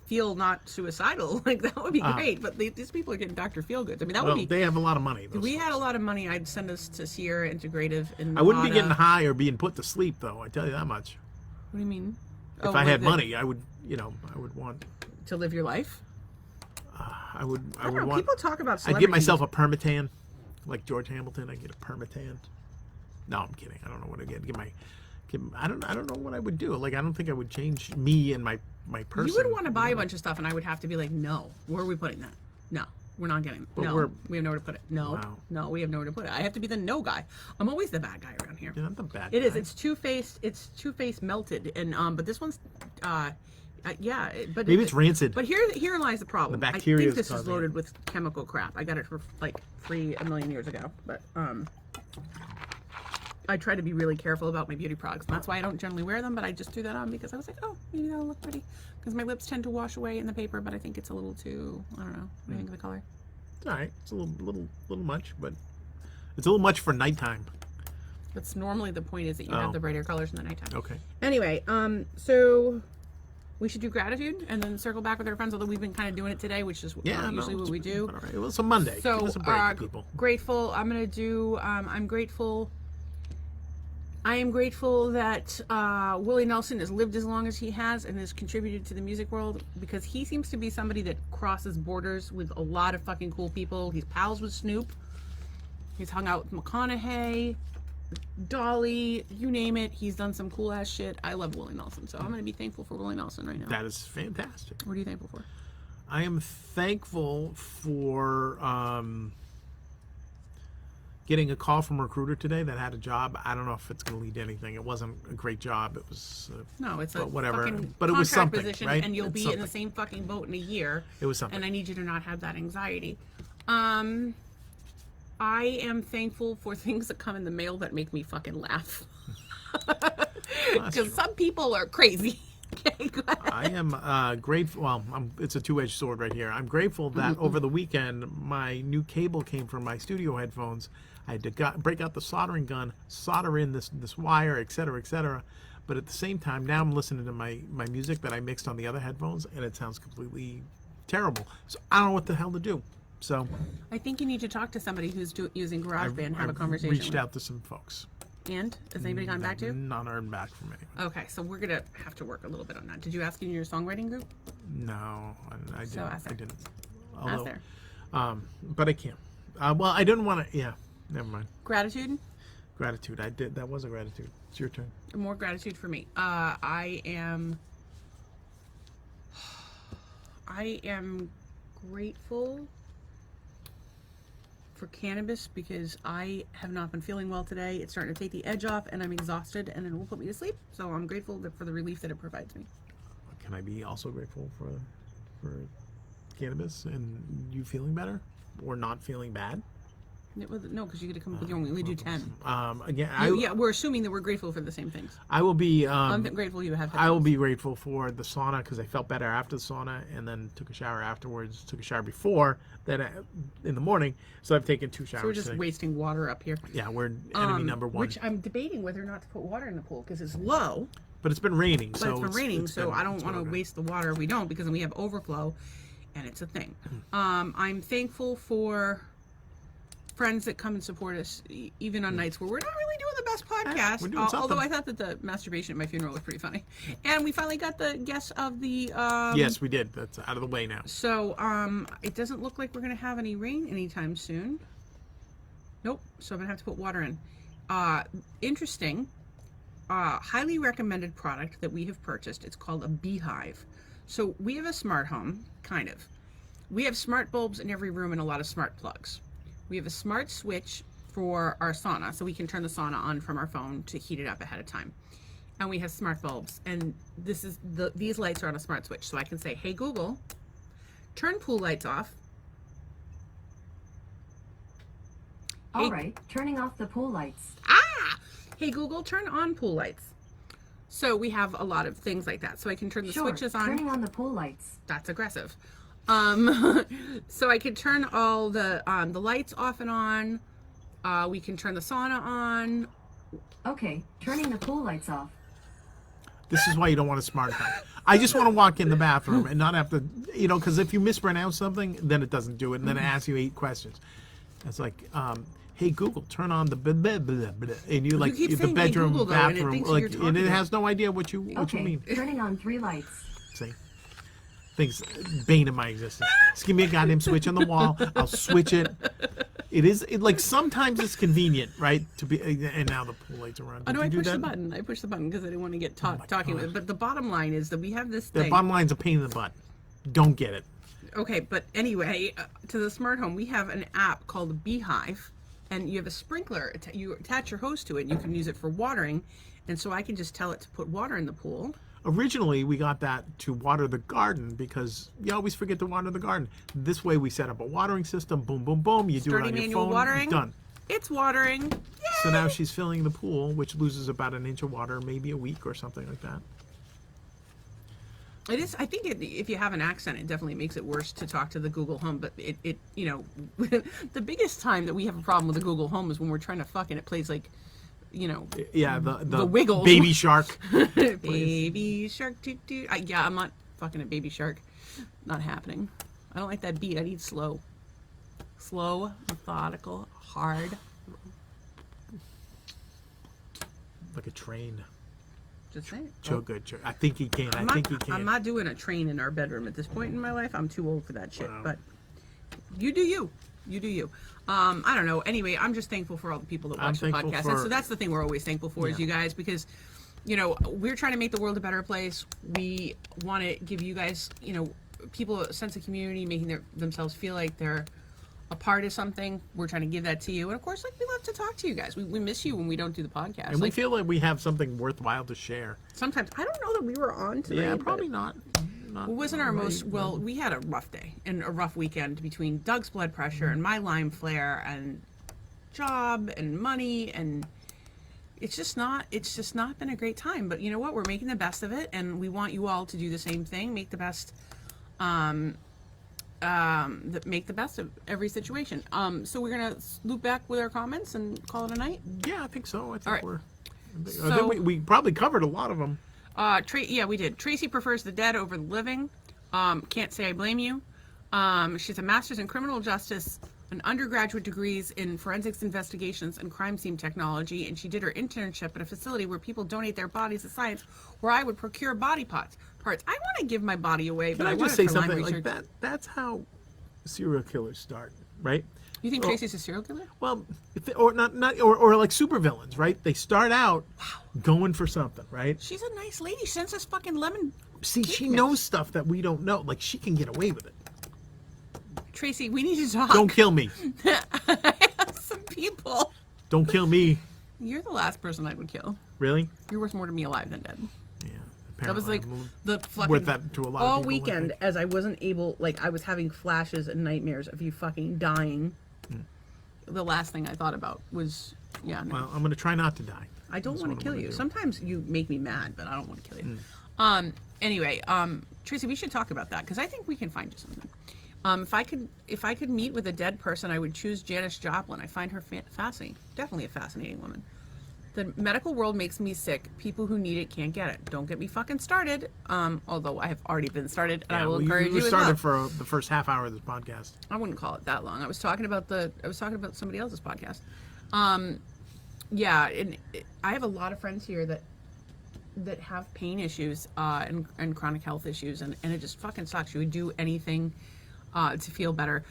Speaker 1: feel not suicidal. Like that would be great. But these people are getting doctor feel goods. I mean, that
Speaker 2: well,
Speaker 1: would be.
Speaker 2: they have a lot of money.
Speaker 1: If we had a lot of money, I'd send us to Sierra Integrative in
Speaker 2: I wouldn't be
Speaker 1: Nevada.
Speaker 2: getting high or being put to sleep, though. I tell you that much.
Speaker 1: What do you mean?
Speaker 2: If I had money, I would, I would want.
Speaker 1: To live your life?
Speaker 2: I would
Speaker 1: I don't know.
Speaker 2: want.
Speaker 1: People talk about
Speaker 2: I'd
Speaker 1: celebrities.
Speaker 2: give myself a permatan, like George Hamilton. I get a permatan. No, I'm kidding. I don't know what I'd get. I don't know what I would do. Like I don't think I would change me and my person.
Speaker 1: You would want to buy a bunch of stuff, and I would have to be like, no. Where are we putting that? No. We're not getting it.
Speaker 2: But
Speaker 1: No. We have nowhere to put it. No.
Speaker 2: Wow.
Speaker 1: No, we have nowhere to put it. I have to be the no guy. I'm always the bad guy around here.
Speaker 2: You're not the bad
Speaker 1: It is.
Speaker 2: guy.
Speaker 1: It's Two-Faced melted, and but this one's, but
Speaker 2: Maybe it's rancid.
Speaker 1: But here lies the problem.
Speaker 2: The bacteria
Speaker 1: I think
Speaker 2: is
Speaker 1: this is
Speaker 2: causing
Speaker 1: loaded
Speaker 2: it.
Speaker 1: with chemical crap. I got it for like free a million years ago, but I try to be really careful about my beauty products. And that's why I don't generally wear them, but I just threw that on because I was like, oh, maybe that'll look pretty. Because my lips tend to wash away in the paper, but I think it's a little too, I don't know. What do you think of the color?
Speaker 2: It's all right. It's a little much, but it's a little much for nighttime.
Speaker 1: That's normally the point is that you
Speaker 2: Oh.
Speaker 1: have the brighter colors in the nighttime.
Speaker 2: Okay.
Speaker 1: Anyway, so we should do gratitude and then circle back with our friends. Although we've been kind of doing it today, which is usually what we do.
Speaker 2: All right. Well, it's a Monday.
Speaker 1: So
Speaker 2: Give us a break, people.
Speaker 1: Grateful. I'm gonna do. I'm grateful. I am grateful that Willie Nelson has lived as long as he has and has contributed to the music world, because he seems to be somebody that crosses borders with a lot of fucking cool people. He's pals with Snoop. He's hung out with McConaughey, Dolly, you name it. He's done some cool ass shit. I love Willie Nelson, so I'm going to be thankful for Willie Nelson right now.
Speaker 2: That is fantastic.
Speaker 1: What are you thankful for?
Speaker 2: I am thankful for getting a call from a recruiter today that had a job. I don't know if it's going to lead to anything. It wasn't a great job. It was
Speaker 1: no, it's a
Speaker 2: whatever.
Speaker 1: fucking
Speaker 2: But it was
Speaker 1: contract
Speaker 2: something,
Speaker 1: position,
Speaker 2: right?
Speaker 1: and you'll
Speaker 2: It's
Speaker 1: be
Speaker 2: something.
Speaker 1: in the same fucking boat in a year.
Speaker 2: It was something.
Speaker 1: And I need you to not have that anxiety. I am thankful for things that come in the mail that make me fucking laugh. Because some people are crazy. Okay, go ahead.
Speaker 2: I am grateful. Well, it's a two-edged sword right here. I'm grateful that over the weekend, my new cable came from my studio headphones. I had to break out the soldering gun, solder in this wire, et cetera, et cetera. But at the same time, now I'm listening to my music that I mixed on the other headphones, and it sounds completely terrible. So I don't know what the hell to do. So
Speaker 1: I think you need to talk to somebody who's using GarageBand and have a
Speaker 2: I've
Speaker 1: conversation.
Speaker 2: reached
Speaker 1: with.
Speaker 2: out to some folks.
Speaker 1: And has anybody gotten back to you?
Speaker 2: None heard back from anyone.
Speaker 1: Okay, so we're gonna have to work a little bit on that. Did you ask in your songwriting group?
Speaker 2: No, I didn't.
Speaker 1: So ask
Speaker 2: I
Speaker 1: there.
Speaker 2: didn't.
Speaker 1: Ask
Speaker 2: Although,
Speaker 1: there.
Speaker 2: but I can't. Well, I didn't want to. Yeah, never mind.
Speaker 1: Gratitude.
Speaker 2: Gratitude. I did. That was a gratitude. It's your turn.
Speaker 1: More gratitude for me. I am grateful for cannabis because I have not been feeling well today. It's starting to take the edge off and I'm exhausted and it will put me to sleep. So I'm grateful for the relief that it provides me.
Speaker 2: Can I be also grateful for cannabis and you feeling better or not feeling bad?
Speaker 1: No, because you get to come up with your own. We only do 10.
Speaker 2: Again,
Speaker 1: Yeah, we're assuming that we're grateful for the same things.
Speaker 2: I will be.
Speaker 1: I'm grateful you have.
Speaker 2: I will be grateful for the sauna because I felt better after the sauna, and then took a shower afterwards. Took a shower before, then in the morning. So I've taken 2 showers.
Speaker 1: So we're just
Speaker 2: today.
Speaker 1: wasting water up here.
Speaker 2: Yeah, we're enemy number 1.
Speaker 1: Which I'm debating whether or not to put water in the pool because it's low.
Speaker 2: But it's been raining.
Speaker 1: But
Speaker 2: so
Speaker 1: it's been raining, so I don't
Speaker 2: it's
Speaker 1: want to
Speaker 2: been okay.
Speaker 1: waste the water if we don't, because then we have overflow, and it's a thing. I'm thankful for friends that come and support us, even on nights where we're not really doing the best podcast.
Speaker 2: we're doing
Speaker 1: Although
Speaker 2: something.
Speaker 1: I thought that the masturbation at my funeral was pretty funny, and we finally got the guests of the.
Speaker 2: Yes, we did. That's out of the way now.
Speaker 1: So it doesn't look like we're gonna have any rain anytime soon. Nope. So I'm gonna have to put water in. Interesting. Highly recommended product that we have purchased. It's called a beehive. So we have a smart home, kind of. We have smart bulbs in every room and a lot of smart plugs. We have a smart switch for our sauna, so we can turn the sauna on from our phone to heat it up ahead of time. And we have smart bulbs, and these lights are on a smart switch, so I can say, "Hey Google, turn pool lights off."
Speaker 3: All right, turning off the pool lights.
Speaker 1: Hey Google, turn on pool lights. So we have a lot of things like that. So I can turn the switches on.
Speaker 3: Turning on the pool lights.
Speaker 1: That's aggressive. So I can turn all the lights off and on. We can turn the sauna on.
Speaker 3: Okay, turning the pool lights off.
Speaker 2: This is why you don't want a smart home. I just want to walk in the bathroom and not have to, because if you mispronounce something, then it doesn't do it, and then it asks you 8 questions. It's like, hey Google, turn on the blah, blah, blah, blah, and you like
Speaker 1: keep
Speaker 2: the
Speaker 1: saying, "Hey,
Speaker 2: bedroom,
Speaker 1: Google," though, and it
Speaker 2: bathroom,
Speaker 1: thinks
Speaker 2: like,
Speaker 1: you're talking
Speaker 2: and it
Speaker 1: to
Speaker 2: has no idea what you
Speaker 3: Okay,
Speaker 2: mean.
Speaker 3: turning on 3 lights.
Speaker 2: See, things bane of my existence. Just give me a goddamn switch on the wall. I'll switch it. Like sometimes it's convenient, right? To be, and now the pool lights are on.
Speaker 1: Oh no, I
Speaker 2: Did you
Speaker 1: pushed
Speaker 2: do
Speaker 1: the
Speaker 2: that?
Speaker 1: button. I pushed the button because I didn't want to get talking
Speaker 2: God.
Speaker 1: with it. But the bottom line is that we have this
Speaker 2: The
Speaker 1: thing.
Speaker 2: bottom line's a pain in the butt. Don't get it.
Speaker 1: Okay, but anyway, to the smart home, we have an app called Beehive, and you have a sprinkler. You attach your hose to it, and you can use it for watering. And so I can just tell it to put water in the pool.
Speaker 2: Originally, we got that to water the garden because you always forget to water the garden. This way, we set up a watering system. Boom, boom, boom. You do
Speaker 1: Sturdy
Speaker 2: it on your
Speaker 1: manual
Speaker 2: phone.
Speaker 1: watering.
Speaker 2: Done.
Speaker 1: It's watering. Yay!
Speaker 2: So now she's filling the pool, which loses about an inch of water, maybe a week or something like that.
Speaker 1: It is. I think if you have an accent, it definitely makes it worse to talk to the Google Home. But it the biggest time that we have a problem with the Google Home is when we're trying to fuck and it plays like you know,
Speaker 2: Yeah, the
Speaker 1: Wiggles.
Speaker 2: baby shark.
Speaker 1: baby shark. Yeah, I'm not fucking a baby shark. Not happening. I don't like that beat. I need slow, methodical, hard.
Speaker 2: Like a train.
Speaker 1: Just saying.
Speaker 2: So good. I think he can.
Speaker 1: I'm not doing a train in our bedroom at this point in my life. I'm too old for that shit.
Speaker 2: Wow.
Speaker 1: But you do you. You do you. I don't know. Anyway, I'm just thankful for all the people that watch the podcast. So that's the thing we're always thankful for is you guys, because, you know, we're trying to make the world a better place. We want to give you guys, you know, people a sense of community, making themselves feel like they're a part of something. We're trying to give that to you. And of course, like, we love to talk to you guys. We miss you when we don't do the podcast.
Speaker 2: And we feel like we have something worthwhile to share.
Speaker 1: Sometimes. I don't know that we were on today.
Speaker 2: Yeah, probably not.
Speaker 1: It wasn't our most, well, we had a rough day and a rough weekend between Doug's blood pressure and my Lyme flare and job and money, and it's just not been a great time. But you know what? We're making the best of it, and we want you all to do the same thing. Make the best, make the best of every situation. So we're gonna loop back with our comments and call it a night.
Speaker 2: Yeah, I think so. I think
Speaker 1: All right.
Speaker 2: I think we probably covered a lot of them.
Speaker 1: Yeah, we did. Tracy prefers the dead over the living. Can't say I blame you. She's a master's in criminal justice, an undergraduate degrees in forensics investigations and crime scene technology, and she did her internship at a facility where people donate their bodies to science, where I would procure body parts. I want to give my body away,
Speaker 2: Can
Speaker 1: but
Speaker 2: I
Speaker 1: I want
Speaker 2: just say
Speaker 1: it for Lyme
Speaker 2: something like
Speaker 1: research.
Speaker 2: that? That's how serial killers start, right?
Speaker 1: You think Tracy's a serial killer?
Speaker 2: Well, or like supervillains, right? They start out going for something, right?
Speaker 1: She's a nice lady. She sends us fucking lemon.
Speaker 2: See, she knows stuff that we don't know. Like, she can get away with it.
Speaker 1: Tracy, we need to talk.
Speaker 2: Don't kill me.
Speaker 1: I have some people.
Speaker 2: Don't kill me.
Speaker 1: You're the last person I would kill.
Speaker 2: Really?
Speaker 1: You're worth more to me alive than dead.
Speaker 2: Yeah.
Speaker 1: That was like
Speaker 2: Apparently
Speaker 1: the fucking
Speaker 2: worth that to a lot of
Speaker 1: all
Speaker 2: people, I
Speaker 1: weekend
Speaker 2: think.
Speaker 1: as I wasn't able, like, I was having flashes and nightmares of you fucking dying. The last thing I thought about was, yeah, no.
Speaker 2: Well, I'm going to try not to die.
Speaker 1: I don't
Speaker 2: That's
Speaker 1: want
Speaker 2: what
Speaker 1: to kill
Speaker 2: I'm
Speaker 1: you.
Speaker 2: gonna do.
Speaker 1: Sometimes you make me mad, but I don't want to kill you. Anyway, Tracy, we should talk about that because I think we can find you something. If I could meet with a dead person, I would choose Janis Joplin. I find her fascinating. Definitely a fascinating woman. The medical world makes me sick. People who need it can't get it. Don't get me fucking started. Although I have already been started, and I will encourage you.
Speaker 2: You
Speaker 1: as
Speaker 2: started
Speaker 1: well.
Speaker 2: for the first half hour of this podcast.
Speaker 1: I wouldn't call it that long. I was talking about somebody else's podcast. Yeah, and I have a lot of friends here that have pain issues and chronic health issues, and it just fucking sucks. You would do anything to feel better.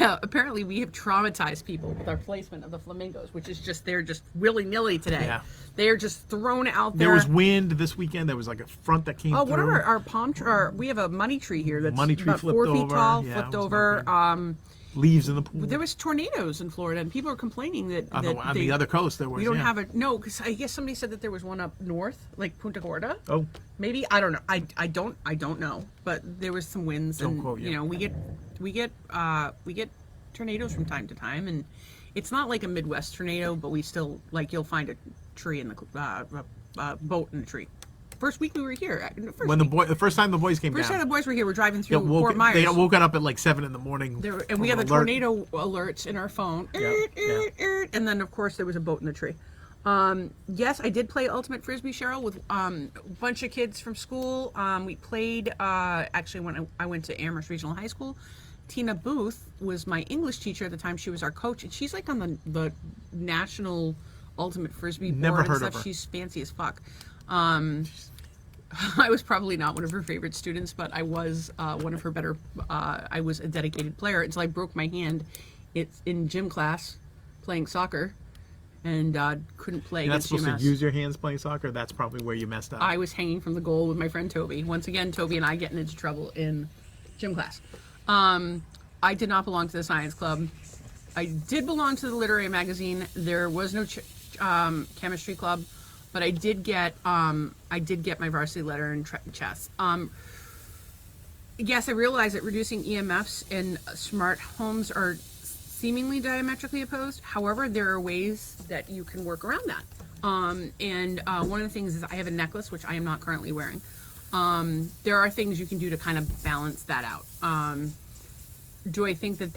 Speaker 1: Apparently, we have traumatized people with our placement of the flamingos, which is they're just willy-nilly today.
Speaker 2: Yeah.
Speaker 1: They are just thrown out there.
Speaker 2: There was wind this weekend. There was like a front that came
Speaker 1: Oh,
Speaker 2: through.
Speaker 1: what are our palm tree? We have a money tree here that's
Speaker 2: Money tree
Speaker 1: about
Speaker 2: flipped
Speaker 1: 4 feet
Speaker 2: over.
Speaker 1: tall,
Speaker 2: Yeah,
Speaker 1: flipped
Speaker 2: it was
Speaker 1: over.
Speaker 2: not Leaves in the pool.
Speaker 1: There was tornadoes in Florida, and people are complaining that
Speaker 2: on the other coast there was.
Speaker 1: we don't
Speaker 2: yeah.
Speaker 1: have a no, because I guess somebody said that there was one up north, like Punta Gorda.
Speaker 2: Oh,
Speaker 1: Maybe, I don't know. I don't know, but there was some winds,
Speaker 2: Don't
Speaker 1: and
Speaker 2: quote you.
Speaker 1: know we get tornadoes from time to time, and it's not like a Midwest tornado, but we still, like, you'll find a tree in the boat in a tree. First week we were here.
Speaker 2: the first time the boys came
Speaker 1: First time
Speaker 2: down.
Speaker 1: the boys were here, we're driving through
Speaker 2: They
Speaker 1: Fort Myers.
Speaker 2: They got woken up at like 7 in the morning.
Speaker 1: And we had the tornado alerts in our phone.
Speaker 2: Yeah.
Speaker 1: And then, of course, there was a boat in the tree. Yes, I did play Ultimate Frisbee, Cheryl, with a bunch of kids from school. We played, actually, when I went to Amherst Regional High School. Tina Booth was my English teacher at the time. She was our coach, and she's like on the national Ultimate Frisbee board.
Speaker 2: Never heard
Speaker 1: and stuff.
Speaker 2: of her.
Speaker 1: She's fancy as fuck. I was probably not one of her favorite students, but I was one of her better. I was a dedicated player until I broke my hand. It's in gym class playing soccer, and couldn't play
Speaker 2: You're not
Speaker 1: against
Speaker 2: supposed
Speaker 1: UMass.
Speaker 2: to use your hands playing soccer. That's probably where you messed up.
Speaker 1: I was hanging from the goal with my friend Toby. Once again, Toby and I getting into trouble in gym class. I did not belong to the science club. I did belong to the literary magazine. There was no chemistry club, but I did get my varsity letter in chess. Yes, I realize that reducing EMFs in smart homes are seemingly diametrically opposed. However, there are ways that you can work around that. And one of the things is I have a necklace, which I am not currently wearing. There are things you can do to kind of balance that out. Do I think that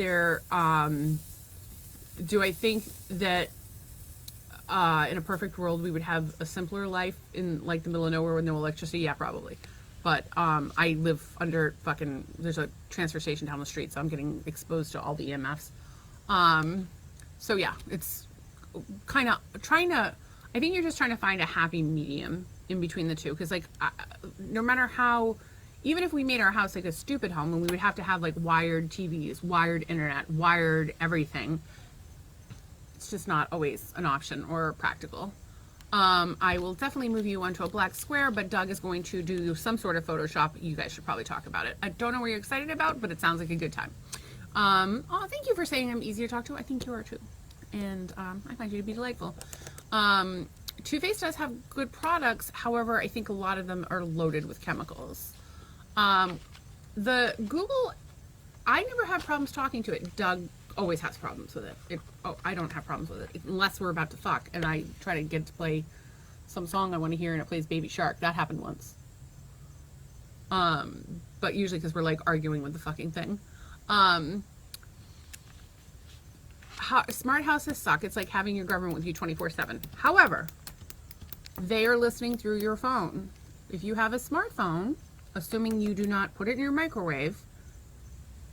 Speaker 1: in a perfect world, we would have a simpler life in like the middle of nowhere with no electricity. Yeah, probably. But I live under there's a transfer station down the street, so I'm getting exposed to all the EMFs. So yeah, it's kind of trying to, I think you're just trying to find a happy medium in between the two. Because like, no matter how, even if we made our house like a stupid home and we would have to have like wired TVs, wired internet, wired everything, it's just not always an option or practical. I will definitely move you onto a black square, but Doug is going to do some sort of Photoshop. You guys should probably talk about it. I don't know what you're excited about, but it sounds like a good time. Oh, thank you for saying I'm easy to talk to. I think you are too. And I find you to be delightful. Too Faced does have good products. However, I think a lot of them are loaded with chemicals. The Google, I never have problems talking to it. Doug always has problems with it. I don't have problems with it unless we're about to fuck and I try to get it to play some song I want to hear and it plays Baby Shark. That happened once. But usually because we're like arguing with the fucking thing. Smart houses suck. It's like having your government with you 24/7. However, they are listening through your phone. If you have a smartphone, assuming you do not put it in your microwave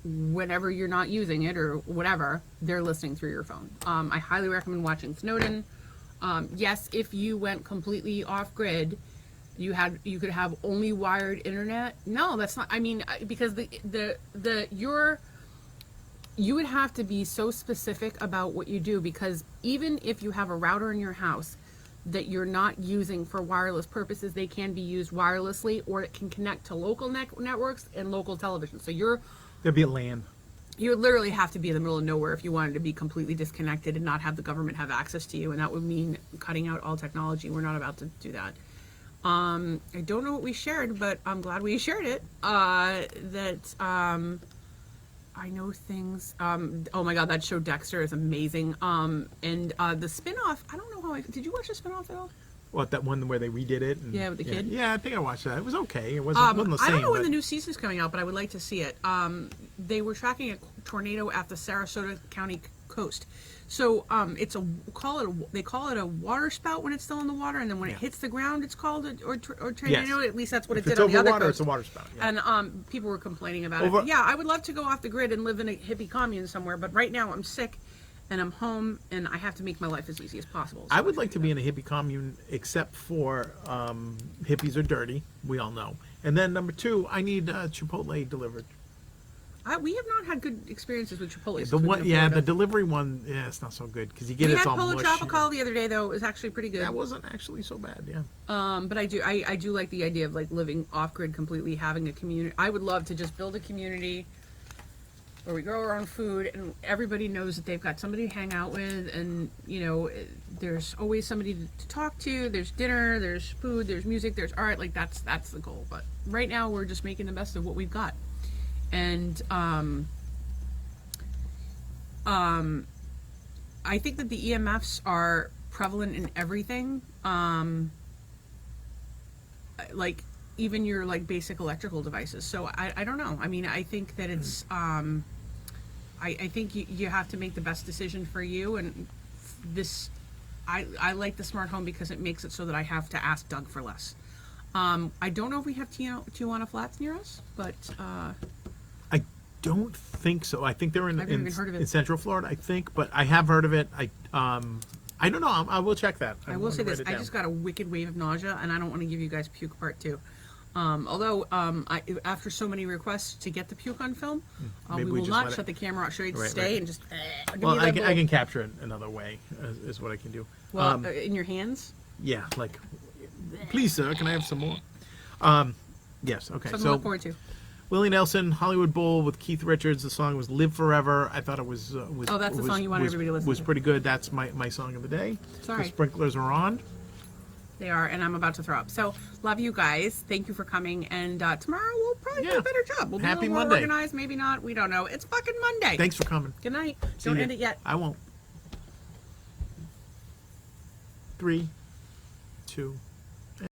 Speaker 1: whenever you're not using it or whatever, they're listening through your phone. I highly recommend watching Snowden. Yes, if you went completely off grid, you could have only wired internet. No, that's not. I mean, because you would have to be so specific about what you do, because even if you have a router in your house that you're not using for wireless purposes, they can be used wirelessly, or it can connect to local networks and local television. So
Speaker 2: There'd be a LAN.
Speaker 1: You would literally have to be in the middle of nowhere if you wanted to be completely disconnected and not have the government have access to you, and that would mean cutting out all technology. We're not about to do that. I don't know what we shared, but I'm glad we shared it. I know things. Oh my god, that show Dexter is amazing. And the spinoff, I don't know how did you watch the spinoff at all?
Speaker 2: What, that one where they redid it? And,
Speaker 1: Yeah, with the kid?
Speaker 2: Yeah, I think I watched that. It was okay. It wasn't the same.
Speaker 1: I don't know when the new season's coming out, but I would like to see it. They were tracking a tornado at the Sarasota County coast. So they call it a water spout when it's still in the water, and then when it hits the ground, it's called a tornado.
Speaker 2: Yes.
Speaker 1: At least that's what
Speaker 2: If
Speaker 1: it
Speaker 2: it's
Speaker 1: did on the
Speaker 2: over
Speaker 1: other
Speaker 2: water,
Speaker 1: coast.
Speaker 2: it's a water spout. Yeah.
Speaker 1: And people were complaining about it. Yeah, I would love to go off the grid and live in a hippie commune somewhere, but right now I'm sick, and I'm home, and I have to make my life as easy as possible. So
Speaker 2: I would like to be in a hippie commune, except for hippies are dirty. We all know. And then number 2, I need Chipotle delivered.
Speaker 1: We have not had good experiences with Chipotle.
Speaker 2: The delivery one, it's not so good because you get
Speaker 1: we
Speaker 2: it's
Speaker 1: had
Speaker 2: all
Speaker 1: Polo
Speaker 2: mush.
Speaker 1: Tropical the other day, though. It was actually pretty good.
Speaker 2: That wasn't actually so bad, yeah.
Speaker 1: But I do like the idea of like living off grid completely, having a community. I would love to just build a community where we grow our own food and everybody knows that they've got somebody to hang out with, and there's always somebody to talk to. There's dinner, there's food, there's music, there's art. Like that's the goal. But right now we're just making the best of what we've got. And I think that the EMFs are prevalent in everything. Like even your like basic electrical devices. So I don't know. I mean, I think that it's I think you have to make the best decision for you, and this I like the smart home because it makes it so that I have to ask Doug for less. I don't know if we have Tijuana Flats near us, but
Speaker 2: I don't think so. I think they're
Speaker 1: I've never even heard of it.
Speaker 2: in Central Florida, I think, but I have heard of it. I don't know. I will check that.
Speaker 1: I will say this: I just got a wicked wave of nausea, and I don't want to give you guys puke part 2. Although after so many requests to get the puke on film, we will not shut the camera off. Should I stay and just?
Speaker 2: Well, I can capture it another way. Is what I can do.
Speaker 1: Well, in your hands.
Speaker 2: Yeah, like, please, sir, can I have some more? Yes. Okay.
Speaker 1: Something to look forward to.
Speaker 2: Willie Nelson, Hollywood Bowl with Keith Richards. The song was "Live Forever." I thought it was.
Speaker 1: Oh, that's the song you wanted everybody to listen to.
Speaker 2: Was pretty good. That's my song of the day.
Speaker 1: Sorry.
Speaker 2: The sprinklers are on.
Speaker 1: They are, and I'm about to throw up. So, love you guys. Thank you for coming. And tomorrow we'll probably do a better job. We'll be
Speaker 2: Happy
Speaker 1: a little more
Speaker 2: Monday.
Speaker 1: organized, maybe not. We don't know. It's fucking Monday.
Speaker 2: Thanks for coming.
Speaker 1: Good night.
Speaker 2: See
Speaker 1: Don't
Speaker 2: ya.
Speaker 1: end it yet.
Speaker 2: I won't. 3, 2.